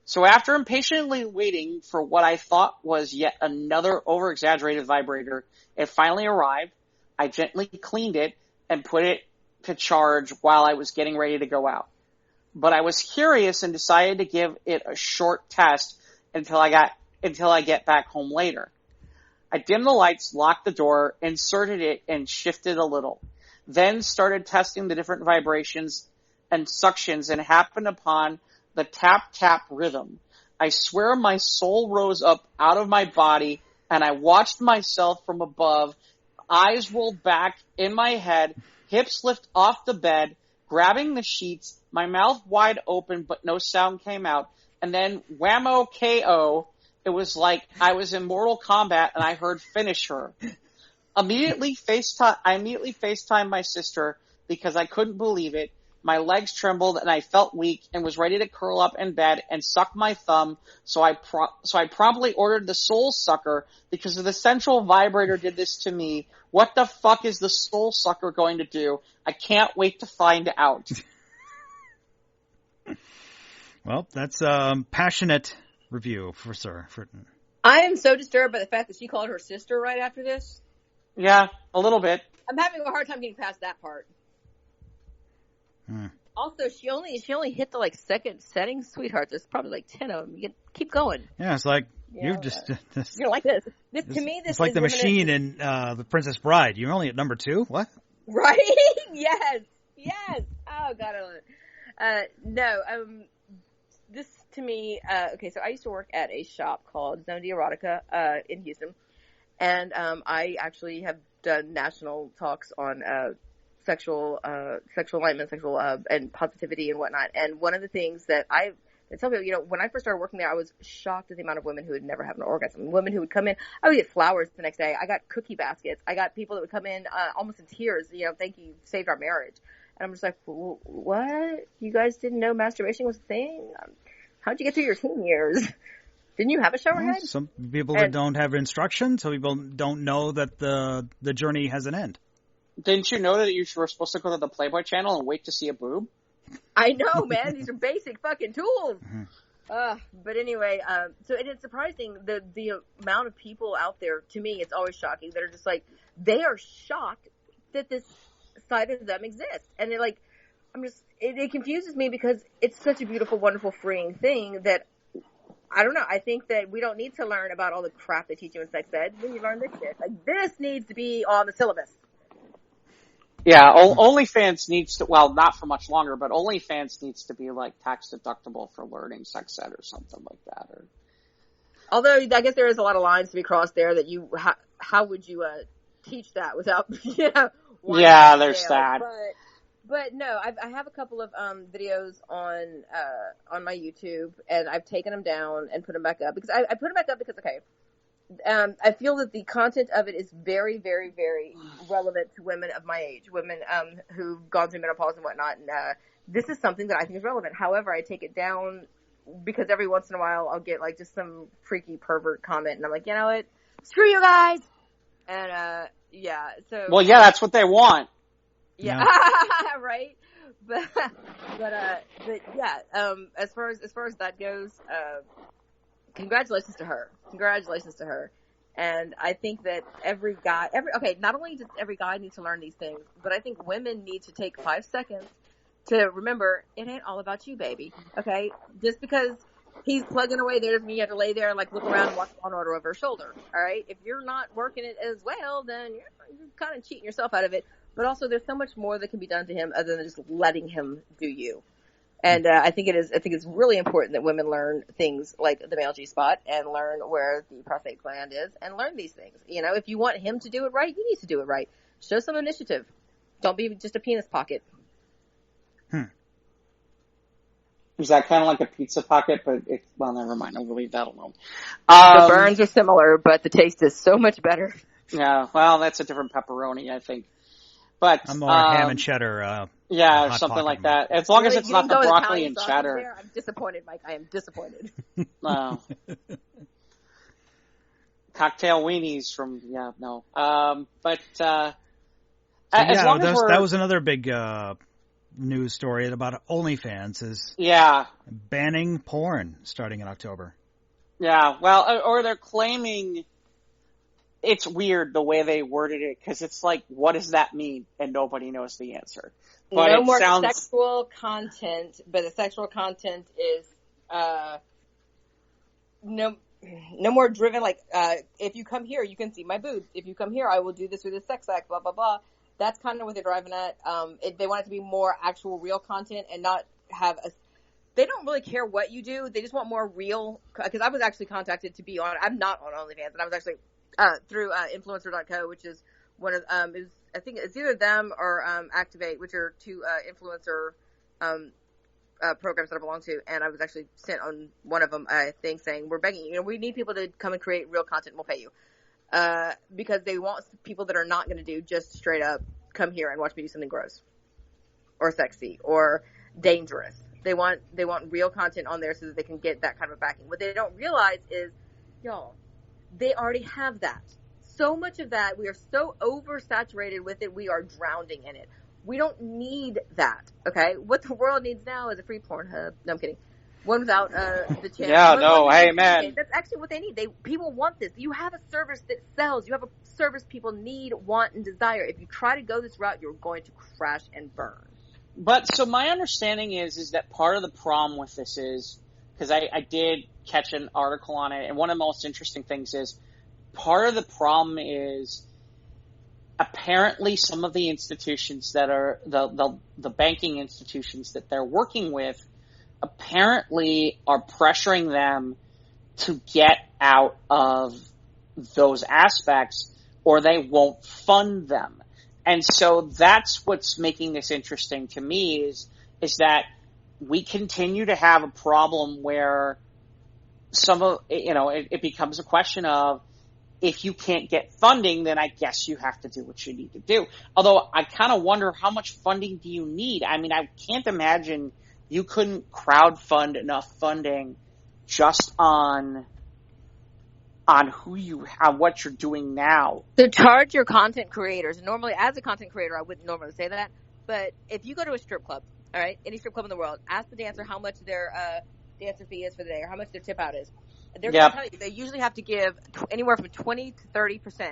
Speaker 1: So after impatiently waiting for what I thought was yet another over-exaggerated vibrator, it finally arrived. I gently cleaned it and put it to charge while I was getting ready to go out. But I was curious and decided to give it a short test until I get back home later. I dimmed the lights, locked the door, inserted it, and shifted a little. Then started testing the different vibrations and suctions and happened upon the tap-tap rhythm. I swear my soul rose up out of my body and I watched myself from above, eyes rolled back in my head, hips lift off the bed, grabbing the sheets, my mouth wide open but no sound came out, and then whammo KO, it was like I was in Mortal Kombat and I heard finish her. I immediately FaceTimed my sister because I couldn't believe it. My legs trembled and I felt weak and was ready to curl up in bed and suck my thumb. So I promptly ordered the soul sucker because the central vibrator did this to me. What the fuck is the soul sucker going to do? I can't wait to find out.
Speaker 2: Well, that's a passionate review for Sir.
Speaker 4: I am so disturbed by the fact that she called her sister right after this.
Speaker 1: Yeah, a little bit.
Speaker 4: I'm having a hard time getting past that part. Also, she only hit the second setting, sweetheart. There's probably 10 of them. You can keep going.
Speaker 2: Yeah, it's like you're just
Speaker 4: you're like this. To me, this
Speaker 2: it's like
Speaker 4: is
Speaker 2: the machine in The Princess Bride. You're only at number 2. What?
Speaker 4: Right? Yes. Oh God, I love it. No. This to me. Okay, so I used to work at a shop called Zone de Erotica in Houston, and I actually have done national talks on sexual enlightenment, and positivity and whatnot. And one of the things that I tell people, when I first started working there, I was shocked at the amount of women who would never have an orgasm. Women who would come in, I would get flowers the next day. I got cookie baskets. I got people that would come in almost in tears. Thank you, saved our marriage. And I'm just like, what? You guys didn't know masturbation was a thing? How'd you get through your teen years? Didn't you have a shower head?
Speaker 2: Some people that don't have instruction, some people don't know that the journey has an end.
Speaker 1: Didn't you know that you were supposed to go to the Playboy channel and wait to see a boob?
Speaker 4: I know, man. These are basic fucking tools. But anyway, so it is surprising the amount of people out there. To me, it's always shocking that are just they are shocked that this side of them exists, and they're like, it confuses me because it's such a beautiful, wonderful, freeing thing that I don't know. I think that we don't need to learn about all the crap they teach you in sex ed. We need to learn this shit. This needs to be on the syllabus.
Speaker 1: Yeah, OnlyFans needs to, not for much longer, but OnlyFans needs to be tax deductible for learning sex ed or something like that.
Speaker 4: Although I guess there is a lot of lines to be crossed there that how would you teach that without
Speaker 1: Yeah, there's that.
Speaker 4: But no, I have a couple of videos on my YouTube, and I've taken them down and put them back up because I put them back up because I feel that the content of it is very, very, very relevant to women of my age, women who've gone through menopause and whatnot. And this is something that I think is relevant. However, I take it down because every once in a while I'll get just some freaky pervert comment, and I'm like, you know what? screw you guys. And, yeah, so.
Speaker 1: Well, yeah, that's what they want.
Speaker 4: Yeah, right? But yeah, as far as that goes, congratulations to her. And I think that every guy, not only does every guy need to learn these things, but I think women need to take 5 seconds to remember it ain't all about you, baby. Okay? Just because he's plugging away there doesn't mean you have to lay there and like look around and watch Law and Order over her shoulder. All right? If you're not working it as well, then you're kind of cheating yourself out of it. But also there's so much more that can be done to him other than just letting him do you. And I think it's really important that women learn things like the male G-spot and learn where the prostate gland is and learn these things. You know, if you want him to do it right, you need to do it right. Show some initiative. Don't be just a penis pocket.
Speaker 1: Is that kind of like a pizza pocket? But well, never mind. I'll leave that alone.
Speaker 4: The burns are similar, but the taste is so much better.
Speaker 1: Yeah, well, that's a different pepperoni, I think. But
Speaker 2: I'm more ham and cheddar.
Speaker 1: Yeah, or something like that. As long as it's not the broccoli and cheddar.
Speaker 4: I'm disappointed, Mike. I am disappointed.
Speaker 1: Wow. Cocktail weenies from but as long as
Speaker 2: that was another big news story about OnlyFans is banning porn starting in October.
Speaker 1: Yeah, well, or they're claiming. It's weird the way they worded it because it's like, what does that mean? And nobody knows the answer. But
Speaker 4: no more sexual content, but the sexual content is no more driven. Like if you come here, you can see my boobs. If you come here, I will do this with a sex act. Blah blah blah. That's kind of what they're driving at. They want it to be more actual, real content and not have a. They don't really care what you do. They just want more real. Because I was actually contacted to be on. I'm not on OnlyFans, and I was actually. Through influencer.co, which is one of I think it's either them or Activate, which are two influencer programs that I belong to, and I was actually sent on one of them a thing saying we're begging you, we need people to come and create real content, and we'll pay you because they want people that are not going to do just straight up come here and watch me do something gross or sexy or dangerous. They want real content on there so that they can get that kind of backing. What they don't realize is, y'all. They already have that. So much of that, we are so oversaturated with it, we are drowning in it. We don't need that, okay? What the world needs now is a free Pornhub. No, I'm kidding. One without the chance.
Speaker 1: Yeah, no, amen.
Speaker 4: That's actually what they need. People want this. You have a service that sells. You have a service people need, want, and desire. If you try to go this route, you're going to crash and burn.
Speaker 1: But so my understanding is that part of the problem with this is, because I did catch an article on it, and one of the most interesting things is part of the problem is apparently some of the institutions that are the banking institutions that they're working with apparently are pressuring them to get out of those aspects or they won't fund them. And so that's what's making this interesting to me is that we continue to have a problem where it becomes a question of if you can't get funding, then I guess you have to do what you need to do. Although I kind of wonder how much funding do you need? I mean, I can't imagine you couldn't crowdfund enough funding just on what you're doing now.
Speaker 4: So charge your content creators. Normally, as a content creator, I wouldn't normally say that. But if you go to a strip club, all right, any strip club in the world, ask the dancer how much their dancer fee is for the day or how much their tip out is. They're going to tell you they usually have to give anywhere from 20 to 30%,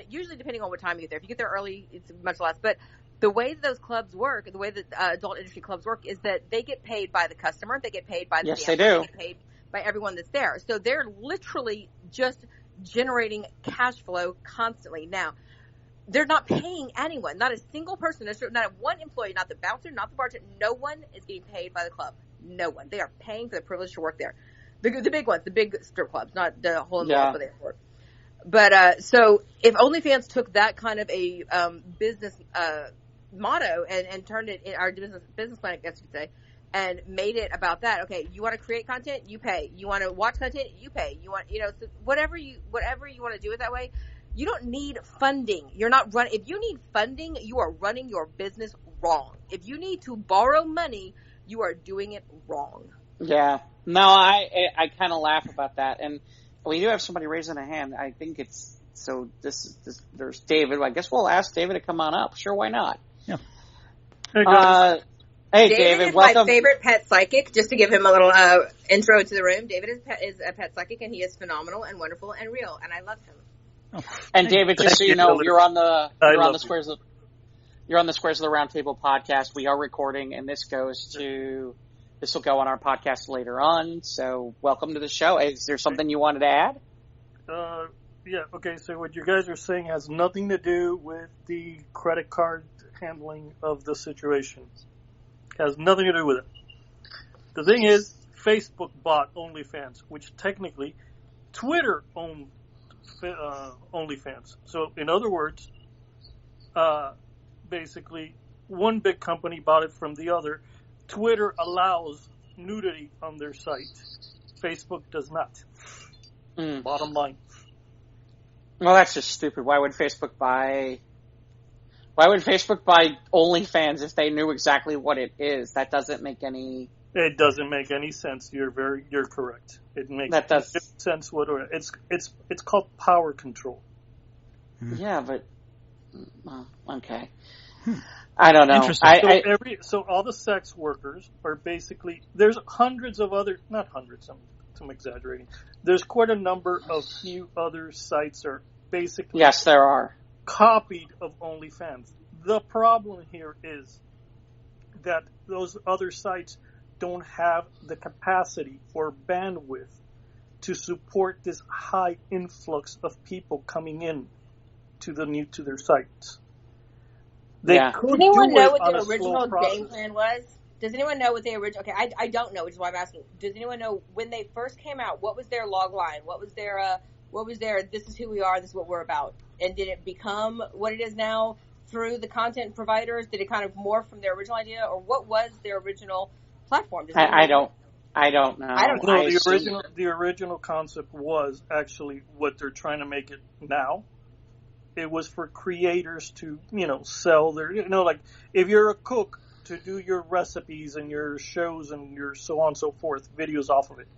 Speaker 4: usually depending on what time you get there. If you get there early, it's much less. But the way that those clubs work, the way that adult industry clubs work is that they get paid by the customer. They get paid by the dancer.
Speaker 1: Yes, they do.
Speaker 4: They get paid by everyone that's there. So they're literally just generating cash flow constantly. Now, they're not paying anyone, not a single person, not one employee, not the bouncer, not the bartender. No one is getting paid by the club. No one. They are paying for the privilege to work there. The big ones, the big strip clubs, not the whole world where they work. But so if OnlyFans took that kind of a business motto and turned it in our business plan, I guess you could say, and made it about that. Okay, you want to create content, you pay. You want to watch content, you pay. You want, so whatever you want to do it that way. You don't need funding. You're not running. If you need funding, you are running your business wrong. If you need to borrow money, you are doing it wrong.
Speaker 1: Yeah. No, I kind of laugh about that. And We do have somebody raising a hand. I think it's so. There's David. I guess we'll ask David to come on up. Sure, why not?
Speaker 2: Yeah.
Speaker 1: Hey,
Speaker 4: David is
Speaker 1: welcome.
Speaker 4: my favorite pet psychic. Just to give him a little intro to the room, David is a pet psychic, and he is phenomenal and wonderful and real, and I love him.
Speaker 2: Oh,
Speaker 1: and David, just so you know, you're on the Squares of the Roundtable podcast. We are recording, and this will go on our podcast later on. So, welcome to the show. Is there something you wanted to add?
Speaker 5: Yeah. Okay. So what you guys are saying has nothing to do with the credit card handling of the situation. Has nothing to do with it. The thing is, Facebook bought OnlyFans, which technically Twitter owned OnlyFans. So, in other words, basically, one big company bought it from the other. Twitter allows nudity on their site. Facebook does not. Bottom line.
Speaker 1: Well, that's just stupid. Why would Facebook buy OnlyFans if they knew exactly what it is? That doesn't make any.
Speaker 5: It doesn't make any sense. You're correct. It makes sense. It's called power control.
Speaker 1: Yeah, but okay. I don't know.
Speaker 2: Interesting.
Speaker 5: So all the sex workers are basically, there's hundreds of other, not hundreds, I'm exaggerating. There's quite a number of few other sites are basically.
Speaker 1: Yes, there are.
Speaker 5: Copied of OnlyFans. The problem here is that those other sites don't have the capacity or bandwidth to support this high influx of people coming in to their sites.
Speaker 4: Does anyone know what the original game plan was? Does anyone know what the original? Okay, I don't know, which is why I'm asking. Does anyone know when they first came out? What was their log line? What was their? This is who we are. This is what we're about. And did it become what it is now through the content providers? Did it kind of morph from their original idea, or what was their original platform?
Speaker 1: I don't know.
Speaker 5: I don't know. The original concept was actually what they're trying to make it now. It was for creators to, sell their, like if you're a cook, to do your recipes and your shows and your so on and so forth, videos off of it.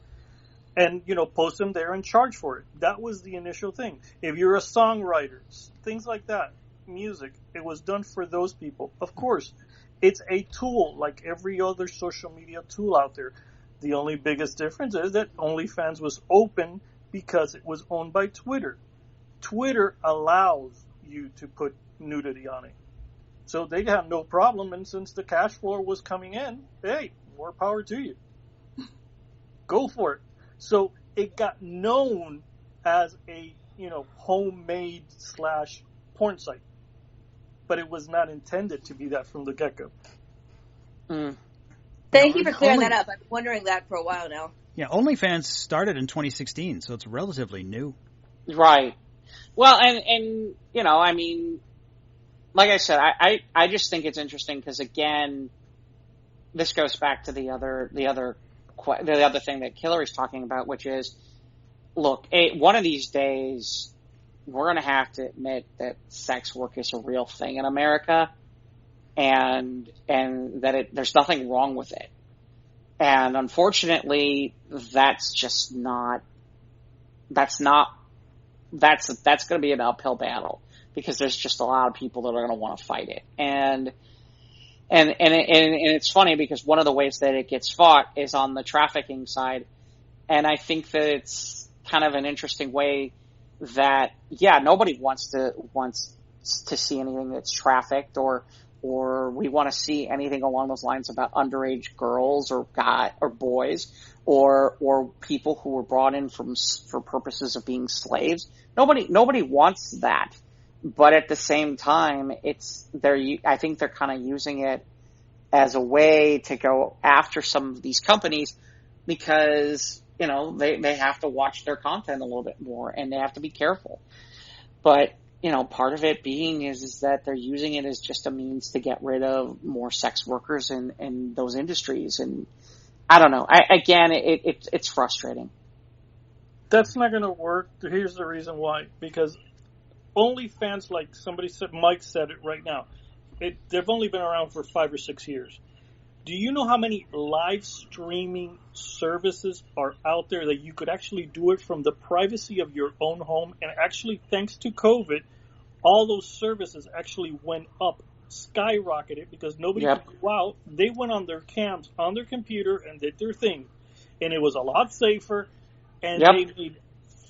Speaker 5: And, post them there and charge for it. That was the initial thing. If you're a songwriter, things like that, music, it was done for those people. Of course, it's a tool like every other social media tool out there. The only biggest difference is that OnlyFans was open because it was owned by Twitter. Twitter allows you to put nudity on it. So they have no problem, and since the cash flow was coming in, hey, more power to you. Go for it. So it got known as a, homemade /porn site. But it was not intended to be that from the get-go.
Speaker 4: Thank you for clearing that up. I've been wondering that for a while now.
Speaker 2: Yeah, OnlyFans started in 2016, so it's relatively new.
Speaker 1: Right. Well, and like I said, I just think it's interesting because, again, this goes back to the other thing that Hillary's talking about, which is, look, one of these days we're going to have to admit that sex work is a real thing in America, and that there's nothing wrong with it. And unfortunately, that's going to be an uphill battle because there's just a lot of people that are going to want to fight it. And it's funny because one of the ways that it gets fought is on the trafficking side. And I think that it's kind of an interesting way that, nobody wants to see anything that's trafficked or we want to see anything along those lines about underage girls or boys or people who were brought in for purposes of being slaves. Nobody wants that. But at the same time, I think they're kind of using it as a way to go after some of these companies because, they have to watch their content a little bit more and they have to be careful. But, part of it being is that they're using it as just a means to get rid of more sex workers in those industries. And I don't know. It's frustrating.
Speaker 5: That's not going to work. Here's the reason why. Because OnlyFans, like somebody said, Mike said it right now, they've only been around for 5 or 6 years. Do you know how many live streaming services are out there that you could actually do it from the privacy of your own home? And actually, thanks to COVID, all those services actually went up, skyrocketed, because nobody could go out. They went on their cams, on their computer, and did their thing. And it was a lot safer, and they made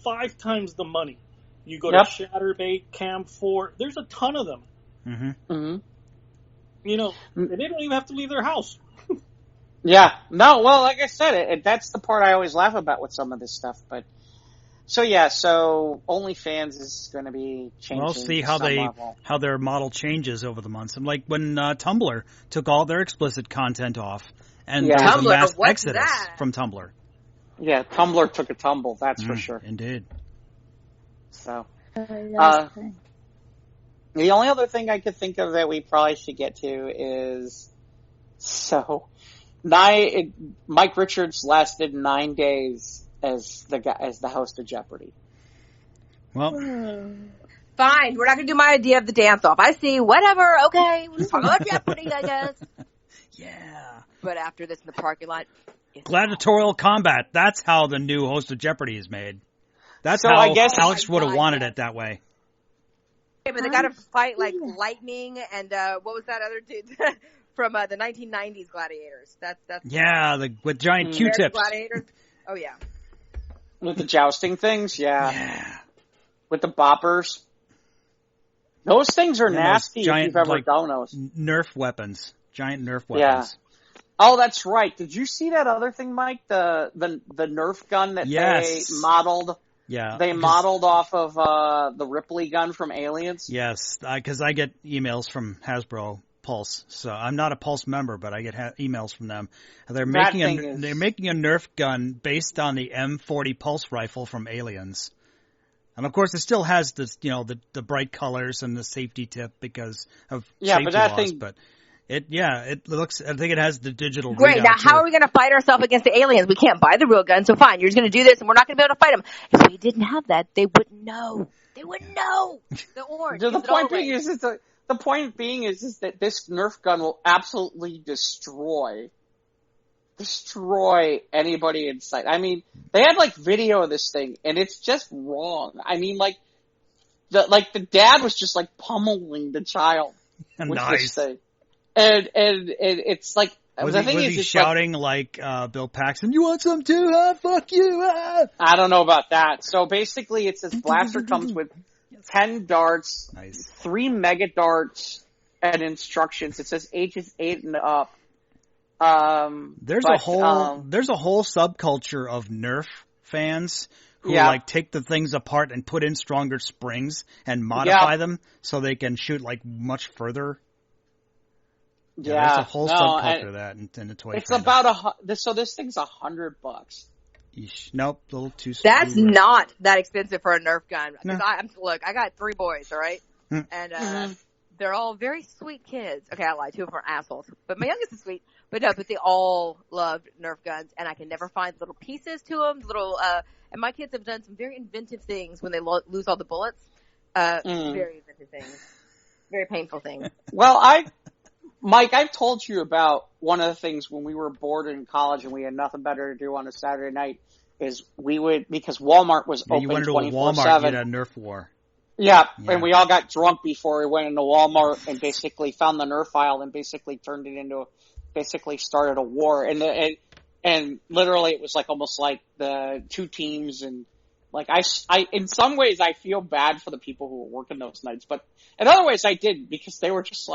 Speaker 5: 5 times the money. You go to Shatterbait, Cam4, there's a ton of them. You know, and they don't even have to leave their house.
Speaker 1: Yeah. No, well, like I said, that's the part I always laugh about with some of this stuff. But so OnlyFans is going to be changing.
Speaker 2: We'll see how how their model changes over the months. And like when Tumblr took all their explicit content off, and there was a mass exodus from Tumblr.
Speaker 1: Yeah, Tumblr took a tumble. That's for sure.
Speaker 2: Indeed.
Speaker 1: So, the only other thing I could think of that we probably should get to is Mike Richards lasted 9 days as the host of Jeopardy.
Speaker 2: Well,
Speaker 4: fine. We're not going to do my idea of the dance off. I see. Whatever. Okay. We'll talk about Jeopardy, I guess.
Speaker 2: Yeah.
Speaker 4: But after this in the parking lot.
Speaker 2: Gladiatorial combat. That's how the new host of Jeopardy is made. That's how I guess Alex would have wanted it that way.
Speaker 4: Yeah, but they got to fight like lightning and what was that other dude from the 1990s Gladiators? That's
Speaker 2: with giant Q-tips.
Speaker 4: Gladiators. Oh yeah.
Speaker 1: With the jousting things, yeah. With the boppers. Those things are nasty if you've ever done those.
Speaker 2: Nerf weapons. Giant Nerf weapons.
Speaker 1: Yeah. Oh, that's right. Did you see that other thing, Mike? The Nerf gun that they modeled?
Speaker 2: Yeah.
Speaker 1: They modeled off of the Ripley gun from Aliens?
Speaker 2: Yes, because I get emails from Hasbro Pulse. So I'm not a Pulse member, but I get emails from them. They're making a Nerf gun based on the M40 Pulse rifle from Aliens. And of course, it still has this, the bright colors and the safety tip because of safety laws. But it looks. I think it has the digital.
Speaker 4: Great. Now, how are we going to fight ourselves against the aliens? We can't buy the real gun, so fine. You're just going to do this, and we're not going to be able to fight them. If we didn't have that, they wouldn't know. They wouldn't know. The orange.
Speaker 1: The point being is that this Nerf gun will absolutely destroy anybody in sight. I mean, they had video of this thing, and it's just wrong. I mean, the dad was just pummeling the child with this thing. And it's like,
Speaker 2: was he shouting Bill Paxton, "You want some too, huh? Fuck you, huh?"
Speaker 1: I don't know about that. So basically it says blaster comes with 10 darts, 3 mega darts, and instructions. It says ages 8 and up.
Speaker 2: There's a whole subculture of Nerf fans who take the things apart and put in stronger springs and modify them so they can shoot much further.
Speaker 1: Yeah,
Speaker 2: there's a whole subculture of that in the toy.
Speaker 1: It's about so this thing's $100.
Speaker 2: Nope, a little too.
Speaker 4: That's not that expensive for a Nerf gun. No. Look, I got 3 boys, all right, and they're all very sweet kids. Okay, I lied. 2 of them are assholes, but my youngest is sweet. But they all loved Nerf guns, and I can never find little pieces to them. And my kids have done some very inventive things when they lose all the bullets. Very inventive things, very painful things.
Speaker 1: Well, Mike, I've told you about one of the things when we were bored in college and we had nothing better to do on a Saturday night is we would, because Walmart was open 24/7.
Speaker 2: You went to a Walmart, get a Nerf war.
Speaker 1: Yeah, and we all got drunk before we went into Walmart and basically found the Nerf aisle and basically turned it into, started a war. And literally it was almost like the 2 teams and I in some ways I feel bad for the people who were working those nights, but in other ways I didn't because they were just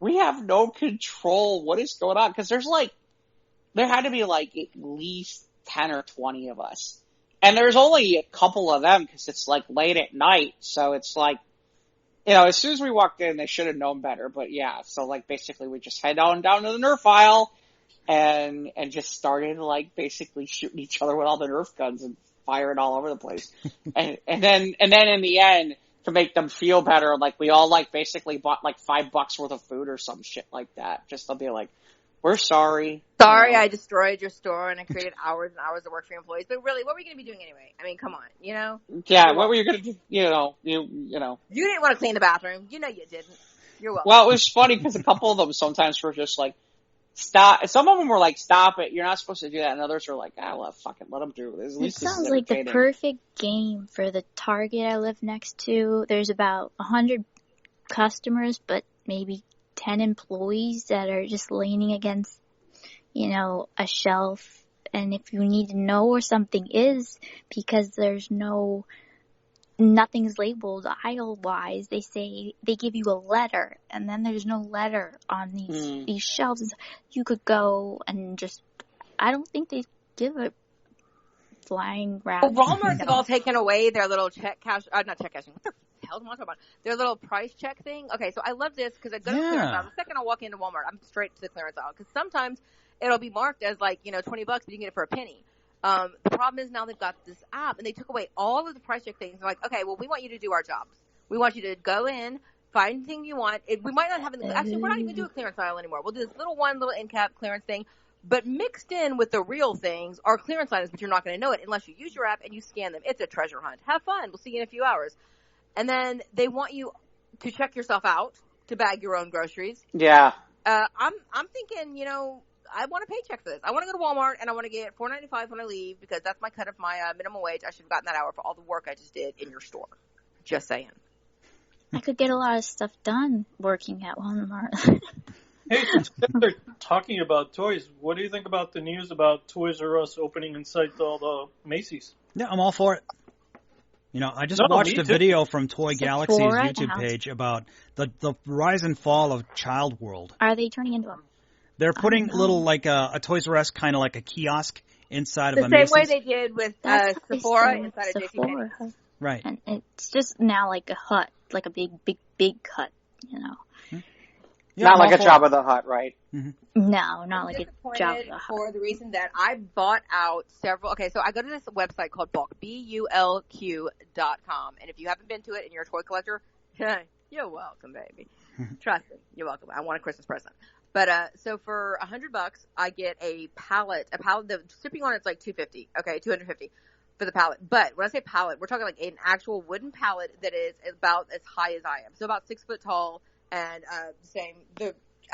Speaker 1: we have no control. What is going on? Because there had to be at least 10 or 20 of us. And there's only a couple of them because it's late at night. So it's as soon as we walked in, they should have known better. But yeah, so basically we just head down to the Nerf aisle and just started basically shooting each other with all the Nerf guns and firing all over the place. and then in the end, to make them feel better, we all basically bought $5 worth of food or some shit like that. Just to be we're sorry.
Speaker 4: Sorry, I destroyed your store and I created hours and hours of work for your employees. But really, what were you going to be doing anyway? I mean, come on,
Speaker 1: Yeah, what were you going to do? You
Speaker 4: didn't want to clean the bathroom. You didn't. You're welcome.
Speaker 1: Well, it was funny because a couple of them sometimes were just stop. Some of them were like, stop it, you're not supposed to do that. And others were like, well, fuck it, let them do it. At least
Speaker 3: It
Speaker 1: this is
Speaker 3: sounds like the
Speaker 1: entertaining.
Speaker 3: perfect game for the Target I live next to. There's about 100 customers, but maybe 10 employees that are just leaning against, a shelf. And if you need to know where something is, because there's nothing's labeled aisle-wise, they give you a letter, and then there's no letter on these shelves. You could go and just, I don't think they give it flying wrap.
Speaker 4: Well, Walmart's have all taken away their little not check cashing. What the hell am I talking about? Their little price check thing. Okay, so I love this because I go to the clearance aisle. The second I walk into Walmart, I'm straight to the clearance aisle because sometimes it'll be marked as like, $20, but you can get it for a penny. The problem is now they've got this app and they took away all of the price check things. They're like, okay, well, we want you to do our jobs. We want you to go in, find the thing you want. We might not have actually, we're not even do a clearance aisle anymore. We'll do this little end cap clearance thing. But mixed in with the real things are clearance items, but you're not going to know it unless you use your app and you scan them. It's a treasure hunt. Have fun. We'll see you in a few hours. And then they want you to check yourself out to bag your own groceries.
Speaker 1: Yeah.
Speaker 4: I'm thinking, I want a paycheck for this. I want to go to Walmart and I want to get $4.95 when I leave because that's my cut of my minimum wage. I should have gotten that hour for all the work I just did in your store. Just saying.
Speaker 3: I could get a lot of stuff done working at Walmart.
Speaker 5: Hey, since they're talking about toys, what do you think about the news about Toys R Us opening inside all the Macy's?
Speaker 2: Yeah, I'm all for it. I just watched a video from Toy Galaxy's YouTube page about the rise and fall of Child World.
Speaker 3: Are they turning into a...
Speaker 2: They're putting little, like a Toys R Us, kind of like a kiosk inside of a
Speaker 4: Macy's.
Speaker 2: Macy's.
Speaker 4: The same way they did with Sephora inside of JCPenney.
Speaker 2: Right.
Speaker 3: And it's just now like a hut, like a big hut,
Speaker 2: Yeah,
Speaker 1: not like a Jabba the Hutt, right?
Speaker 3: Mm-hmm. No, not like a Jabba the Hutt.
Speaker 4: For the reason that I bought out several... Okay, so I go to this website called Bulk, BULQ.com. And if you haven't been to it and you're a toy collector, you're welcome, baby. Trust me, you're welcome. I want a Christmas present. But so for $100, I get a pallet. The shipping on it's like $250. Okay, $250 for the pallet. But when I say pallet, we're talking like an actual wooden pallet that is about as high as I am. So about 6 foot tall. And a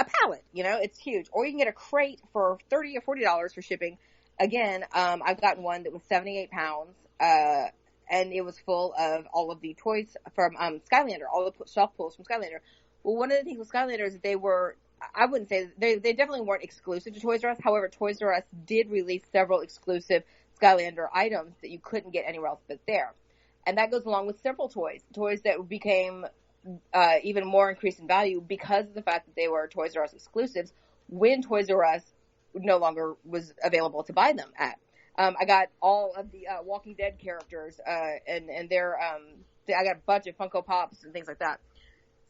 Speaker 4: pallet, it's huge. Or you can get a crate for $30 or $40 for shipping. Again, I've gotten one that was 78 pounds, and it was full of all of the toys from Skylander, all the shelf pulls from Skylander. Well, one of the things with Skylander is that they were, I wouldn't say, they definitely weren't exclusive to Toys R Us. However, Toys R Us did release several exclusive Skylander items that you couldn't get anywhere else but there. And that goes along with several toys that became even more increased in value because of the fact that they were Toys R Us exclusives when Toys R Us no longer was available to buy them at. I got all of the Walking Dead characters and their I got a bunch of Funko Pops and things like that.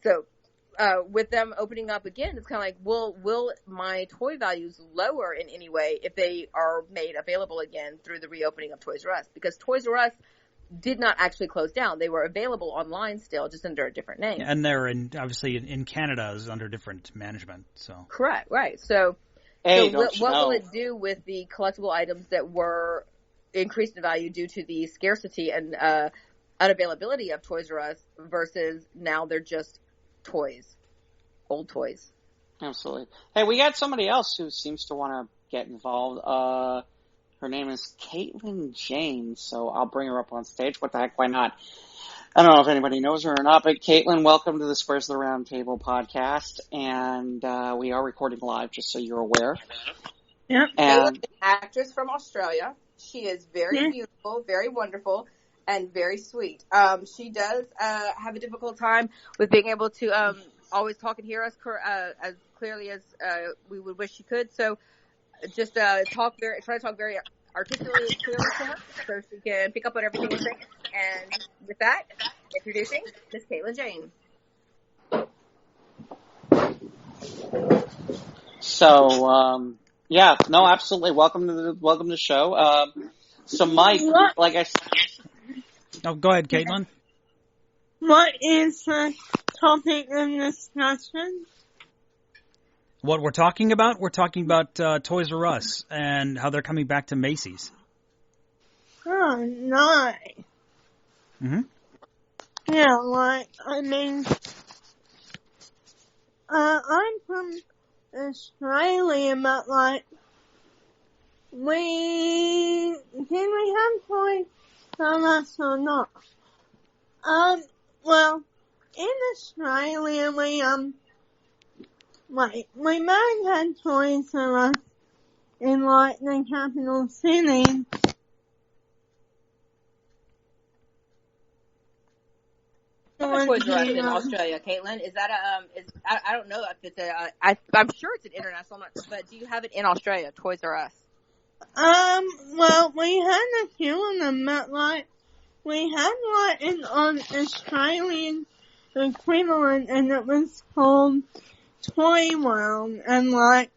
Speaker 4: So with them opening up again, it's kind of like, will my toy values lower in any way if they are made available again through the reopening of Toys R Us? Because Toys R Us did not actually close down. They were available online still, just under a different name.
Speaker 2: And they're obviously in Canada is under different management. So
Speaker 4: correct, right. So, what will it do with the collectible items that were increased in value due to the scarcity and unavailability of Toys R Us versus now they're just toys, old toys?
Speaker 1: Absolutely. Hey, we got somebody else who seems to want to get involved. Her name is Caitlin James, so I'll bring her up on stage. What the heck, why not? I don't know if anybody knows her or not, but Caitlin, welcome to the Squares of the Round Table podcast, and we are recording live, just so you're aware.
Speaker 4: Yeah. Caitlin's an actress from Australia. She is very beautiful, very wonderful, and very sweet. She does have a difficult time with being able to always talk and hear us as clearly as we would wish she could, so just try to talk very articulately and clearly to her so she can pick up on everything we're saying. And with that, introducing Miss Caitlin Jane.
Speaker 1: So, absolutely. Welcome to the show. So Mike, like I said.
Speaker 2: Oh, go ahead, Caitlin.
Speaker 6: What is the topic of discussion?
Speaker 2: What we're talking about? We're talking about Toys R Us and how they're coming back to Macy's.
Speaker 6: Oh, nice.
Speaker 2: Mm-hmm.
Speaker 6: Yeah, I'm from Australia, but like, can we have toys from us or not? Well, in Australia, we might have toys for us in like the capital city.
Speaker 4: Toys R Us in Australia, Caitlin? Is that I don't know if it's I'm sure it's an international, but do you have it in Australia, Toys R Us?
Speaker 6: Well, we had a few of them, but like, we had like an Australian equivalent, and it was called Toy World, and like,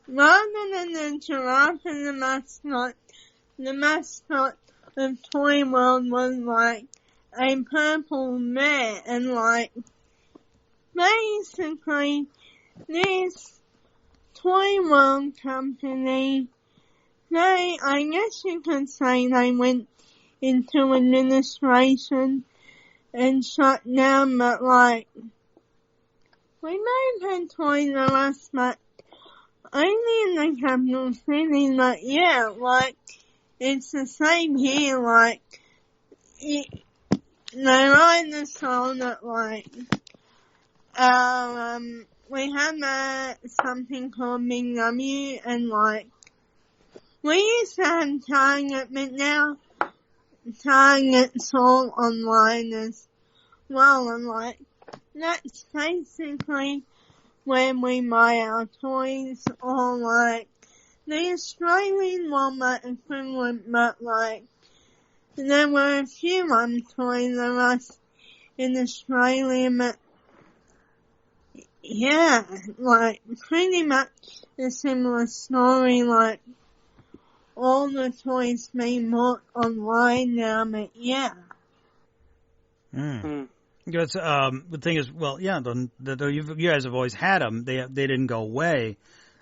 Speaker 6: rather than the giraffe and the mascot of Toy World was like a purple bear, and like, basically, this Toy World company, I guess you could say they went into administration and shut down, but like, we may have had Toys R Us, but only in the capital city, but yeah, like, it's the same here, like, they're either sold at like, we have something called Big W, and like, we used to have Target, but now Target's all online as well, and like, that's basically where we buy our toys, or like, the Australian Walmart equivalent, but like, there were a few Toys R Us in Australia, but yeah, like, pretty much a similar story, like, all the toys being bought online now, but yeah.
Speaker 2: Because, the thing is, well, yeah, you guys have always had them. They didn't go away.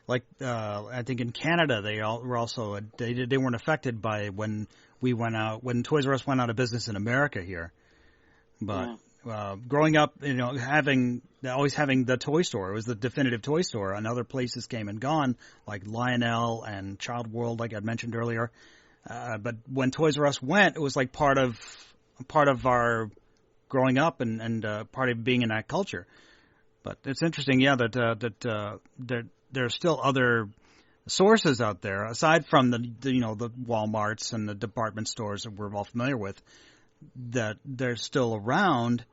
Speaker 2: Like, I think in Canada, they weren't affected by when Toys R Us went out of business in America here. But, growing up, always having the toy store, it was the definitive toy store, and other places came and gone, like Lionel and Child World, like I mentioned earlier. But when Toys R Us went, it was like part of our growing up and part of being in that culture. But it's interesting, that there's still other sources out there aside from the Walmarts and the department stores that we're all familiar with, that they're still around.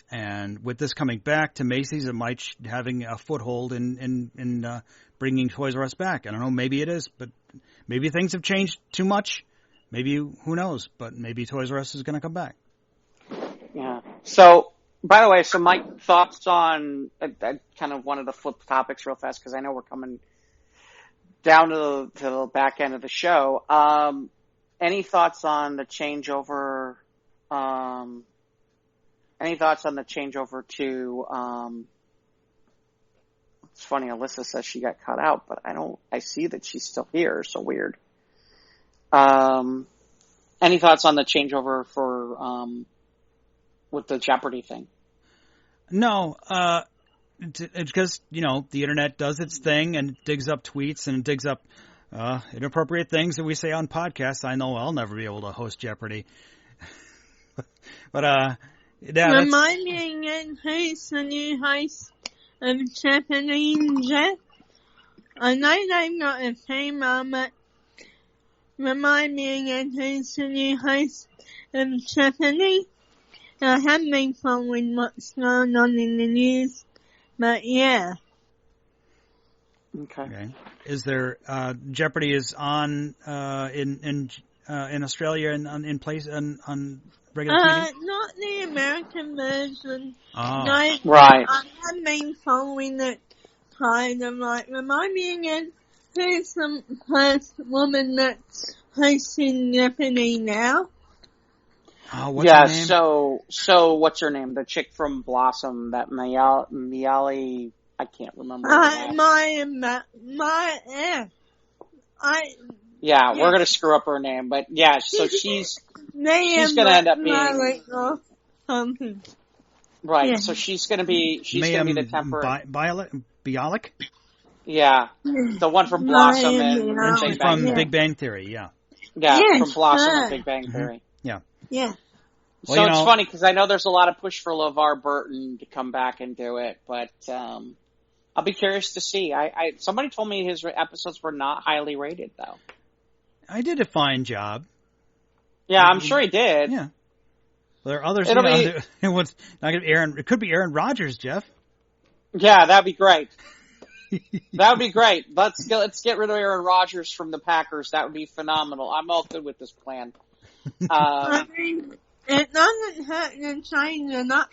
Speaker 2: And with this coming back to Macy's, it might having a foothold in bringing Toys R Us back. I don't know, maybe it is, but maybe things have changed too much. Maybe, who knows, but maybe Toys R Us is going to come back.
Speaker 1: Yeah. So, by the way, my thoughts on, I kind of wanted to flip topics real fast because I know we're coming down to the back end of the show. Any thoughts on the changeover? Any thoughts on the changeover to, it's funny, Alyssa says she got cut out, but I see that she's still here, so weird. Any thoughts on the changeover for, with the Jeopardy thing?
Speaker 2: No, it's because, the internet does its thing and digs up tweets and digs up, inappropriate things that we say on podcasts. I know I'll never be able to host Jeopardy. But, yeah.
Speaker 6: Remind me again, who's the new host of Jeopardy, Jeff? I know they've got a female, but remind me again, who's the new host of Jeopardy? I haven't been following what's going on in the news, but yeah.
Speaker 2: Okay. Is there, Jeopardy is on, in Australia and in place on regular TV?
Speaker 6: Not the American version.
Speaker 2: Oh.
Speaker 6: No,
Speaker 1: right.
Speaker 6: I haven't been following it kind of like, remind me again, who's the first woman that's hosting Jeopardy now?
Speaker 2: What's her name?
Speaker 1: So what's her name? The chick from Blossom, that Miali, I can't remember. Yeah, we're gonna screw up her name, but yeah, so she's gonna end up being
Speaker 6: something.
Speaker 1: Right, yeah. So she's gonna be the temporary
Speaker 2: Bialik?
Speaker 1: Yeah, the one from Blossom and
Speaker 2: she's from Big Bang Theory. Yeah.
Speaker 1: Yeah, from Blossom and Big Bang Theory.
Speaker 2: Yeah.
Speaker 6: Yeah.
Speaker 1: So well, it's funny because I know there's a lot of push for LeVar Burton to come back and do it, but I'll be curious to see. Somebody told me his episodes were not highly rated, though.
Speaker 2: I did a fine job.
Speaker 1: Yeah, I'm sure he did.
Speaker 2: Yeah. Well, there are others. It could be Aaron Rodgers, Jeff.
Speaker 1: Yeah, that'd be great. That would be great. Let's get rid of Aaron Rodgers from the Packers. That would be phenomenal. I'm all good with this plan.
Speaker 6: I mean, it doesn't hurt to change it up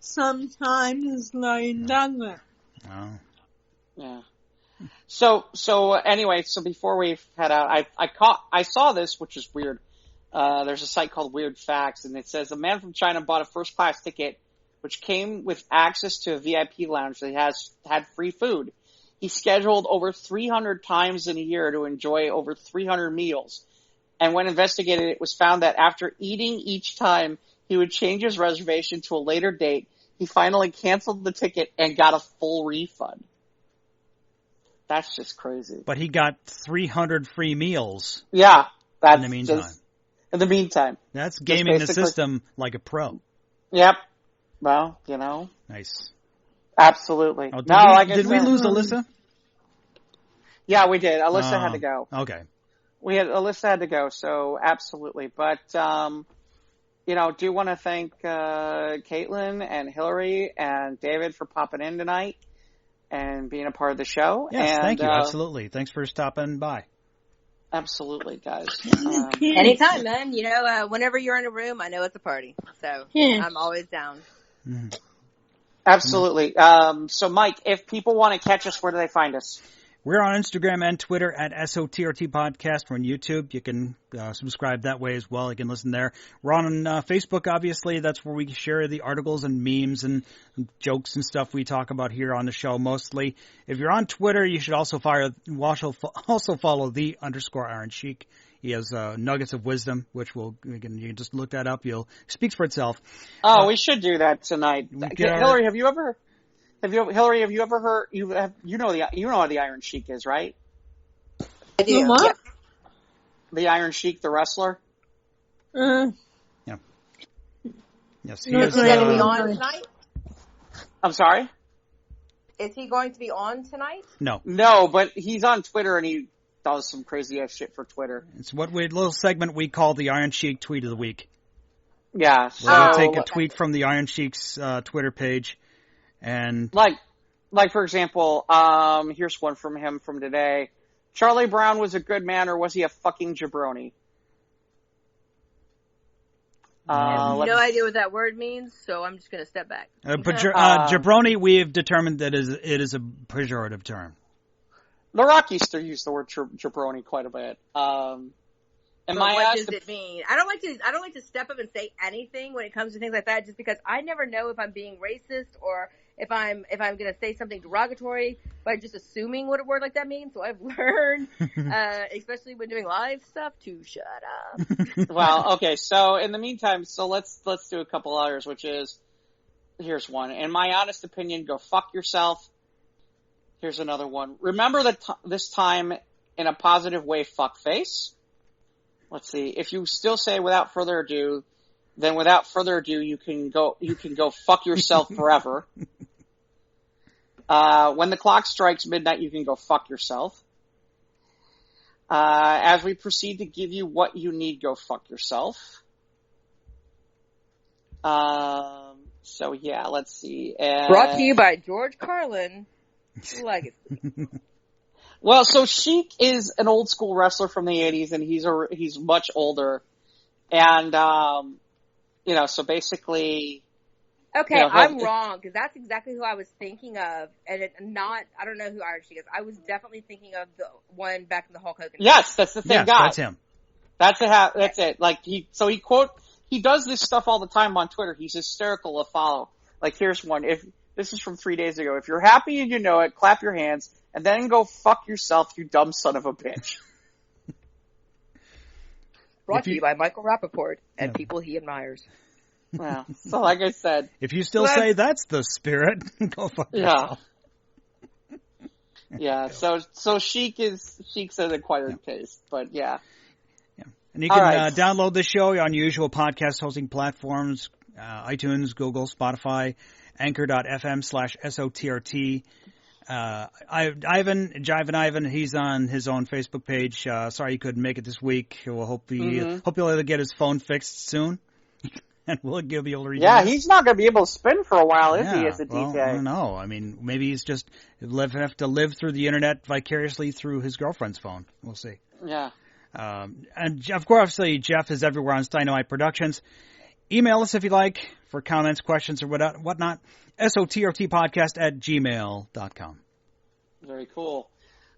Speaker 6: sometimes, like doesn't.
Speaker 2: Oh.
Speaker 1: Yeah. So anyway, before we head out, I saw this, which is weird. There's a site called Weird Facts, and it says a man from China bought a first class ticket, which came with access to a VIP lounge that had free food. He scheduled over 300 times in a year to enjoy over 300 meals. And when investigated, it was found that after eating each time, he would change his reservation to a later date. He finally canceled the ticket and got a full refund. That's just crazy.
Speaker 2: But he got 300 free meals.
Speaker 1: Yeah.
Speaker 2: In the meantime.
Speaker 1: In the meantime.
Speaker 2: That's gaming the system like a pro.
Speaker 1: Yep. Well,
Speaker 2: Nice.
Speaker 1: Absolutely.
Speaker 2: Oh, did we lose Alyssa?
Speaker 1: Yeah, we did. Alyssa had to go.
Speaker 2: Okay.
Speaker 1: Alyssa had to go, so absolutely. But, do want to thank Caitlin and Hillary and David for popping in tonight and being a part of the show.
Speaker 2: Yes, thank you. Absolutely. Thanks for stopping by.
Speaker 1: Absolutely, guys.
Speaker 4: Anytime, man. Whenever you're in a room, I know it's a party. So I'm always down.
Speaker 2: Mm-hmm.
Speaker 1: Absolutely. So, Mike, if people want to catch us, where do they find us?
Speaker 2: We're on Instagram and Twitter at SOTRT Podcast. We're on YouTube. You can subscribe that way as well. You can listen there. We're on Facebook, obviously. That's where we share the articles and memes and jokes and stuff we talk about here on the show mostly. If you're on Twitter, you should also follow the _Iron Sheik. He has nuggets of wisdom, which you can just look that up. It speaks for itself.
Speaker 1: Oh, we should do that tonight. Hillary, have you ever heard? You know how the Iron Sheik is, right?
Speaker 4: I do.
Speaker 6: What?
Speaker 4: Yeah.
Speaker 1: The Iron Sheik, the wrestler.
Speaker 2: Yeah. Yes, he
Speaker 4: is. Is he going to be on tonight?
Speaker 1: I'm sorry.
Speaker 4: Is he going to be on tonight?
Speaker 2: No,
Speaker 1: but he's on Twitter and he does some crazy ass shit for Twitter.
Speaker 2: It's little segment we call the Iron Sheik Tweet of the Week.
Speaker 1: Yeah.
Speaker 2: We'll take a tweet from the Iron Sheik's Twitter page. And
Speaker 1: like for example, here's one from him from today. Charlie Brown was a good man, or was he a fucking jabroni?
Speaker 4: I have no idea what that word means, so I'm just going to step back.
Speaker 2: Jabroni, we have determined that it is a pejorative term.
Speaker 1: The Rockies still use the word jabroni quite a bit.
Speaker 4: What does it mean? I don't like to step up and say anything when it comes to things like that, just because I never know if I'm being racist or if I'm going to say something derogatory by just assuming what a word like that means. So I've learned, especially when doing live stuff, to shut up.
Speaker 1: Well, okay. So in the meantime, let's do a couple others, which is, here's one. In my honest opinion, go fuck yourself. Here's another one. Remember this time in a positive way, fuck face. Let's see. If you still say without further ado, then without further ado, you can go fuck yourself forever. When the clock strikes midnight, you can go fuck yourself. As we proceed to give you what you need, go fuck yourself. So yeah, let's see.
Speaker 4: Brought to you by George Carlin. Legacy.
Speaker 1: Well, so Sheik is an old school wrestler from the 80s, and he's much older. And, so basically.
Speaker 4: Okay, I'm wrong, because that's exactly who I was thinking of. And I don't know who Iron Sheik is. I was definitely thinking of the one back in the Hulk Hogan.
Speaker 1: Yes, that's the same guy.
Speaker 2: That's him.
Speaker 1: That's it. Like, he does this stuff all the time on Twitter. He's hysterical to follow. Like, here's one. This is from 3 days ago. If you're happy and you know it, clap your hands. And then go fuck yourself, you dumb son of a bitch.
Speaker 4: Brought to you by Michael Rappaport and people he admires.
Speaker 1: Well, so like I said.
Speaker 2: If you still say that's the spirit, go fuck yourself.
Speaker 1: Yeah, so Sheik's an acquired taste, but yeah.
Speaker 2: And you can download the show on your usual podcast hosting platforms, iTunes, Google, Spotify, anchor.fm/SOTRT. Ivan, he's on his own Facebook page. Sorry he couldn't make it this week. We'll hope he'll get his phone fixed soon. And we'll be able to read.
Speaker 1: Yeah, he's not going to be able to spin for a while, is he, as a DJ?
Speaker 2: I don't know. I mean, maybe he's just have to live through the internet vicariously through his girlfriend's phone. We'll see.
Speaker 1: Yeah.
Speaker 2: And of course, obviously, Jeff is everywhere on Dynamite Productions. Email us if you like for comments, questions, or whatnot. SOTRTpodcast@gmail.com.
Speaker 1: Very cool.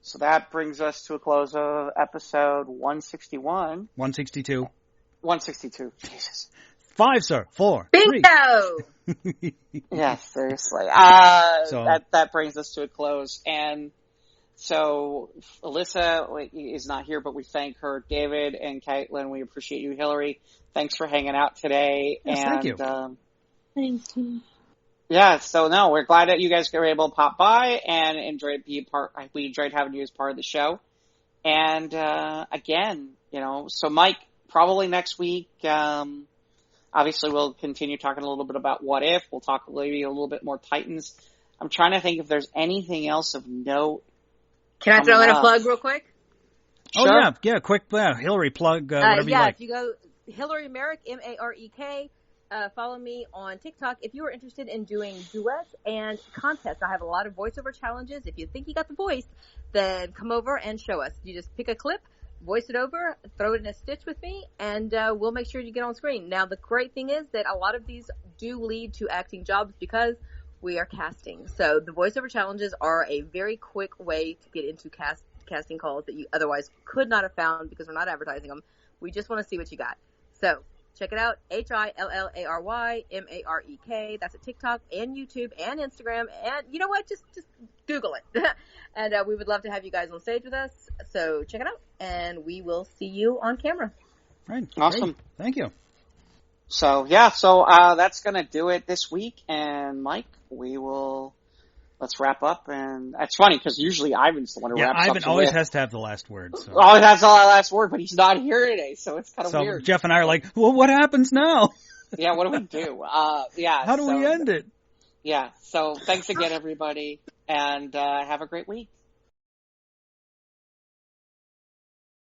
Speaker 1: So that brings us to a close of episode 161.
Speaker 2: 162.
Speaker 1: 162. Jesus.
Speaker 2: 5, sir. 4.
Speaker 4: Bingo!
Speaker 2: 3.
Speaker 1: Yeah, seriously.
Speaker 2: So
Speaker 1: that brings us to a close. And so Alyssa is not here, but we thank her. David and Caitlin, we appreciate you. Hillary, thanks for hanging out today.
Speaker 2: Yes,
Speaker 1: and,
Speaker 2: thank you.
Speaker 6: Thank you.
Speaker 1: Yeah, so no, we're glad that you guys were able to pop by and we enjoyed having you as part of the show. And, again, so Mike, probably next week, obviously we'll continue talking a little bit about What If. We'll talk maybe a little bit more Titans. I'm trying to think if there's anything else of note.
Speaker 4: Can I throw in a plug real quick?
Speaker 1: Sure.
Speaker 2: Oh, yeah, quick, Hillary, plug whatever you like.
Speaker 4: If you go Hillary Merrick, Marek, follow me on TikTok if you are interested in doing duets and contests. I have a lot of voiceover challenges. If you think you got the voice, then come over and show us. You just pick a clip, voice it over, throw it in a stitch with me, and we'll make sure you get on screen. Now, the great thing is that a lot of these do lead to acting jobs because we are casting. So the voiceover challenges are a very quick way to get into casting calls that you otherwise could not have found because we're not advertising them. We just want to see what you got. So check it out, HILLARYMAREK. That's at TikTok and YouTube and Instagram. And you know what? Just Google it. And we would love to have you guys on stage with us. So check it out, and we will see you on camera.
Speaker 2: Right.
Speaker 1: Awesome.
Speaker 2: Great. Thank you.
Speaker 1: So, that's going to do it this week. And Mike, let's wrap up. And it's funny because usually Ivan's the one who wraps up.
Speaker 2: Ivan always has to have the last word. So.
Speaker 1: Always has the last word, but he's not here today, so it's kind of weird.
Speaker 2: Jeff and I are like, well, what happens now?
Speaker 1: Yeah, what do we do?
Speaker 2: How do we end it?
Speaker 1: Yeah, so thanks again, everybody, and have a great week.